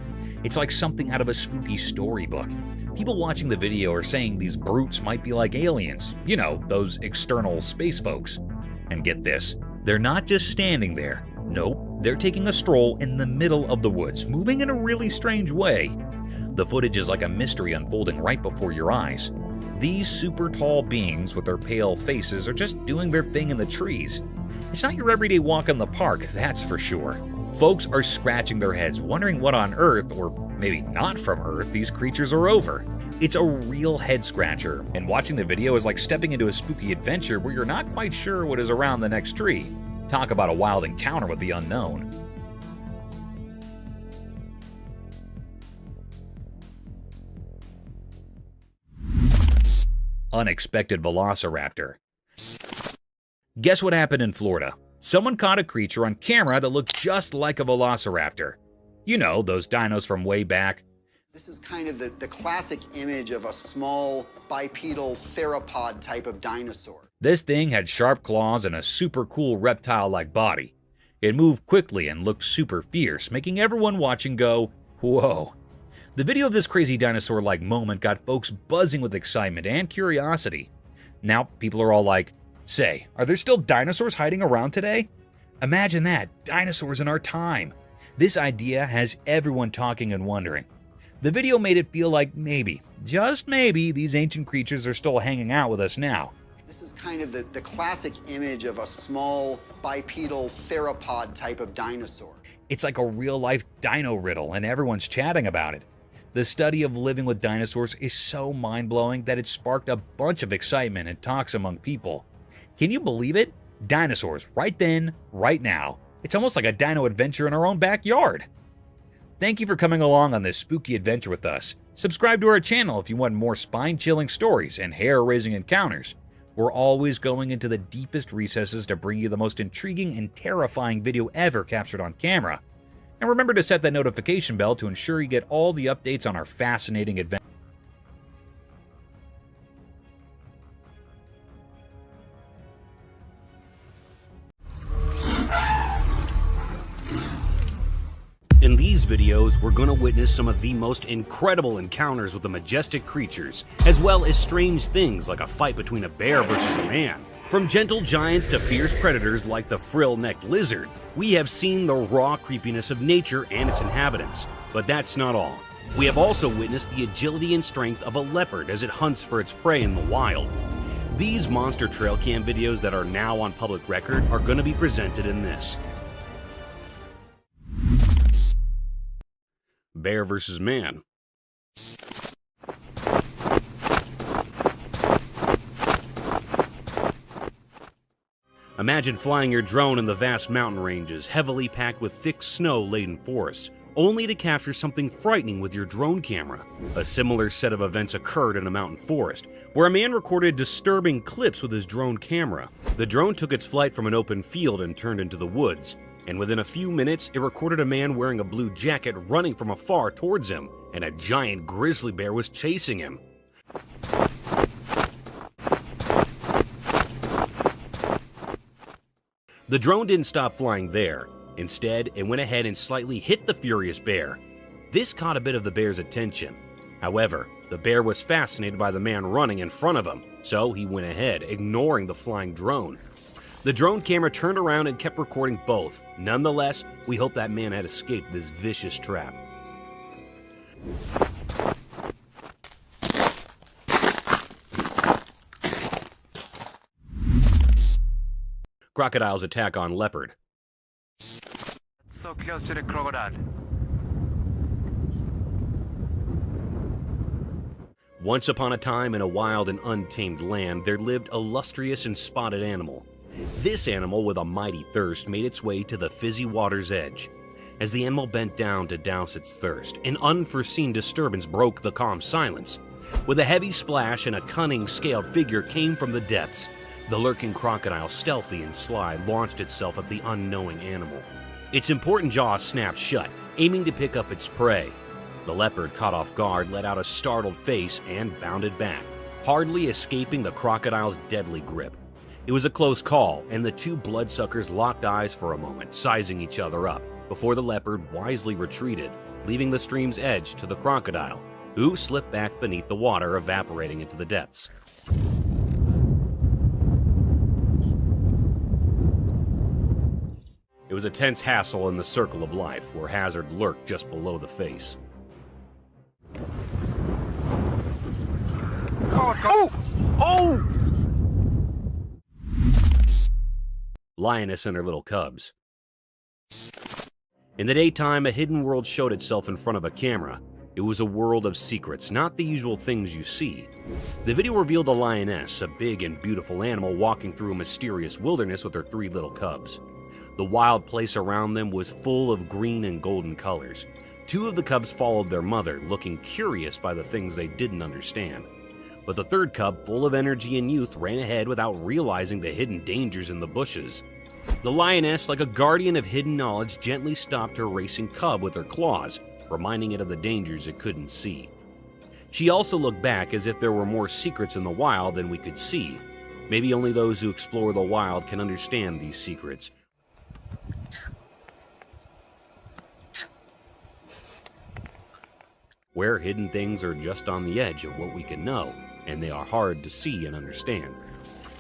It's like something out of a spooky storybook. People watching the video are saying these brutes might be like aliens, you know, those external space folks. And get this, they're not just standing there. Nope, they're taking a stroll in the middle of the woods, moving in a really strange way. The footage is like a mystery unfolding right before your eyes. These super tall beings with their pale faces are just doing their thing in the trees. It's not your everyday walk in the park, that's for sure. Folks are scratching their heads, wondering what on Earth, or maybe not from Earth, these creatures are over. It's a real head scratcher, and watching the video is like stepping into a spooky adventure where you're not quite sure what is around the next tree. Talk about a wild encounter with the unknown. Unexpected Velociraptor. Guess what happened in Florida? Someone caught a creature on camera that looked just like a velociraptor. You know, those dinos from way back. This is kind of the classic image of a small bipedal theropod type of dinosaur. This thing had sharp claws and a super cool reptile-like body. It moved quickly and looked super fierce, making everyone watching go, whoa. The video of this crazy dinosaur-like moment got folks buzzing with excitement and curiosity. Now, people are all like, say, are there still dinosaurs hiding around today? Imagine that, dinosaurs in our time. This idea has everyone talking and wondering. The video made it feel like maybe, just maybe, these ancient creatures are still hanging out with us now. This is kind of the classic image of a small bipedal theropod type of dinosaur. It's like a real-life dino riddle, and everyone's chatting about it. The study of living with dinosaurs is so mind-blowing that it sparked a bunch of excitement and talks among people. Can you believe it? Dinosaurs, right then, right now. It's almost like a dino adventure in our own backyard. Thank you for coming along on this spooky adventure with us. Subscribe to our channel if you want more spine-chilling stories and hair-raising encounters. We're always going into the deepest recesses to bring you the most intriguing and terrifying video ever captured on camera. And remember to set that notification bell to ensure you get all the updates on our fascinating adventure. In these videos, we're going to witness some of the most incredible encounters with the majestic creatures, as well as strange things like a fight between a bear versus a man. From gentle giants to fierce predators like the frill-necked lizard, we have seen the raw creepiness of nature and its inhabitants. But that's not all. We have also witnessed the agility and strength of a leopard as it hunts for its prey in the wild. These monster trail cam videos that are now on public record are going to be presented in this. Bear versus man. Imagine flying your drone in the vast mountain ranges, heavily packed with thick snow-laden forests, only to capture something frightening with your drone camera. A similar set of events occurred in a mountain forest, where a man recorded disturbing clips with his drone camera. The drone took its flight from an open field and turned into the woods, and within a few minutes, it recorded a man wearing a blue jacket running from afar towards him, and a giant grizzly bear was chasing him. The drone didn't stop flying there. Instead, it went ahead and slightly hit the furious bear. This caught a bit of the bear's attention. However, the bear was fascinated by the man running in front of him, so he went ahead, ignoring the flying drone. The drone camera turned around and kept recording both. Nonetheless, we hope that man had escaped this vicious trap. Crocodile's attack on leopard. So close to the crocodile. Once upon a time in a wild and untamed land, there lived a lustrous and spotted animal. This animal with a mighty thirst made its way to the fizzy water's edge. As the animal bent down to douse its thirst, an unforeseen disturbance broke the calm silence. With a heavy splash and a cunning scaled figure came from the depths. The lurking crocodile, stealthy and sly, launched itself at the unknowing animal. Its important jaws snapped shut, aiming to pick up its prey. The leopard, caught off guard, let out a startled face and bounded back, hardly escaping the crocodile's deadly grip. It was a close call, and the two bloodsuckers locked eyes for a moment, sizing each other up, before the leopard wisely retreated, leaving the stream's edge to the crocodile, who slipped back beneath the water, evaporating into the depths. It was a tense hassle in the circle of life, where hazard lurked just below the face. Oh! Lioness and her little cubs. In the daytime, a hidden world showed itself in front of a camera. It was a world of secrets, not the usual things you see. The video revealed a lioness, a big and beautiful animal walking through a mysterious wilderness with her 3 little cubs. The wild place around them was full of green and golden colors. 2 of the cubs followed their mother, looking curious by the things they didn't understand. But the 3rd cub, full of energy and youth, ran ahead without realizing the hidden dangers in the bushes. The lioness, like a guardian of hidden knowledge, gently stopped her racing cub with her claws, reminding it of the dangers it couldn't see. She also looked back as if there were more secrets in the wild than we could see. Maybe only those who explore the wild can understand these secrets. Where hidden things are just on the edge of what we can know, and they are hard to see and understand.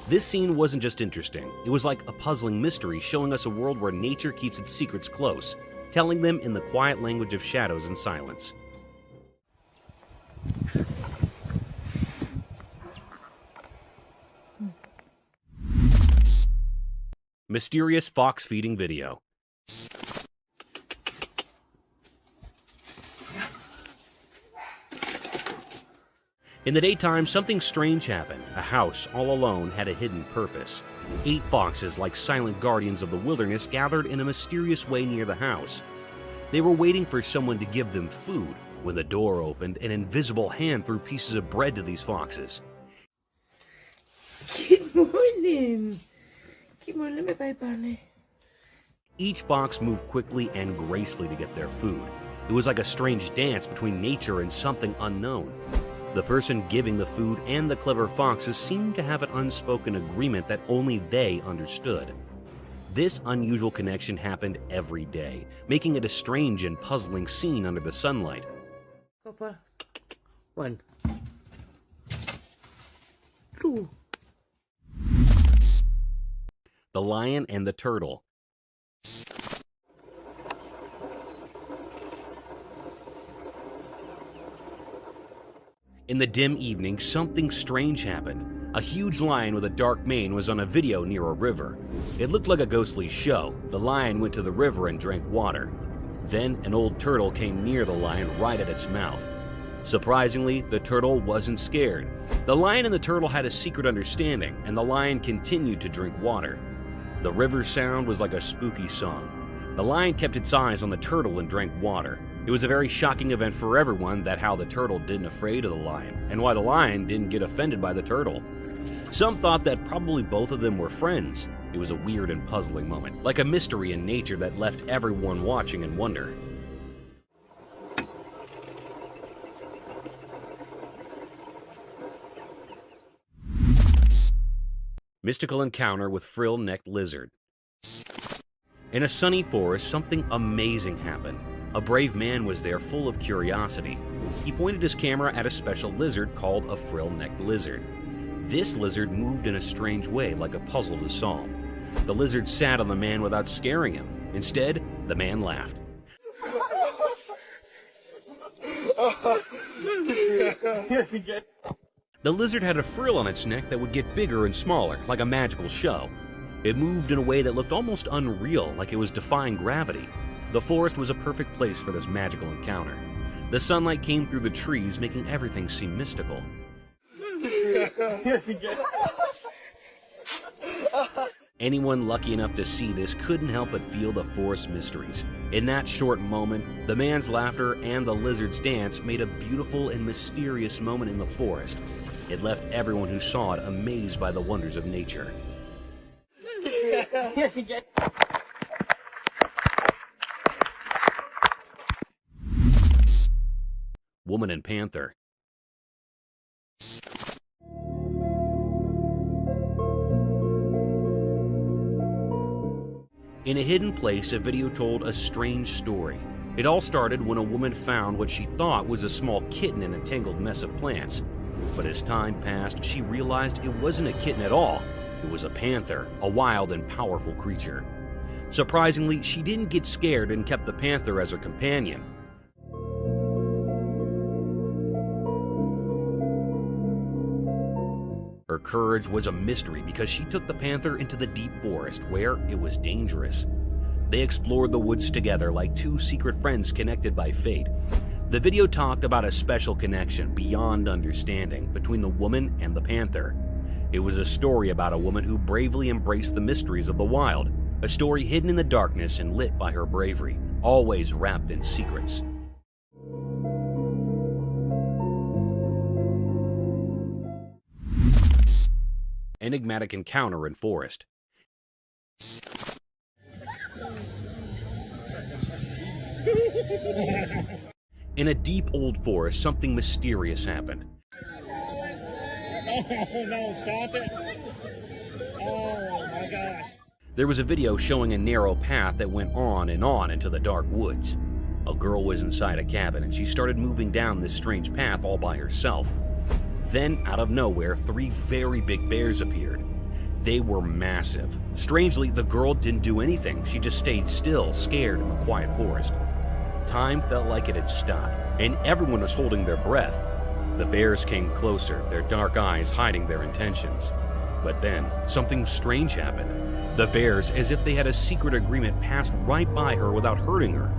This scene wasn't just interesting, it was like a puzzling mystery showing us a world where nature keeps its secrets close, telling them in the quiet language of shadows and silence. Mysterious fox feeding video. In the daytime, something strange happened. A house, all alone, had a hidden purpose. 8 foxes, like silent guardians of the wilderness, gathered in a mysterious way near the house. They were waiting for someone to give them food. When the door opened, an invisible hand threw pieces of bread to these foxes. Good morning. Good morning, my bunny. Each fox moved quickly and gracefully to get their food. It was like a strange dance between nature and something unknown. The person giving the food and the clever foxes seemed to have an unspoken agreement that only they understood. This unusual connection happened every day, making it a strange and puzzling scene under the sunlight. Papa. 1, 2. The Lion and the Turtle. In the dim evening, something strange happened. A huge lion with a dark mane was on a video near a river. It looked like a ghostly show. The lion went to the river and drank water. Then an old turtle came near the lion right at its mouth. Surprisingly, the turtle wasn't scared. The lion and the turtle had a secret understanding, and the lion continued to drink water. The river sound was like a spooky song. The lion kept its eyes on the turtle and drank water. It was a very shocking event for everyone that how the turtle didn't afraid of the lion, and why the lion didn't get offended by the turtle. Some thought that probably both of them were friends. It was a weird and puzzling moment, like a mystery in nature that left everyone watching in wonder. Mystical encounter with frill-necked lizard. In a sunny forest, something amazing happened. A brave man was there full of curiosity. He pointed his camera at a special lizard called a frill-necked lizard. This lizard moved in a strange way, like a puzzle to solve. The lizard sat on the man without scaring him. Instead, the man laughed. The lizard had a frill on its neck that would get bigger and smaller, like a magical show. It moved in a way that looked almost unreal, like it was defying gravity. The forest was a perfect place for this magical encounter. The sunlight came through the trees, making everything seem mystical. Anyone lucky enough to see this couldn't help but feel the forest mysteries. In that short moment, the man's laughter and the lizard's dance made a beautiful and mysterious moment in the forest. It left everyone who saw it amazed by the wonders of nature. Woman and Panther. In a hidden place, a video told a strange story. It all started when a woman found what she thought was a small kitten in a tangled mess of plants. But as time passed, she realized it wasn't a kitten at all. It was a panther, a wild and powerful creature. Surprisingly, she didn't get scared and kept the panther as her companion. Her courage was a mystery because she took the panther into the deep forest where it was dangerous. They explored the woods together like two secret friends connected by fate. The video talked about a special connection beyond understanding between the woman and the panther. It was a story about a woman who bravely embraced the mysteries of the wild, a story hidden in the darkness and lit by her bravery, always wrapped in secrets. Enigmatic encounter in forest. In a deep old forest, something mysterious happened. Oh no, stop it. Oh my gosh. There was a video showing a narrow path that went on into the dark woods. A girl was inside a cabin and she started moving down this strange path all by herself. Then, out of nowhere, 3 very big bears appeared. They were massive. Strangely, the girl didn't do anything. She just stayed still, scared in the quiet forest. Time felt like it had stopped, and everyone was holding their breath. The bears came closer, their dark eyes hiding their intentions. But then, something strange happened. The bears, as if they had a secret agreement, passed right by her without hurting her.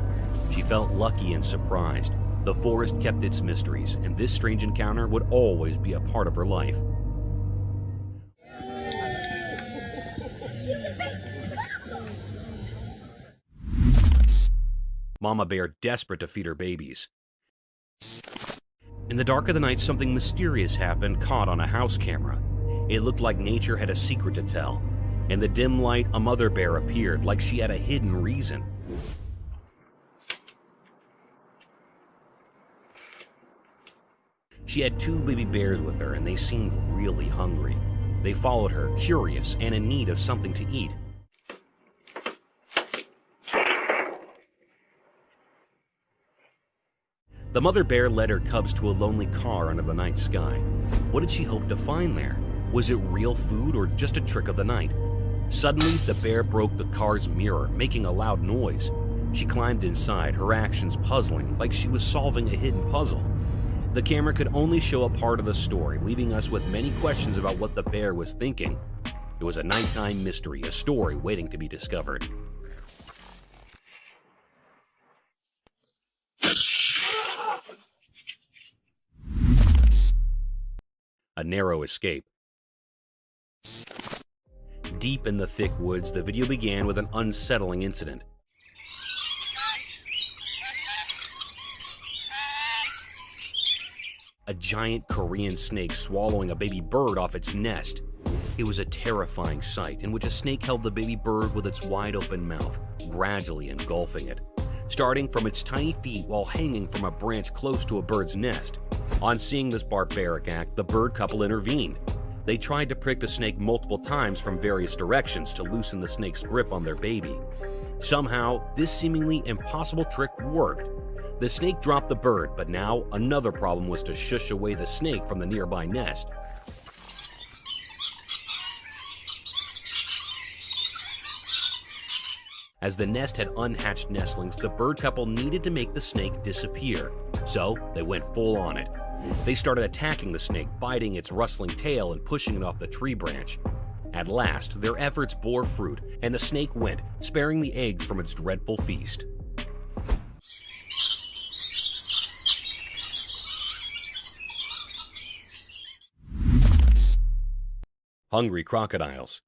She felt lucky and surprised. The forest kept its mysteries, and this strange encounter would always be a part of her life. Mama bear desperate to feed her babies. In the dark of the night, something mysterious happened, caught on a house camera. It looked like nature had a secret to tell. In the dim light, a mother bear appeared, like she had a hidden reason. She had 2 baby bears with her, and they seemed really hungry. They followed her, curious and in need of something to eat. The mother bear led her cubs to a lonely car under the night sky. What did she hope to find there? Was it real food or just a trick of the night? Suddenly, the bear broke the car's mirror, making a loud noise. She climbed inside, her actions puzzling, like she was solving a hidden puzzle. The camera could only show a part of the story, leaving us with many questions about what the bear was thinking. It was a nighttime mystery, a story waiting to be discovered. A narrow escape. Deep in the thick woods, the video began with an unsettling incident. A giant Korean snake swallowing a baby bird off its nest. It was a terrifying sight in which a snake held the baby bird with its wide open mouth, gradually engulfing it, starting from its tiny feet while hanging from a branch close to a bird's nest. On seeing this barbaric act, the bird couple intervened. They tried to prick the snake multiple times from various directions to loosen the snake's grip on their baby. Somehow, this seemingly impossible trick worked. The snake dropped the bird, but now another problem was to shush away the snake from the nearby nest. As the nest had unhatched nestlings, the bird couple needed to make the snake disappear, so they went full on it. They started attacking the snake, biting its rustling tail and pushing it off the tree branch. At last, their efforts bore fruit, and the snake went, sparing the eggs from its dreadful feast. Hungry crocodiles.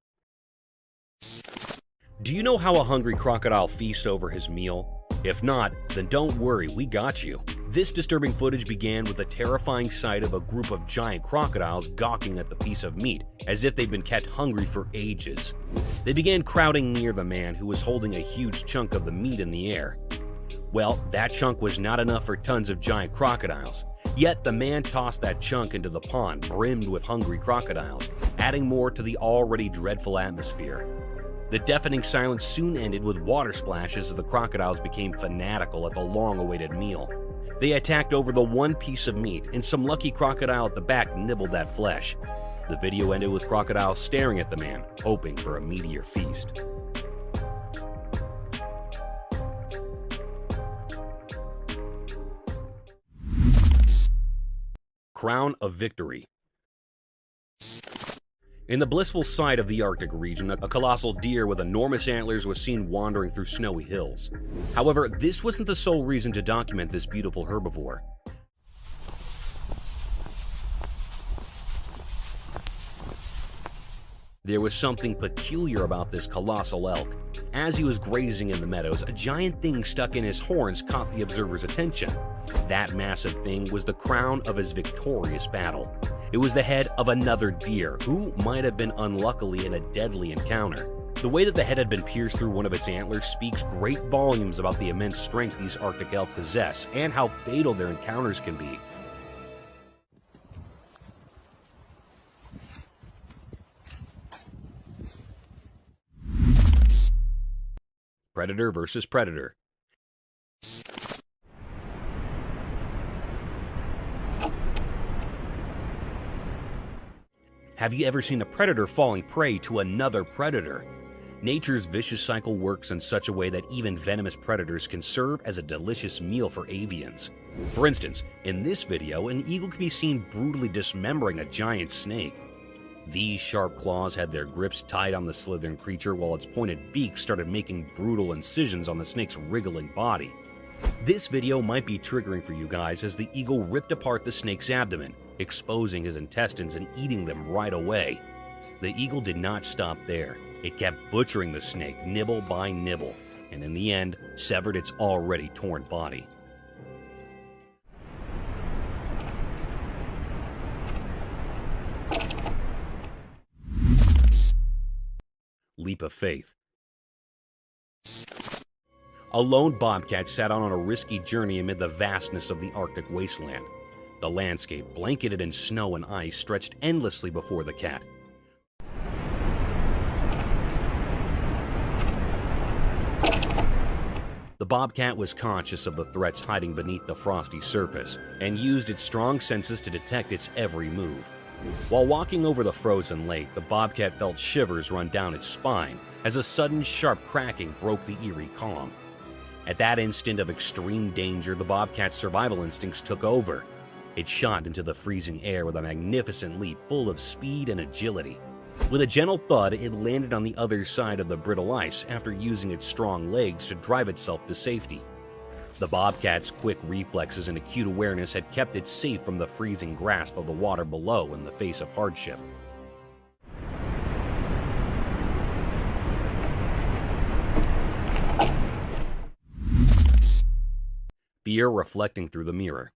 Do you know how a hungry crocodile feasts over his meal? If not, then don't worry, we got you. This disturbing footage began with the terrifying sight of a group of giant crocodiles gawking at the piece of meat, as if they'd been kept hungry for ages. They began crowding near the man who was holding a huge chunk of the meat in the air. Well, that chunk was not enough for tons of giant crocodiles. Yet the man tossed that chunk into the pond brimmed with hungry crocodiles, adding more to the already dreadful atmosphere. The deafening silence soon ended with water splashes as the crocodiles became fanatical at the long-awaited meal. They attacked over the one piece of meat, and some lucky crocodile at the back nibbled that flesh. The video ended with crocodiles staring at the man, hoping for a meatier feast. Crown of Victory. In the blissful sight of the Arctic region, a colossal deer with enormous antlers was seen wandering through snowy hills. However, this wasn't the sole reason to document this beautiful herbivore. There was something peculiar about this colossal elk. As he was grazing in the meadows, a giant thing stuck in his horns caught the observer's attention. That massive thing was the crown of his victorious battle. It was the head of another deer, who might have been unluckily in a deadly encounter. The way that the head had been pierced through one of its antlers speaks great volumes about the immense strength these Arctic elk possess and how fatal their encounters can be. Predator versus predator. Have you ever seen a predator falling prey to another predator? Nature's vicious cycle works in such a way that even venomous predators can serve as a delicious meal for avians. For instance, in this video, an eagle can be seen brutally dismembering a giant snake. These sharp claws had their grips tight on the slithering creature, while its pointed beak started making brutal incisions on the snake's wriggling body. This video might be triggering for you guys, as the eagle ripped apart the snake's abdomen, exposing his intestines and eating them right away. The eagle did not stop there. It kept butchering the snake nibble by nibble, and in the end, severed its already torn body. Leap of faith. A lone bobcat sat out on a risky journey amid the vastness of the Arctic wasteland. The landscape, blanketed in snow and ice, stretched endlessly before the cat. The bobcat was conscious of the threats hiding beneath the frosty surface, and used its strong senses to detect its every move. While walking over the frozen lake, the bobcat felt shivers run down its spine as a sudden sharp cracking broke the eerie calm. At that instant of extreme danger, the bobcat's survival instincts took over. It shot into the freezing air with a magnificent leap full of speed and agility. With a gentle thud, it landed on the other side of the brittle ice after using its strong legs to drive itself to safety. The bobcat's quick reflexes and acute awareness had kept it safe from the freezing grasp of the water below in the face of hardship. Fear reflecting through the mirror.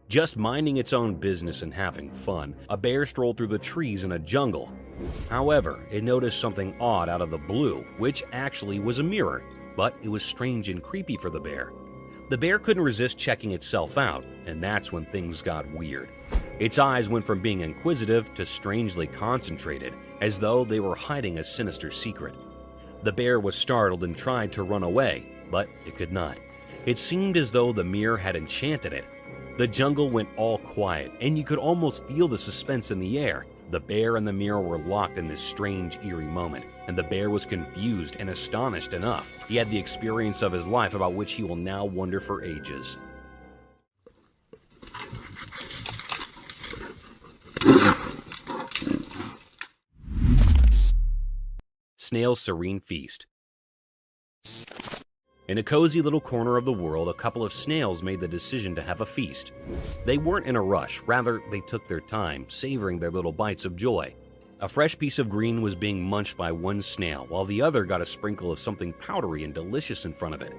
Just minding its own business and having fun, a bear strolled through the trees in a jungle. However, it noticed something odd out of the blue, which actually was a mirror, but it was strange and creepy for the bear. The bear couldn't resist checking itself out, and that's when things got weird. Its eyes went from being inquisitive to strangely concentrated, as though they were hiding a sinister secret. The bear was startled and tried to run away, but it could not. It seemed as though the mirror had enchanted it. The jungle went all quiet, and you could almost feel the suspense in the air. The bear and the mirror were locked in this strange, eerie moment, and the bear was confused and astonished enough. He had the experience of his life about which he will now wonder for ages. Snail's serene feast. In a cozy little corner of the world, a couple of snails made the decision to have a feast. They weren't in a rush, rather they took their time, savoring their little bites of joy. A fresh piece of green was being munched by one snail, while the other got a sprinkle of something powdery and delicious in front of it.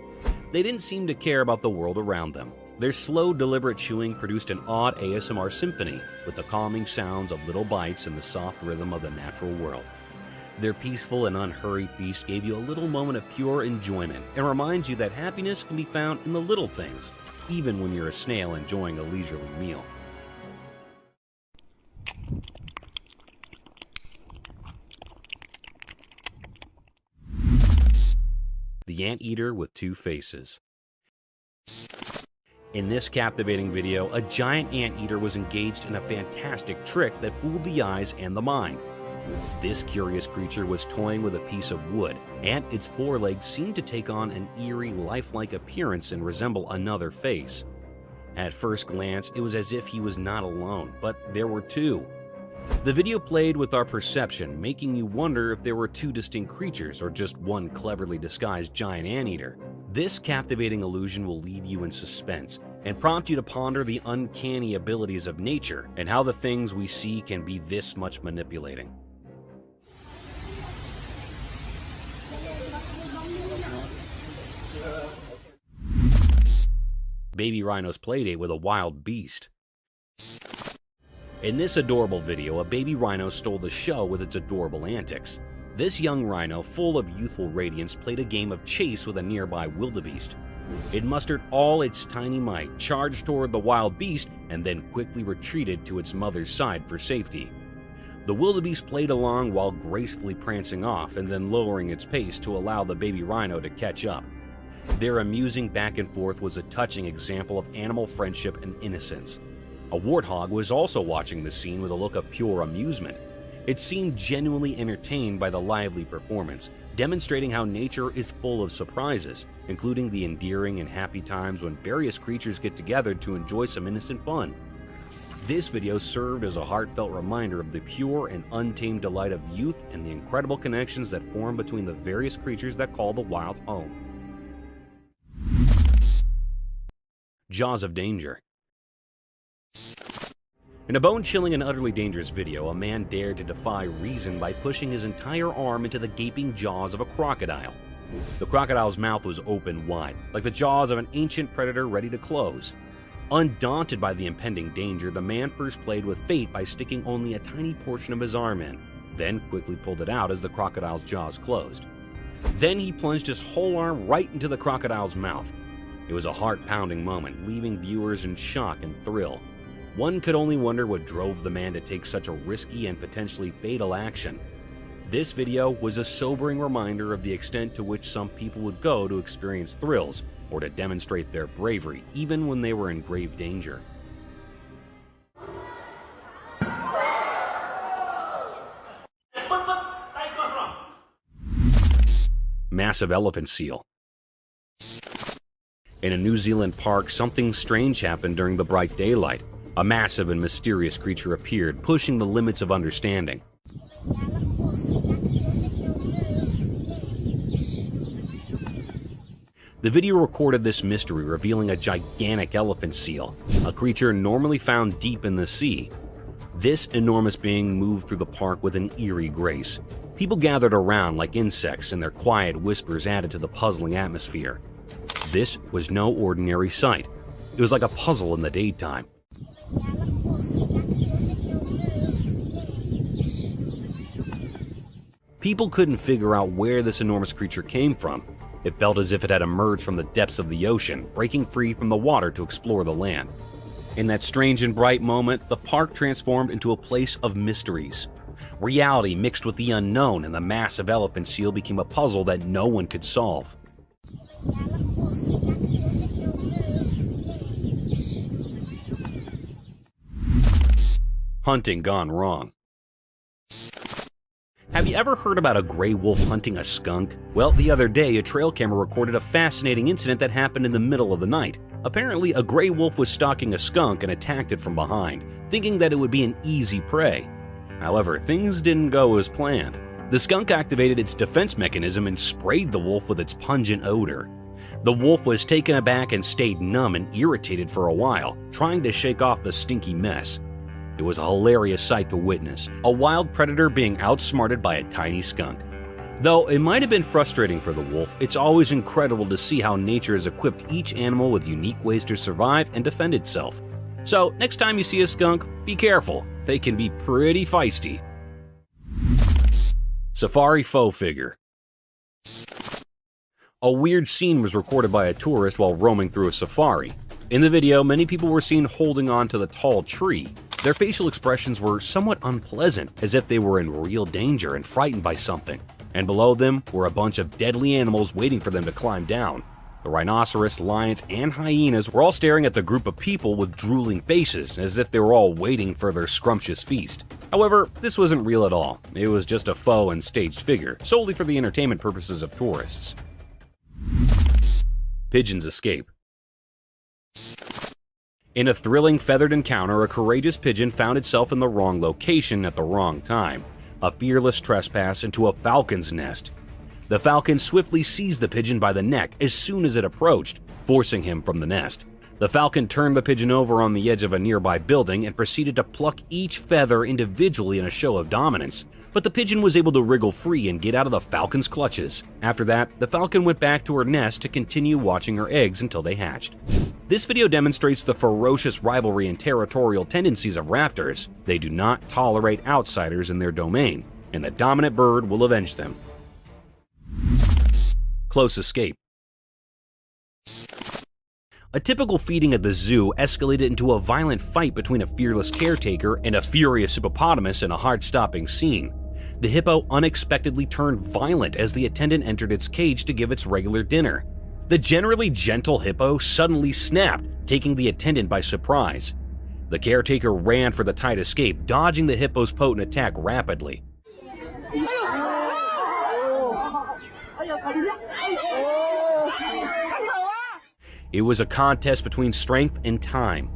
They didn't seem to care about the world around them. Their slow, deliberate chewing produced an odd ASMR symphony, with the calming sounds of little bites and the soft rhythm of the natural world. Their peaceful and unhurried feast gave you a little moment of pure enjoyment and reminds you that happiness can be found in the little things, even when you're a snail enjoying a leisurely meal. The Anteater with Two Faces. In this captivating video, a giant anteater was engaged in a fantastic trick that fooled the eyes and the mind. This curious creature was toying with a piece of wood, and its forelegs seemed to take on an eerie, lifelike appearance and resemble another face. At first glance, it was as if he was not alone, but there were two. The video played with our perception, making you wonder if there were two distinct creatures or just one cleverly disguised giant anteater. This captivating illusion will leave you in suspense and prompt you to ponder the uncanny abilities of nature and how the things we see can be this much manipulating. Baby rhino's playdate with a wild beast. In this adorable video, a baby rhino stole the show with its adorable antics. This young rhino, full of youthful radiance, played a game of chase with a nearby wildebeest. It mustered all its tiny might, charged toward the wild beast, and then quickly retreated to its mother's side for safety. The wildebeest played along while gracefully prancing off and then lowering its pace to allow the baby rhino to catch up. Their amusing back and forth was a touching example of animal friendship and innocence. A warthog was also watching the scene with a look of pure amusement. It seemed genuinely entertained by the lively performance, demonstrating how nature is full of surprises, including the endearing and happy times when various creatures get together to enjoy some innocent fun. This video served as a heartfelt reminder of the pure and untamed delight of youth and the incredible connections that form between the various creatures that call the wild home. Jaws of Danger. In a bone-chilling and utterly dangerous video, a man dared to defy reason by pushing his entire arm into the gaping jaws of a crocodile. The crocodile's mouth was open wide, like the jaws of an ancient predator ready to close. Undaunted by the impending danger, the man first played with fate by sticking only a tiny portion of his arm in, then quickly pulled it out as the crocodile's jaws closed. Then he plunged his whole arm right into the crocodile's mouth. It was a heart-pounding moment, leaving viewers in shock and thrill. One could only wonder what drove the man to take such a risky and potentially fatal action. This video was a sobering reminder of the extent to which some people would go to experience thrills or to demonstrate their bravery, even when they were in grave danger. Massive elephant seal. In a New Zealand park, something strange happened during the bright daylight. A massive and mysterious creature appeared, pushing the limits of understanding. The video recorded this mystery, revealing a gigantic elephant seal, a creature normally found deep in the sea. This enormous being moved through the park with an eerie grace. People gathered around like insects, and their quiet whispers added to the puzzling atmosphere. This was no ordinary sight. It was like a puzzle in the daytime. People couldn't figure out where this enormous creature came from. It felt as if it had emerged from the depths of the ocean, breaking free from the water to explore the land. In that strange and bright moment, the park transformed into a place of mysteries. Reality mixed with the unknown, and the massive elephant seal became a puzzle that no one could solve. Hunting gone wrong. Have you ever heard about a gray wolf hunting a skunk? Well, the other day, a trail camera recorded a fascinating incident that happened in the middle of the night. Apparently, a gray wolf was stalking a skunk and attacked it from behind, thinking that it would be an easy prey. However, things didn't go as planned. The skunk activated its defense mechanism and sprayed the wolf with its pungent odor. The wolf was taken aback and stayed numb and irritated for a while, trying to shake off the stinky mess. It was a hilarious sight to witness, a wild predator being outsmarted by a tiny skunk. Though it might have been frustrating for the wolf, it's always incredible to see how nature has equipped each animal with unique ways to survive and defend itself. So next time you see a skunk, be careful. They can be pretty feisty. Safari faux figure. A weird scene was recorded by a tourist while roaming through a safari. In the video, many people were seen holding on to the tall tree. Their facial expressions were somewhat unpleasant, as if they were in real danger and frightened by something. And below them were a bunch of deadly animals waiting for them to climb down. The rhinoceros, lions, and hyenas were all staring at the group of people with drooling faces, as if they were all waiting for their scrumptious feast. However, this wasn't real at all. It was just a faux and staged figure, solely for the entertainment purposes of tourists. Pigeons escape. In a thrilling feathered encounter, a courageous pigeon found itself in the wrong location at the wrong time. A fearless trespass into a falcon's nest. The falcon swiftly seized the pigeon by the neck as soon as it approached, forcing him from the nest. The falcon turned the pigeon over on the edge of a nearby building and proceeded to pluck each feather individually in a show of dominance. But the pigeon was able to wriggle free and get out of the falcon's clutches. After that, the falcon went back to her nest to continue watching her eggs until they hatched. This video demonstrates the ferocious rivalry and territorial tendencies of raptors. They do not tolerate outsiders in their domain, and the dominant bird will avenge them. Close escape. A typical feeding at the zoo escalated into a violent fight between a fearless caretaker and a furious hippopotamus in a heart-stopping scene. The hippo unexpectedly turned violent as the attendant entered its cage to give its regular dinner. The generally gentle hippo suddenly snapped, taking the attendant by surprise. The caretaker ran for the tight escape, dodging the hippo's potent attack rapidly. It was a contest between strength and time.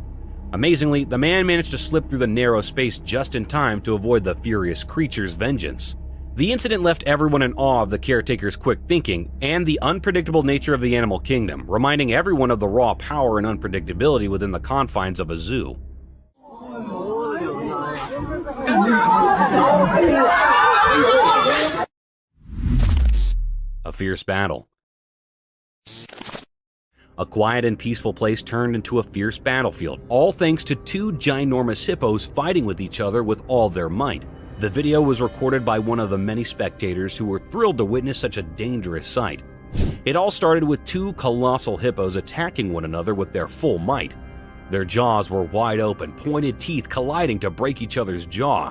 Amazingly, the man managed to slip through the narrow space just in time to avoid the furious creature's vengeance. The incident left everyone in awe of the caretaker's quick thinking and the unpredictable nature of the animal kingdom, reminding everyone of the raw power and unpredictability within the confines of a zoo. A fierce battle. A quiet and peaceful place turned into a fierce battlefield, all thanks to two ginormous hippos fighting with each other with all their might. The video was recorded by one of the many spectators who were thrilled to witness such a dangerous sight. It all started with two colossal hippos attacking one another with their full might. Their jaws were wide open, pointed teeth colliding to break each other's jaw.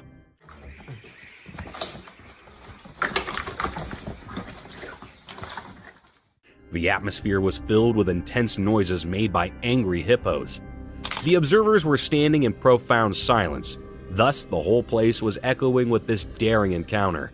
The atmosphere was filled with intense noises made by angry hippos. The observers were standing in profound silence. Thus, the whole place was echoing with this daring encounter.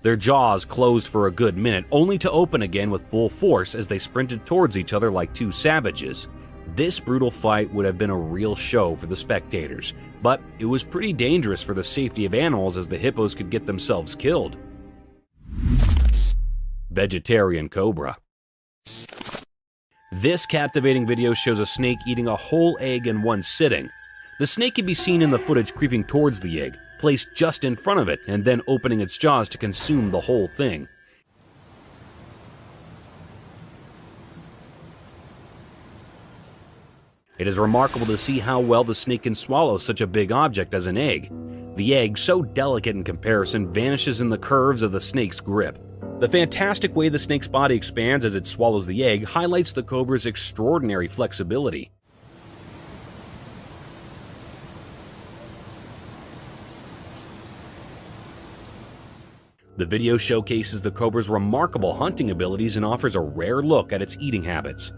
Their jaws closed for a good minute, only to open again with full force as they sprinted towards each other like two savages. This brutal fight would have been a real show for the spectators, but it was pretty dangerous for the safety of animals as the hippos could get themselves killed. Vegetarian cobra. This captivating video shows a snake eating a whole egg in one sitting. The snake can be seen in the footage creeping towards the egg, placed just in front of it, and then opening its jaws to consume the whole thing. It is remarkable to see how well the snake can swallow such a big object as an egg. The egg, so delicate in comparison, vanishes in the curves of the snake's grip. The fantastic way the snake's body expands as it swallows the egg highlights the cobra's extraordinary flexibility. The video showcases the cobra's remarkable hunting abilities and offers a rare look at its eating habits.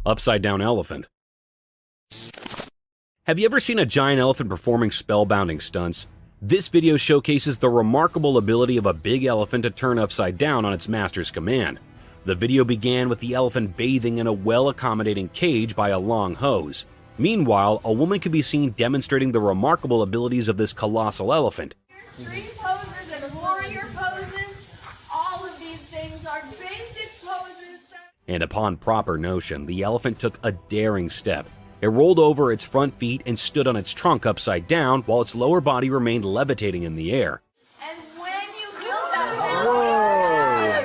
Upside-down elephant. Have you ever seen a giant elephant performing spellbinding stunts? This video showcases the remarkable ability of a big elephant to turn upside down on its master's command. The video began with the elephant bathing in a well-accommodating cage by a long hose. Meanwhile, a woman can be seen demonstrating the remarkable abilities of this colossal elephant. Street poses and warrior poses, all of these things are basic poses. And upon proper notion, the elephant took a daring step. It rolled over its front feet and stood on its trunk upside down while its lower body remained levitating in the air. And when you do that,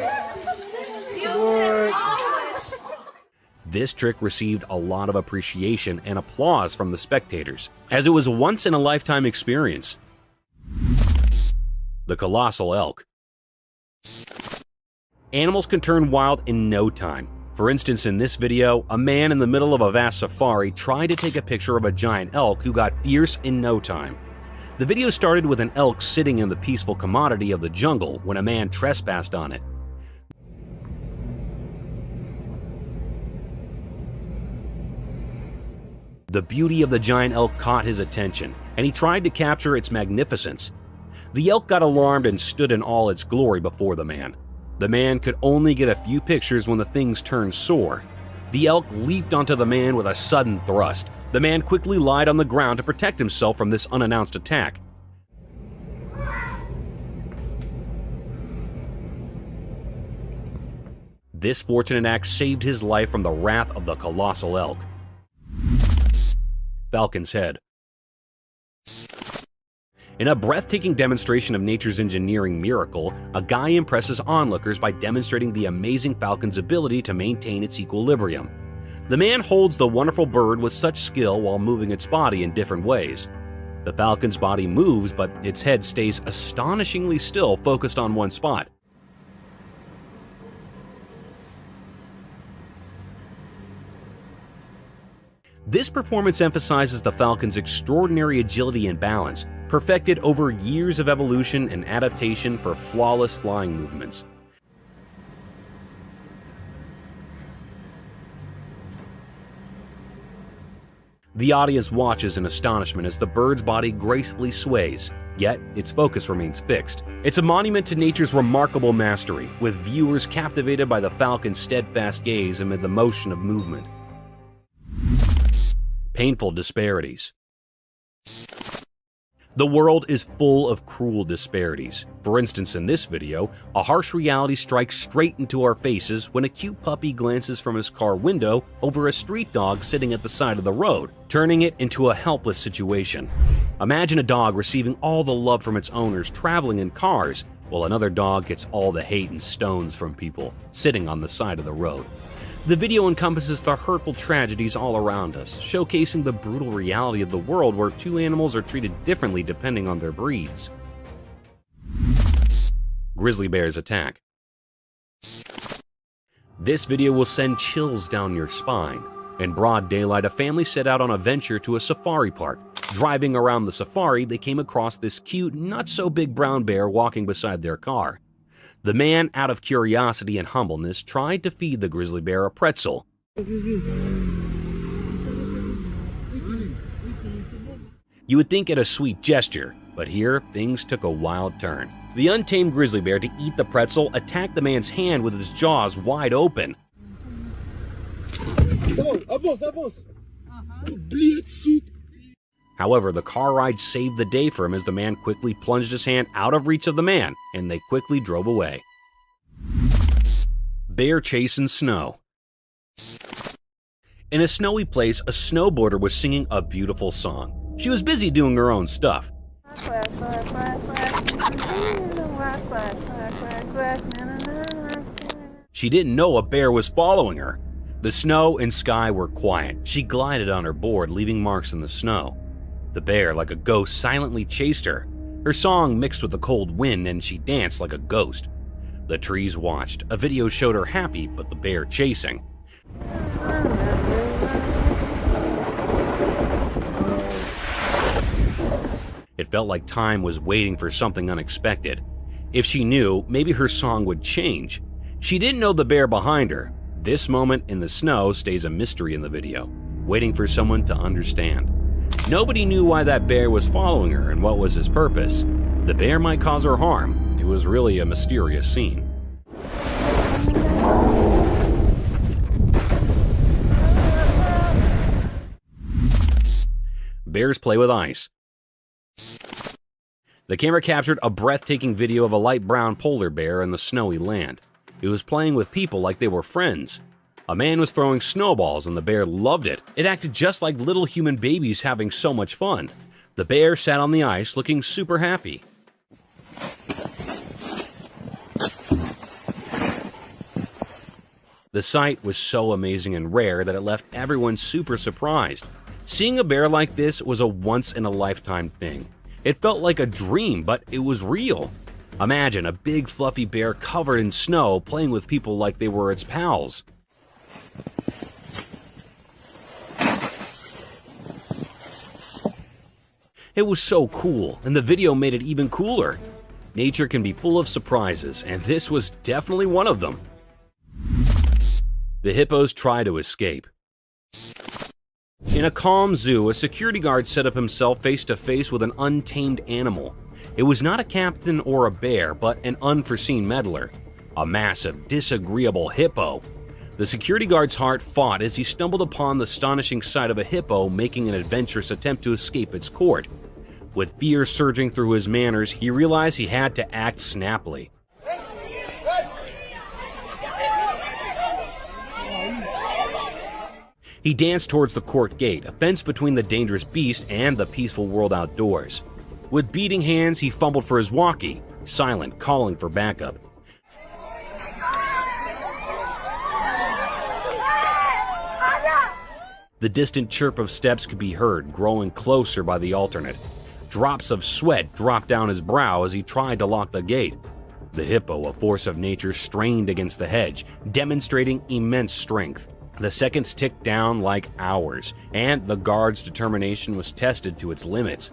you can This trick received a lot of appreciation and applause from the spectators, as it was a once-in-a-lifetime experience. The colossal elk. Animals can turn wild in no time. For instance, in this video, a man in the middle of a vast safari tried to take a picture of a giant elk who got fierce in no time. The video started with an elk sitting in the peaceful commodity of the jungle when a man trespassed on it. The beauty of the giant elk caught his attention, and he tried to capture its magnificence. The elk got alarmed and stood in all its glory before the man. The man could only get a few pictures when the things turned sore. The elk leaped onto the man with a sudden thrust. The man quickly lied on the ground to protect himself from this unannounced attack. This fortunate act saved his life from the wrath of the colossal elk. Falcon's head. In a breathtaking demonstration of nature's engineering miracle, a guy impresses onlookers by demonstrating the amazing falcon's ability to maintain its equilibrium. The man holds the wonderful bird with such skill while moving its body in different ways. The falcon's body moves, but its head stays astonishingly still, focused on one spot. This performance emphasizes the falcon's extraordinary agility and balance, perfected over years of evolution and adaptation for flawless flying movements. The audience watches in astonishment as the bird's body gracefully sways, yet its focus remains fixed. It's a monument to nature's remarkable mastery, with viewers captivated by the falcon's steadfast gaze amid the motion of movement. Painful disparities. The world is full of cruel disparities. For instance, in this video, a harsh reality strikes straight into our faces when a cute puppy glances from his car window over a street dog sitting at the side of the road, turning it into a helpless situation. Imagine a dog receiving all the love from its owners traveling in cars, while another dog gets all the hate and stones from people sitting on the side of the road. The video encompasses the hurtful tragedies all around us, showcasing the brutal reality of the world where two animals are treated differently depending on their breeds. Grizzly bears attack. This video will send chills down your spine. In broad daylight, a family set out on a venture to a safari park. Driving around the safari, they came across this cute, not-so-big brown bear walking beside their car. The man, out of curiosity and humbleness, tried to feed the grizzly bear a pretzel. You would think it a sweet gesture, but here things took a wild turn. The untamed grizzly bear, to eat the pretzel, attacked the man's hand with its jaws wide open. However, the car ride saved the day for him as the man quickly plunged his hand out of reach of the man, and they quickly drove away. Bear chase in snow. In a snowy place, a snowboarder was singing a beautiful song. She was busy doing her own stuff. She didn't know a bear was following her. The snow and sky were quiet. She glided on her board, leaving marks in the snow. The bear, like a ghost, silently chased her. Her song mixed with the cold wind, and she danced like a ghost. The trees watched. A video showed her happy, but the bear chasing. It felt like time was waiting for something unexpected. If she knew, maybe her song would change. She didn't know the bear behind her. This moment in the snow stays a mystery in the video, waiting for someone to understand. Nobody knew why that bear was following her and what was his purpose. The bear might cause her harm. It was really a mysterious scene. Bears play with ice. The camera captured a breathtaking video of a light brown polar bear in the snowy land. It was playing with people like they were friends. A man was throwing snowballs and the bear loved it. It acted just like little human babies having so much fun. The bear sat on the ice looking super happy. The sight was so amazing and rare that it left everyone super surprised. Seeing a bear like this was a once-in-a-lifetime thing. It felt like a dream, but it was real. Imagine a big fluffy bear covered in snow playing with people like they were its pals. It was so cool, and the video made it even cooler. Nature can be full of surprises, and this was definitely one of them. The hippos try to escape. In a calm zoo, a security guard set up himself face to face with an untamed animal. It was not a captain or a bear, but an unforeseen meddler. A massive, disagreeable hippo. The security guard's heart fought as he stumbled upon the astonishing sight of a hippo making an adventurous attempt to escape its court. With fear surging through his manners, he realized he had to act snappily. He danced towards the court gate, a fence between the dangerous beast and the peaceful world outdoors. With beating hands, he fumbled for his walkie, silent, calling for backup. The distant chirp of steps could be heard, growing closer by the alternate. Drops of sweat dropped down his brow as he tried to lock the gate. The hippo, a force of nature, strained against the hedge, demonstrating immense strength. The seconds ticked down like hours, and the guard's determination was tested to its limits.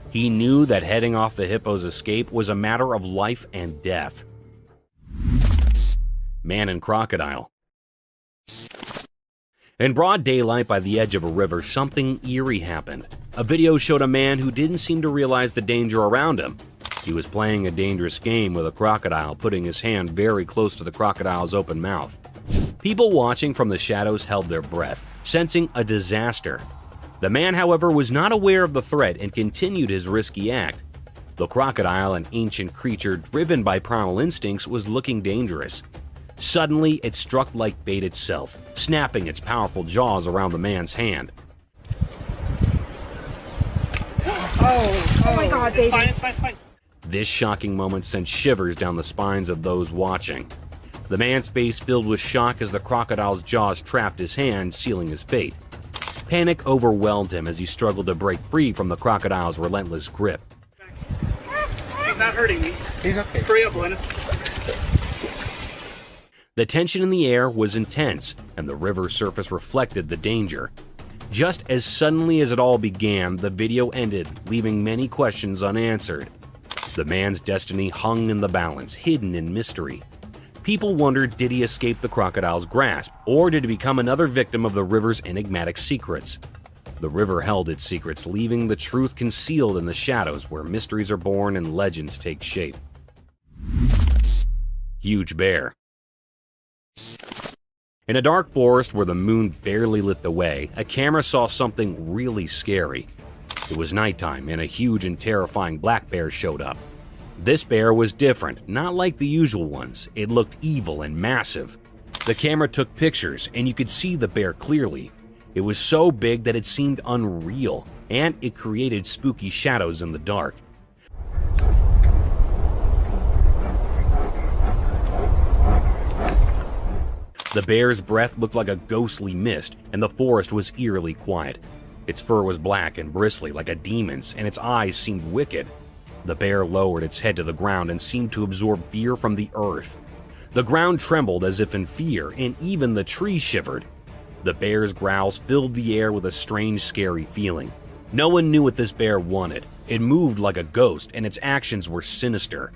He knew that heading off the hippo's escape was a matter of life and death. Man and crocodile. In broad daylight by the edge of a river, something eerie happened. A video showed a man who didn't seem to realize the danger around him. He was playing a dangerous game with a crocodile, putting his hand very close to the crocodile's open mouth. People watching from the shadows held their breath, sensing a disaster. The man, however, was not aware of the threat and continued his risky act. The crocodile, an ancient creature driven by primal instincts, was looking dangerous. Suddenly, it struck like bait itself, snapping its powerful jaws around the man's hand. Oh my God, baby. It's fine. This shocking moment sent shivers down the spines of those watching. The man's face filled with shock as the crocodile's jaws trapped his hand, sealing his fate. Panic overwhelmed him as he struggled to break free from the crocodile's relentless grip. He's not hurting me. He's okay. Hurry up, Linus. The tension in the air was intense, and the river surface reflected the danger. Just as suddenly as it all began, the video ended, leaving many questions unanswered. The man's destiny hung in the balance, hidden in mystery. People wondered, did he escape the crocodile's grasp, or did he become another victim of the river's enigmatic secrets? The river held its secrets, leaving the truth concealed in the shadows where mysteries are born and legends take shape. Huge bear. In a dark forest where the moon barely lit the way, a camera saw something really scary. It was nighttime, and a huge and terrifying black bear showed up. This bear was different, not like the usual ones. It looked evil and massive. The camera took pictures, and you could see the bear clearly. It was so big that it seemed unreal, and it created spooky shadows in the dark. The bear's breath looked like a ghostly mist, and the forest was eerily quiet. Its fur was black and bristly like a demon's, and its eyes seemed wicked. The bear lowered its head to the ground and seemed to absorb fear from the earth. The ground trembled as if in fear, and even the trees shivered. The bear's growls filled the air with a strange, scary feeling. No one knew what this bear wanted. It moved like a ghost, and its actions were sinister.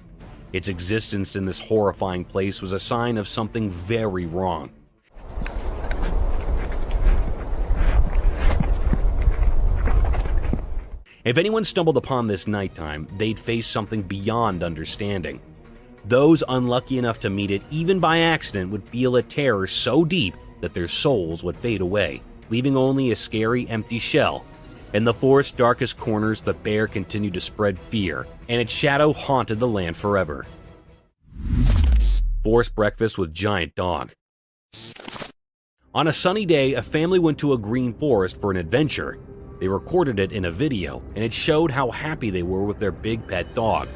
Its existence in this horrifying place was a sign of something very wrong. If anyone stumbled upon this nighttime, they'd face something beyond understanding. Those unlucky enough to meet it, even by accident, would feel a terror so deep that their souls would fade away, leaving only a scary, empty shell. In the forest's darkest corners, the bear continued to spread fear, and its shadow haunted the land forever. Forced breakfast with giant dog. On a sunny day, a family went to a green forest for an adventure. They recorded it in a video, and it showed how happy they were with their big pet dog.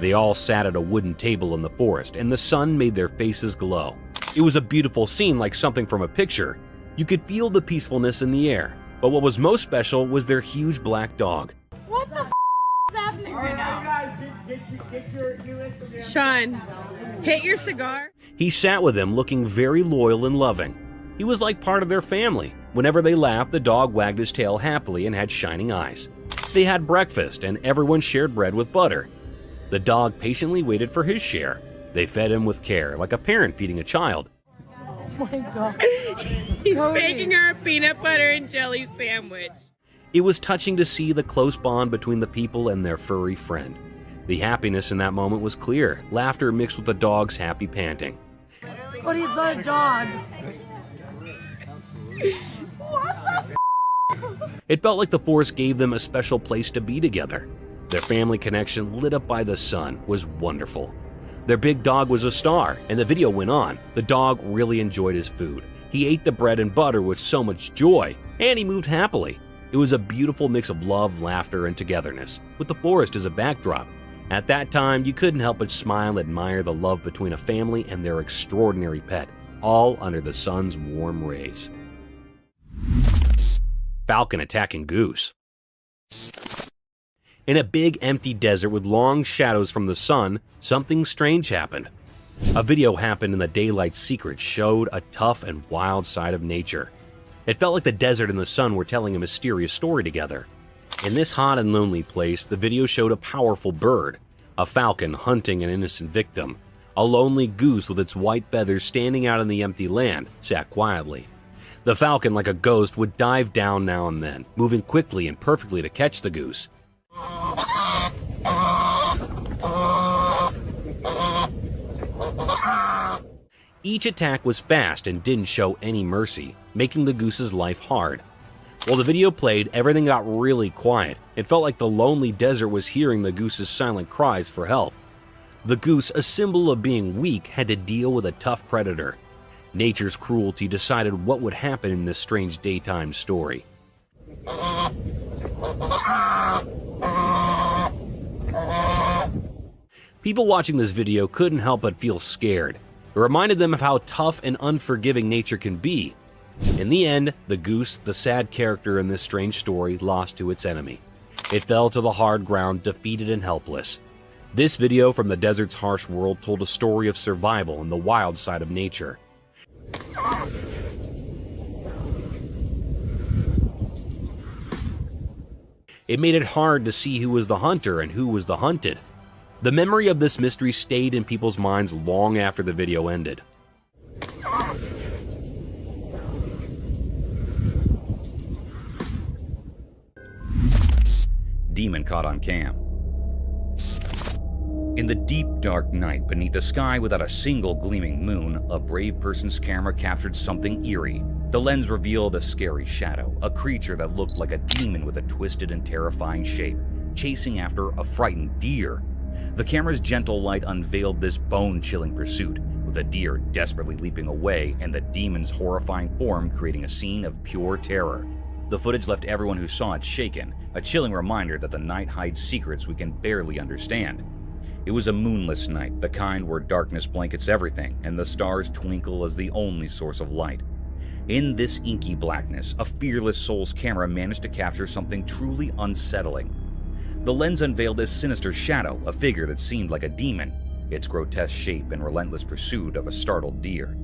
They all sat at a wooden table in the forest, and the sun made their faces glow. It was a beautiful scene, like something from a picture. You could feel the peacefulness in the air, but what was most special was their huge black dog. What the is happening right now? Sean, hit your cigar. He sat with him, looking very loyal and loving. He was like part of their family. Whenever they laughed, the dog wagged his tail happily and had shining eyes. They had breakfast, and everyone shared bread with butter. The dog patiently waited for his share. They fed him with care, like a parent feeding a child. Oh my God. He's making her a peanut butter and jelly sandwich. It was touching to see the close bond between the people and their furry friend. The happiness in that moment was clear, laughter mixed with the dog's happy panting. But he's not a dog. It felt like the forest gave them a special place to be together. Their family connection, lit up by the sun, was wonderful. Their big dog was a star, and the video went on. The dog really enjoyed his food. He ate the bread and butter with so much joy, and he moved happily. It was a beautiful mix of love, laughter, and togetherness, with the forest as a backdrop. At that time, you couldn't help but smile and admire the love between a family and their extraordinary pet, all under the sun's warm rays. Falcon attacking goose. In a big empty desert with long shadows from the sun, something strange happened. A video happened in the daylight secret showed a tough and wild side of nature. It felt like the desert and the sun were telling a mysterious story together. In this hot and lonely place, the video showed a powerful bird, a falcon hunting an innocent victim. A lonely goose with its white feathers standing out in the empty land sat quietly. The falcon, like a ghost, would dive down now and then, moving quickly and perfectly to catch the goose. Each attack was fast and didn't show any mercy, making the goose's life hard. While the video played, everything got really quiet. It felt like the lonely desert was hearing the goose's silent cries for help. The goose, a symbol of being weak, had to deal with a tough predator. Nature's cruelty decided what would happen in this strange daytime story. People watching this video couldn't help but feel scared. It reminded them of how tough and unforgiving nature can be. In the end, the goose, the sad character in this strange story, lost to its enemy. It fell to the hard ground, defeated and helpless. This video from the desert's harsh world told a story of survival and the wild side of nature. It made it hard to see who was the hunter and who was the hunted. The memory of this mystery stayed in people's minds long after the video ended. Demon caught on cam. In the deep, dark night beneath a sky without a single gleaming moon, a brave person's camera captured something eerie. The lens revealed a scary shadow, a creature that looked like a demon with a twisted and terrifying shape, chasing after a frightened deer. The camera's gentle light unveiled this bone-chilling pursuit, with the deer desperately leaping away and the demon's horrifying form creating a scene of pure terror. The footage left everyone who saw it shaken, a chilling reminder that the night hides secrets we can barely understand. It was a moonless night, the kind where darkness blankets everything and the stars twinkle as the only source of light. In this inky blackness, a fearless soul's camera managed to capture something truly unsettling. The lens unveiled a sinister shadow, a figure that seemed like a demon, its grotesque shape and relentless pursuit of a startled deer.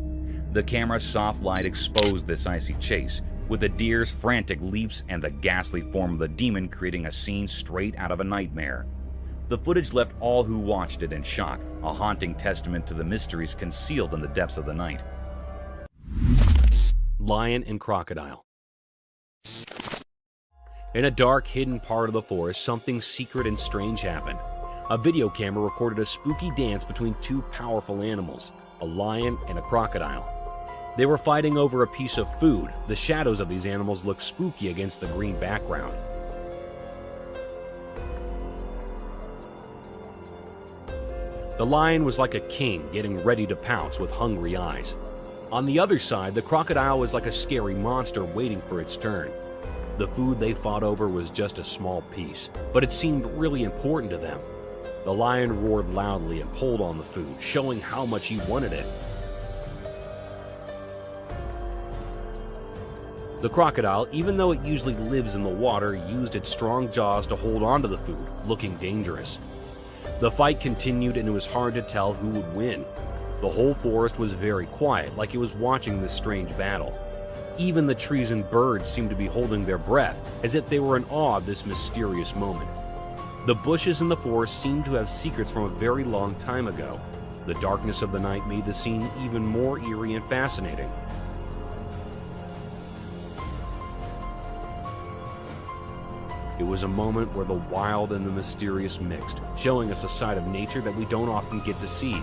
The camera's soft light exposed this icy chase, with the deer's frantic leaps and the ghastly form of the demon creating a scene straight out of a nightmare. The footage left all who watched it in shock, a haunting testament to the mysteries concealed in the depths of the night. Lion and crocodile. In a dark, hidden part of the forest, something secret and strange happened. A video camera recorded a spooky dance between two powerful animals, a lion and a crocodile. They were fighting over a piece of food. The shadows of these animals looked spooky against the green background. The lion was like a king getting ready to pounce with hungry eyes. On the other side, the crocodile was like a scary monster waiting for its turn. The food they fought over was just a small piece, but it seemed really important to them. The lion roared loudly and pulled on the food, showing how much he wanted it. The crocodile, even though it usually lives in the water, used its strong jaws to hold onto the food, looking dangerous. The fight continued and it was hard to tell who would win. The whole forest was very quiet, like it was watching this strange battle. Even the trees and birds seemed to be holding their breath, as if they were in awe of this mysterious moment. The bushes in the forest seemed to have secrets from a very long time ago. The darkness of the night made the scene even more eerie and fascinating. It was a moment where the wild and the mysterious mixed, showing us a side of nature that we don't often get to see.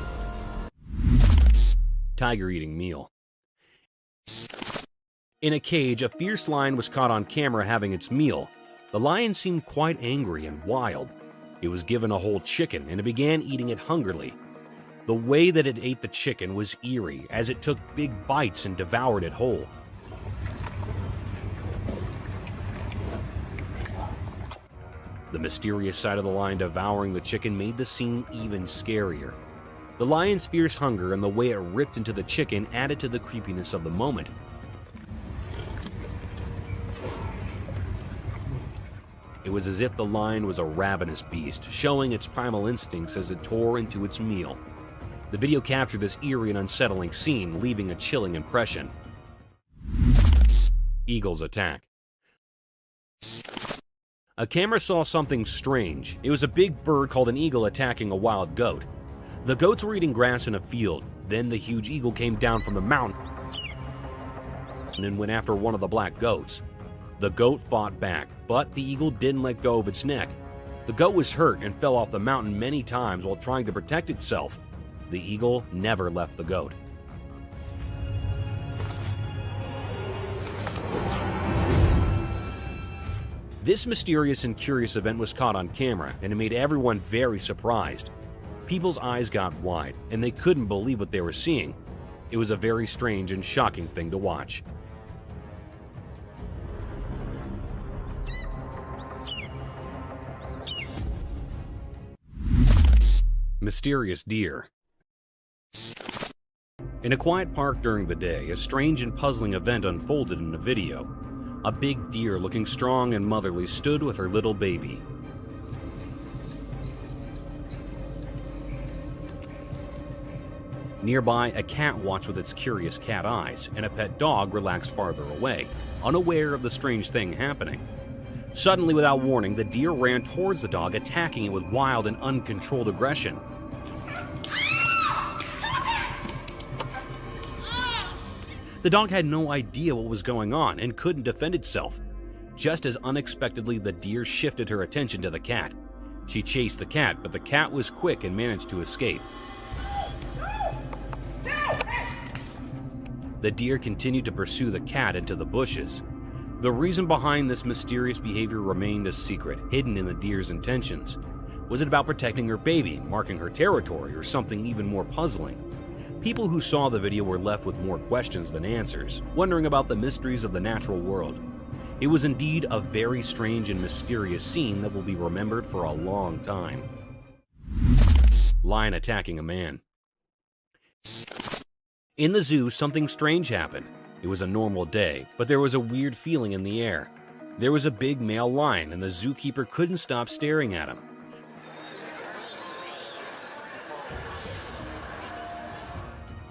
Tiger eating meal. In a cage, a fierce lion was caught on camera having its meal. The lion seemed quite angry and wild. It was given a whole chicken and it began eating it hungrily. The way that it ate the chicken was eerie, as it took big bites and devoured it whole. The mysterious side of the lion devouring the chicken made the scene even scarier. The lion's fierce hunger and the way it ripped into the chicken added to the creepiness of the moment. It was as if the lion was a ravenous beast, showing its primal instincts as it tore into its meal. The video captured this eerie and unsettling scene, leaving a chilling impression. Eagles attack. A camera saw something strange. It was a big bird called an eagle attacking a wild goat. The goats were eating grass in a field. Then the huge eagle came down from the mountain and went after one of the black goats. The goat fought back, but the eagle didn't let go of its neck. The goat was hurt and fell off the mountain many times while trying to protect itself. The eagle never left the goat. This mysterious and curious event was caught on camera, and it made everyone very surprised. People's eyes got wide, and they couldn't believe what they were seeing. It was a very strange and shocking thing to watch. Mysterious deer. In a quiet park during the day, a strange and puzzling event unfolded in a video. A big deer looking strong and motherly stood with her little baby. Nearby, a cat watched with its curious cat eyes, and a pet dog relaxed farther away, unaware of the strange thing happening. Suddenly, without warning, the deer ran towards the dog, attacking it with wild and uncontrolled aggression. The dog had no idea what was going on and couldn't defend itself. Just as unexpectedly, the deer shifted her attention to the cat. She chased the cat, but the cat was quick and managed to escape. The deer continued to pursue the cat into the bushes. The reason behind this mysterious behavior remained a secret, hidden in the deer's intentions. Was it about protecting her baby, marking her territory, or something even more puzzling? People who saw the video were left with more questions than answers, wondering about the mysteries of the natural world. It was indeed a very strange and mysterious scene that will be remembered for a long time. Lion attacking a man. In the zoo, something strange happened. It was a normal day, but there was a weird feeling in the air. There was a big male lion, and the zookeeper couldn't stop staring at him.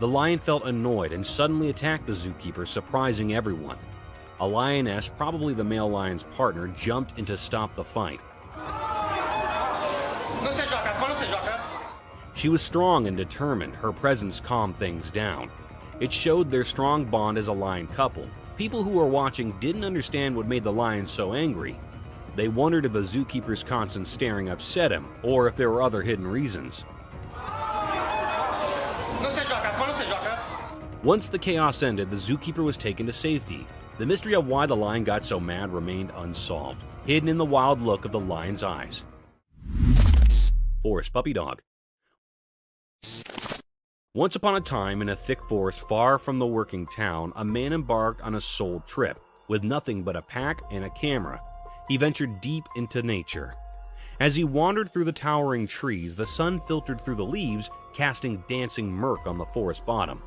The lion felt annoyed and suddenly attacked the zookeeper, surprising everyone. A lioness, probably the male lion's partner, jumped in to stop the fight. She was strong and determined. Her presence calmed things down. It showed their strong bond as a lion couple. People who were watching didn't understand what made the lion so angry. They wondered if the zookeeper's constant staring upset him, or if there were other hidden reasons. Once the chaos ended, the zookeeper was taken to safety. The mystery of why the lion got so mad remained unsolved, hidden in the wild look of the lion's eyes. Forest puppy dog. Once upon a time, in a thick forest far from the working town, a man embarked on a sole trip. With nothing but a pack and a camera, he ventured deep into nature. As he wandered through the towering trees, the sun filtered through the leaves, casting dancing murk on the forest bottom.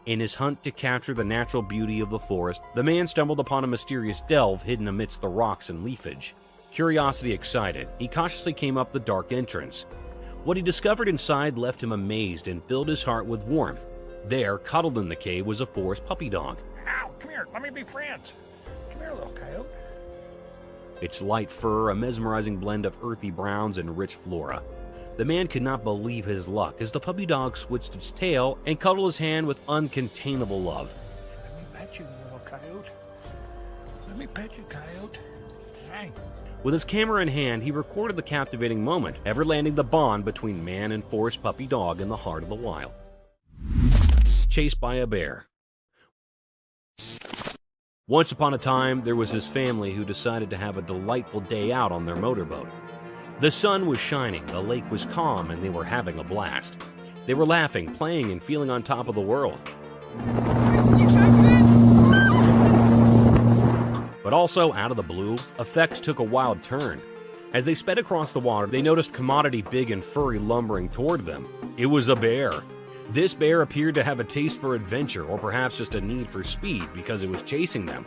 In his hunt to capture the natural beauty of the forest, the man stumbled upon a mysterious delve hidden amidst the rocks and leafage. Curiosity excited, he cautiously came up the dark entrance. What he discovered inside left him amazed and filled his heart with warmth. There, cuddled in the cave, was a forest puppy dog. Ow, come here, let me be friends. Come here, little coyote. Its light fur, a mesmerizing blend of earthy browns and rich flora. The man could not believe his luck as the puppy dog switched its tail and cuddled his hand with uncontainable love. Let me pet you, little coyote. Let me pet you, coyote. Hey. With his camera in hand, he recorded the captivating moment, ever landing the bond between man and forest puppy dog in the heart of the wild. Chased by a bear. Once upon a time, there was this family who decided to have a delightful day out on their motorboat. The sun was shining, the lake was calm, and they were having a blast. They were laughing, playing, and feeling on top of the world. But also, out of the blue, effects took a wild turn. As they sped across the water, they noticed commodity big and furry lumbering toward them. It was a bear. This bear appeared to have a taste for adventure, or perhaps just a need for speed because it was chasing them.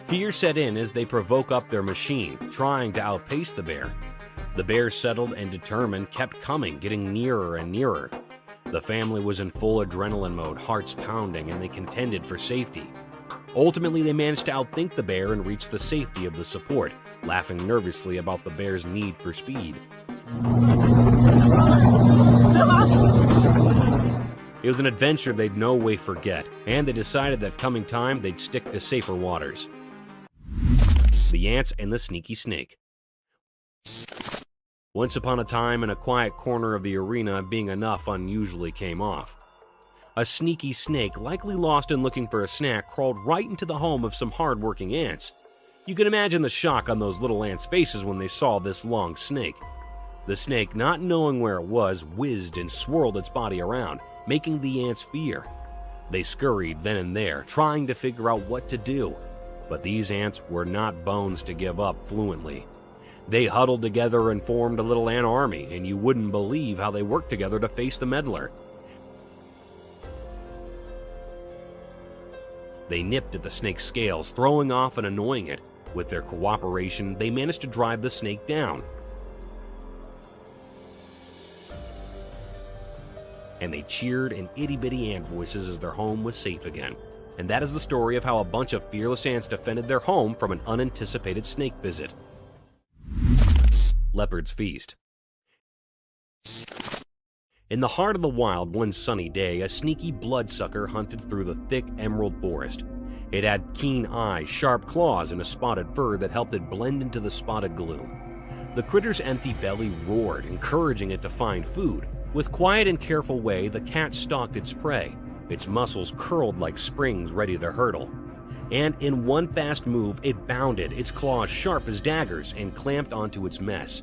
Fear set in as they provoke up their machine, trying to outpace the bear. The bear, settled and determined, kept coming, getting nearer and nearer. The family was in full adrenaline mode, hearts pounding, and they contended for safety. Ultimately, they managed to outthink the bear and reach the safety of the support, laughing nervously about the bear's need for speed. It was an adventure they'd no way forget, and they decided that coming time they'd stick to safer waters. The Ants and the Sneaky Snake. Once upon a time, in a quiet corner of the arena, being enough unusually came off. A sneaky snake, likely lost and looking for a snack, crawled right into the home of some hard-working ants. You can imagine the shock on those little ants' faces when they saw this long snake. The snake, not knowing where it was, whizzed and swirled its body around, making the ants fear. They scurried then and there, trying to figure out what to do. But these ants were not bones to give up fluently. They huddled together and formed a little ant army, and you wouldn't believe how they worked together to face the meddler. They nipped at the snake's scales, throwing off and annoying it. With their cooperation, they managed to drive the snake down. And they cheered in itty-bitty ant voices as their home was safe again. And that is the story of how a bunch of fearless ants defended their home from an unanticipated snake visit. Leopard's Feast. In the heart of the wild one sunny day, a sneaky bloodsucker hunted through the thick emerald forest. It had keen eyes, sharp claws, and a spotted fur that helped it blend into the spotted gloom. The critter's empty belly roared, encouraging it to find food. With quiet and careful way, the cat stalked its prey. Its muscles curled like springs ready to hurdle. And in one fast move, it bounded, its claws sharp as daggers, and clamped onto its mess.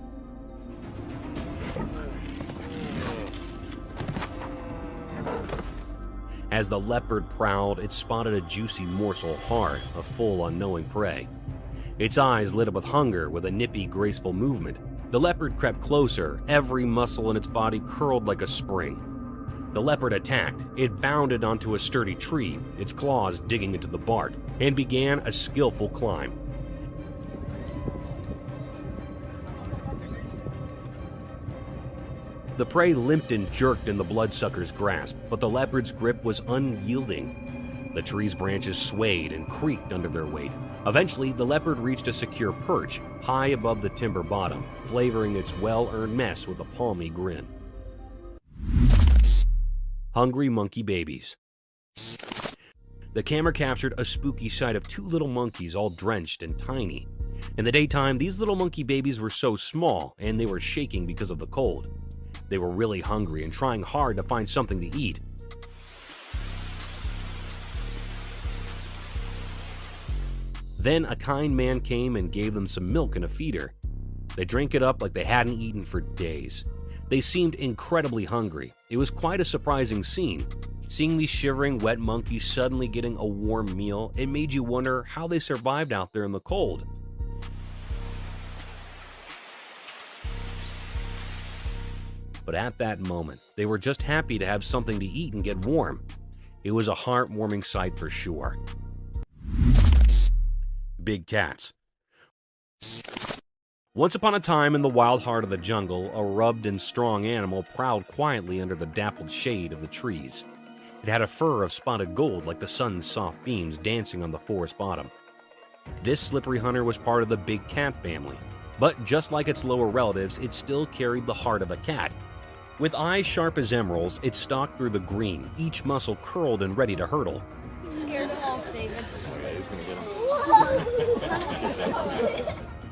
As the leopard prowled, it spotted a juicy morsel hard, a full unknowing prey. Its eyes lit up with hunger with a nippy, graceful movement. The leopard crept closer, every muscle in its body curled like a spring. The leopard attacked. It bounded onto a sturdy tree, its claws digging into the bark, and began a skillful climb. The prey limped and jerked in the bloodsucker's grasp, but the leopard's grip was unyielding. The tree's branches swayed and creaked under their weight. Eventually, the leopard reached a secure perch, high above the timber bottom, flavoring its well-earned mess with a palmy grin. Hungry monkey babies. The camera captured a spooky sight of two little monkeys all drenched and tiny. In the daytime, these little monkey babies were so small, and they were shaking because of the cold. They were really hungry and trying hard to find something to eat. Then a kind man came and gave them some milk in a feeder. They drank it up like they hadn't eaten for days. They seemed incredibly hungry. It was quite a surprising scene. Seeing these shivering, wet monkeys suddenly getting a warm meal, it made you wonder how they survived out there in the cold. But at that moment, they were just happy to have something to eat and get warm. It was a heartwarming sight for sure. Big cats. Once upon a time in the wild heart of the jungle, a rubbed and strong animal prowled quietly under the dappled shade of the trees. It had a fur of spotted gold like the sun's soft beams dancing on the forest bottom. This slippery hunter was part of the big cat family, but just like its lower relatives, it still carried the heart of a cat. With eyes sharp as emeralds, it stalked through the green, each muscle curled and ready to hurdle. Scared off, David.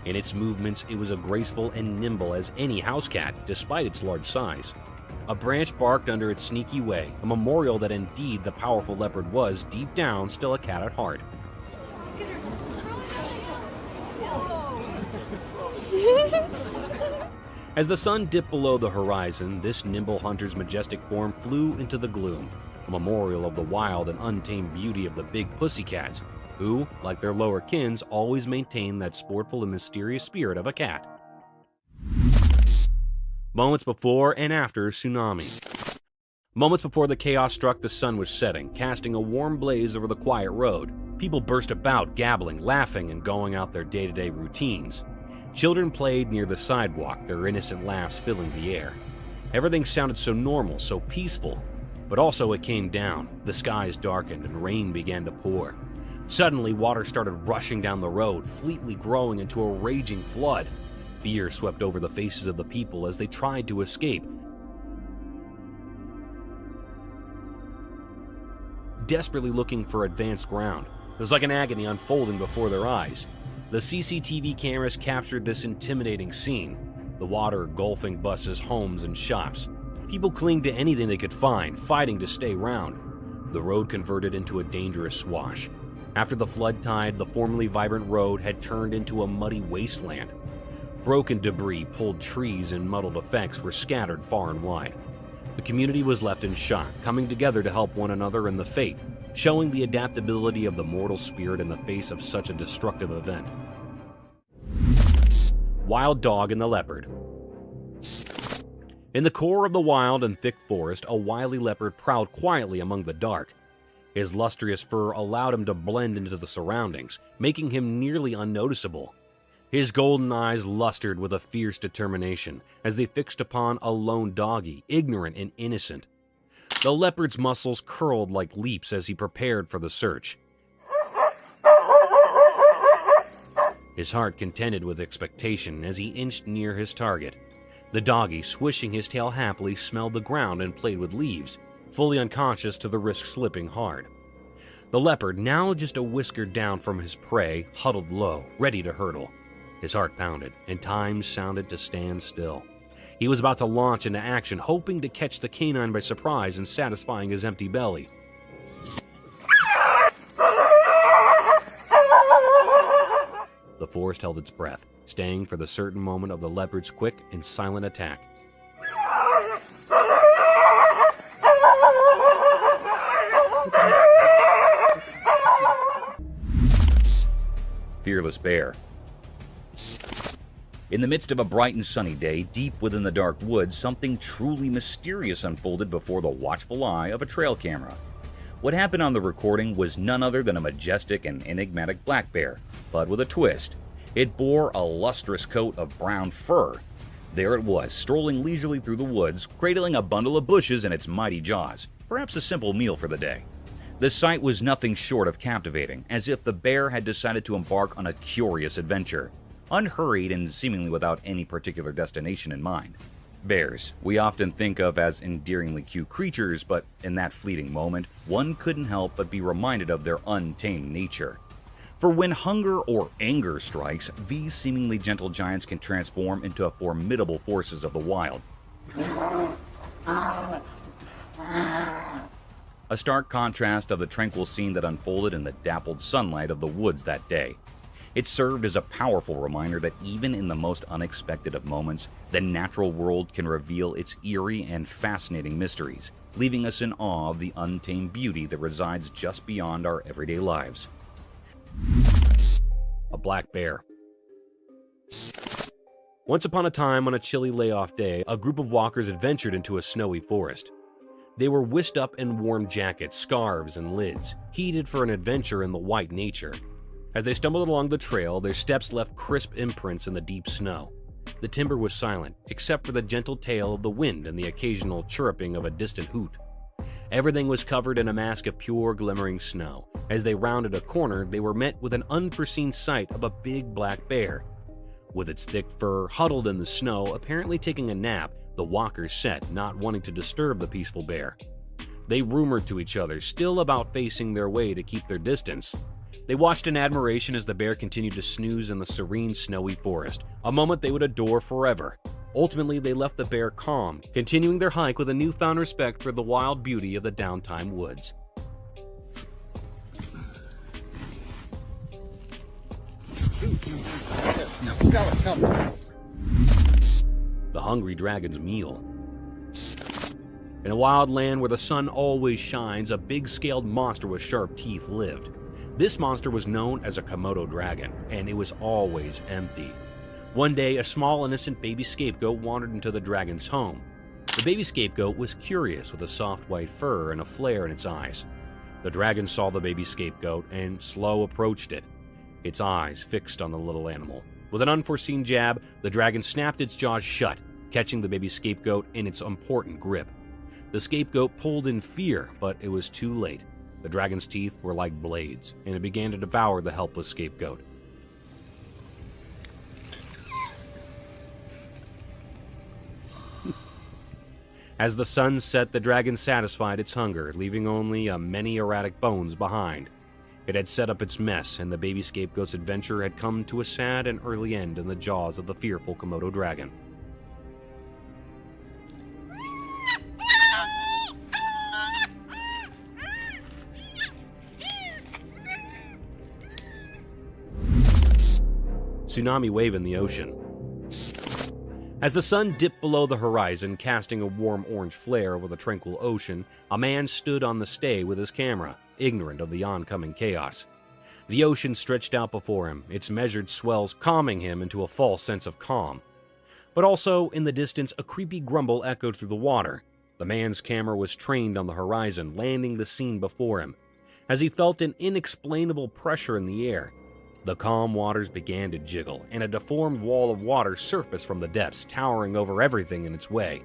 In its movements, it was as graceful and nimble as any house cat, despite its large size. A branch barked under its sneaky way, a memorial that indeed the powerful leopard was, deep down, still a cat at heart. As the sun dipped below the horizon, this nimble hunter's majestic form flew into the gloom, a memorial of the wild and untamed beauty of the big pussycats, who, like their lower kins, always maintain that sportful and mysterious spirit of a cat. Moments before and after tsunami. Moments before the chaos struck, the sun was setting, casting a warm blaze over the quiet road. People burst about, gabbling, laughing, and going out their day-to-day routines. Children played near the sidewalk, their innocent laughs filling the air. Everything sounded so normal, so peaceful. But also it came down. The skies darkened and rain began to pour. Suddenly, water started rushing down the road, fleetly growing into a raging flood. Fear swept over the faces of the people as they tried to escape. desperately looking for advanced ground. It was like an agony unfolding before their eyes. The CCTV cameras captured this intimidating scene. The water engulfing buses, homes, and shops. People clinging to anything they could find, fighting to stay round. The road converted into a dangerous swash. After the flood tide, the formerly vibrant road had turned into a muddy wasteland. Broken debris, pulled trees, and muddled effects were scattered far and wide. The community was left in shock, coming together to help one another in the fate, showing the adaptability of the mortal spirit in the face of such a destructive event. Wild Dog and the Leopard. In the core of the wild and thick forest, a wily leopard prowled quietly among the dark. His lustrous fur allowed him to blend into the surroundings, making him nearly unnoticeable. His golden eyes lustered with a fierce determination as they fixed upon a lone doggy, ignorant and innocent. The leopard's muscles curled like leaps as he prepared for the search. His heart contended with expectation as he inched near his target. The doggy, swishing his tail happily, smelled the ground and played with leaves, fully unconscious to the risk slipping hard. The leopard, now just a whisker down from his prey, huddled low, ready to hurtle. His heart pounded, and time sounded to stand still. He was about to launch into action, hoping to catch the canine by surprise and satisfying his empty belly. The forest held its breath, staying for the certain moment of the leopard's quick and silent attack. Fearless Bear. In the midst of a bright and sunny day, deep within the dark woods, something truly mysterious unfolded before the watchful eye of a trail camera. What happened on the recording was none other than a majestic and enigmatic black bear, but with a twist. It bore a lustrous coat of brown fur. There it was, strolling leisurely through the woods, cradling a bundle of bushes in its mighty jaws, perhaps a simple meal for the day. The sight was nothing short of captivating, as if the bear had decided to embark on a curious adventure, unhurried and seemingly without any particular destination in mind. Bears, we often think of as endearingly cute creatures, but in that fleeting moment, one couldn't help but be reminded of their untamed nature. For when hunger or anger strikes, these seemingly gentle giants can transform into formidable forces of the wild. A stark contrast of the tranquil scene that unfolded in the dappled sunlight of the woods that day. It served as a powerful reminder that even in the most unexpected of moments, the natural world can reveal its eerie and fascinating mysteries, leaving us in awe of the untamed beauty that resides just beyond our everyday lives. A black bear. Once upon a time, on a chilly layoff day, a group of walkers adventured into a snowy forest. They were whisked up in warm jackets, scarves, and lids, heated for an adventure in the white nature. As they stumbled along the trail, their steps left crisp imprints in the deep snow. The timber was silent, except for the gentle tail of the wind and the occasional chirruping of a distant hoot. Everything was covered in a mask of pure, glimmering snow. As they rounded a corner, they were met with an unforeseen sight of a big black bear. With its thick fur huddled in the snow, apparently taking a nap, the walkers sat, not wanting to disturb the peaceful bear. They rumored to each other, still about facing their way to keep their distance. They watched in admiration as the bear continued to snooze in the serene, snowy forest, a moment they would adore forever. Ultimately, they left the bear calm, continuing their hike with a newfound respect for the wild beauty of the downtime woods. The Hungry Dragon's Meal. In a wild land where the sun always shines, a big-scaled monster with sharp teeth lived. This monster was known as a Komodo dragon, and it was always empty. One day, a small innocent baby scapegoat wandered into the dragon's home. The baby scapegoat was curious, with a soft white fur and a flare in its eyes. The dragon saw the baby scapegoat and slow approached it, its eyes fixed on the little animal. With an unforeseen jab, the dragon snapped its jaws shut, catching the baby scapegoat in its important grip. The scapegoat pulled in fear, but it was too late. The dragon's teeth were like blades, and it began to devour the helpless scapegoat. As the sun set, the dragon satisfied its hunger, leaving only many erratic bones behind. It had set up its mess, and the baby scapegoat's adventure had come to a sad and early end in the jaws of the fearful Komodo dragon. Tsunami wave in the ocean. As the sun dipped below the horizon, casting a warm orange flare over the tranquil ocean, a man stood on the stay with his camera, ignorant of the oncoming chaos. The ocean stretched out before him, its measured swells calming him into a false sense of calm. But also, in the distance, a creepy grumble echoed through the water. The man's camera was trained on the horizon, landing the scene before him. As he felt an inexplainable pressure in the air, the calm waters began to jiggle, and a deformed wall of water surfaced from the depths, towering over everything in its way.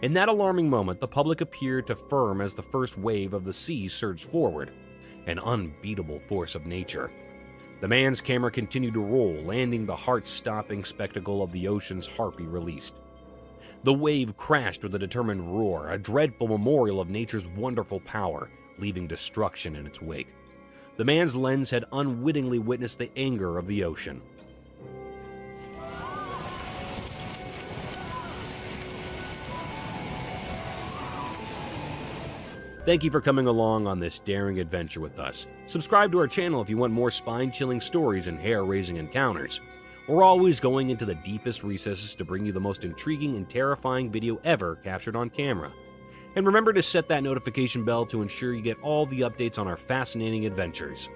In that alarming moment, the public appeared to firm as the first wave of the sea surged forward, an unbeatable force of nature. The man's camera continued to roll, landing the heart-stopping spectacle of the ocean's harpy released. The wave crashed with a determined roar, a dreadful memorial of nature's wonderful power, leaving destruction in its wake. The man's lens had unwittingly witnessed the anger of the ocean. Thank you for coming along on this daring adventure with us. Subscribe to our channel if you want more spine-chilling stories and hair-raising encounters. We're always going into the deepest recesses to bring you the most intriguing and terrifying video ever captured on camera. And remember to set that notification bell to ensure you get all the updates on our fascinating adventures.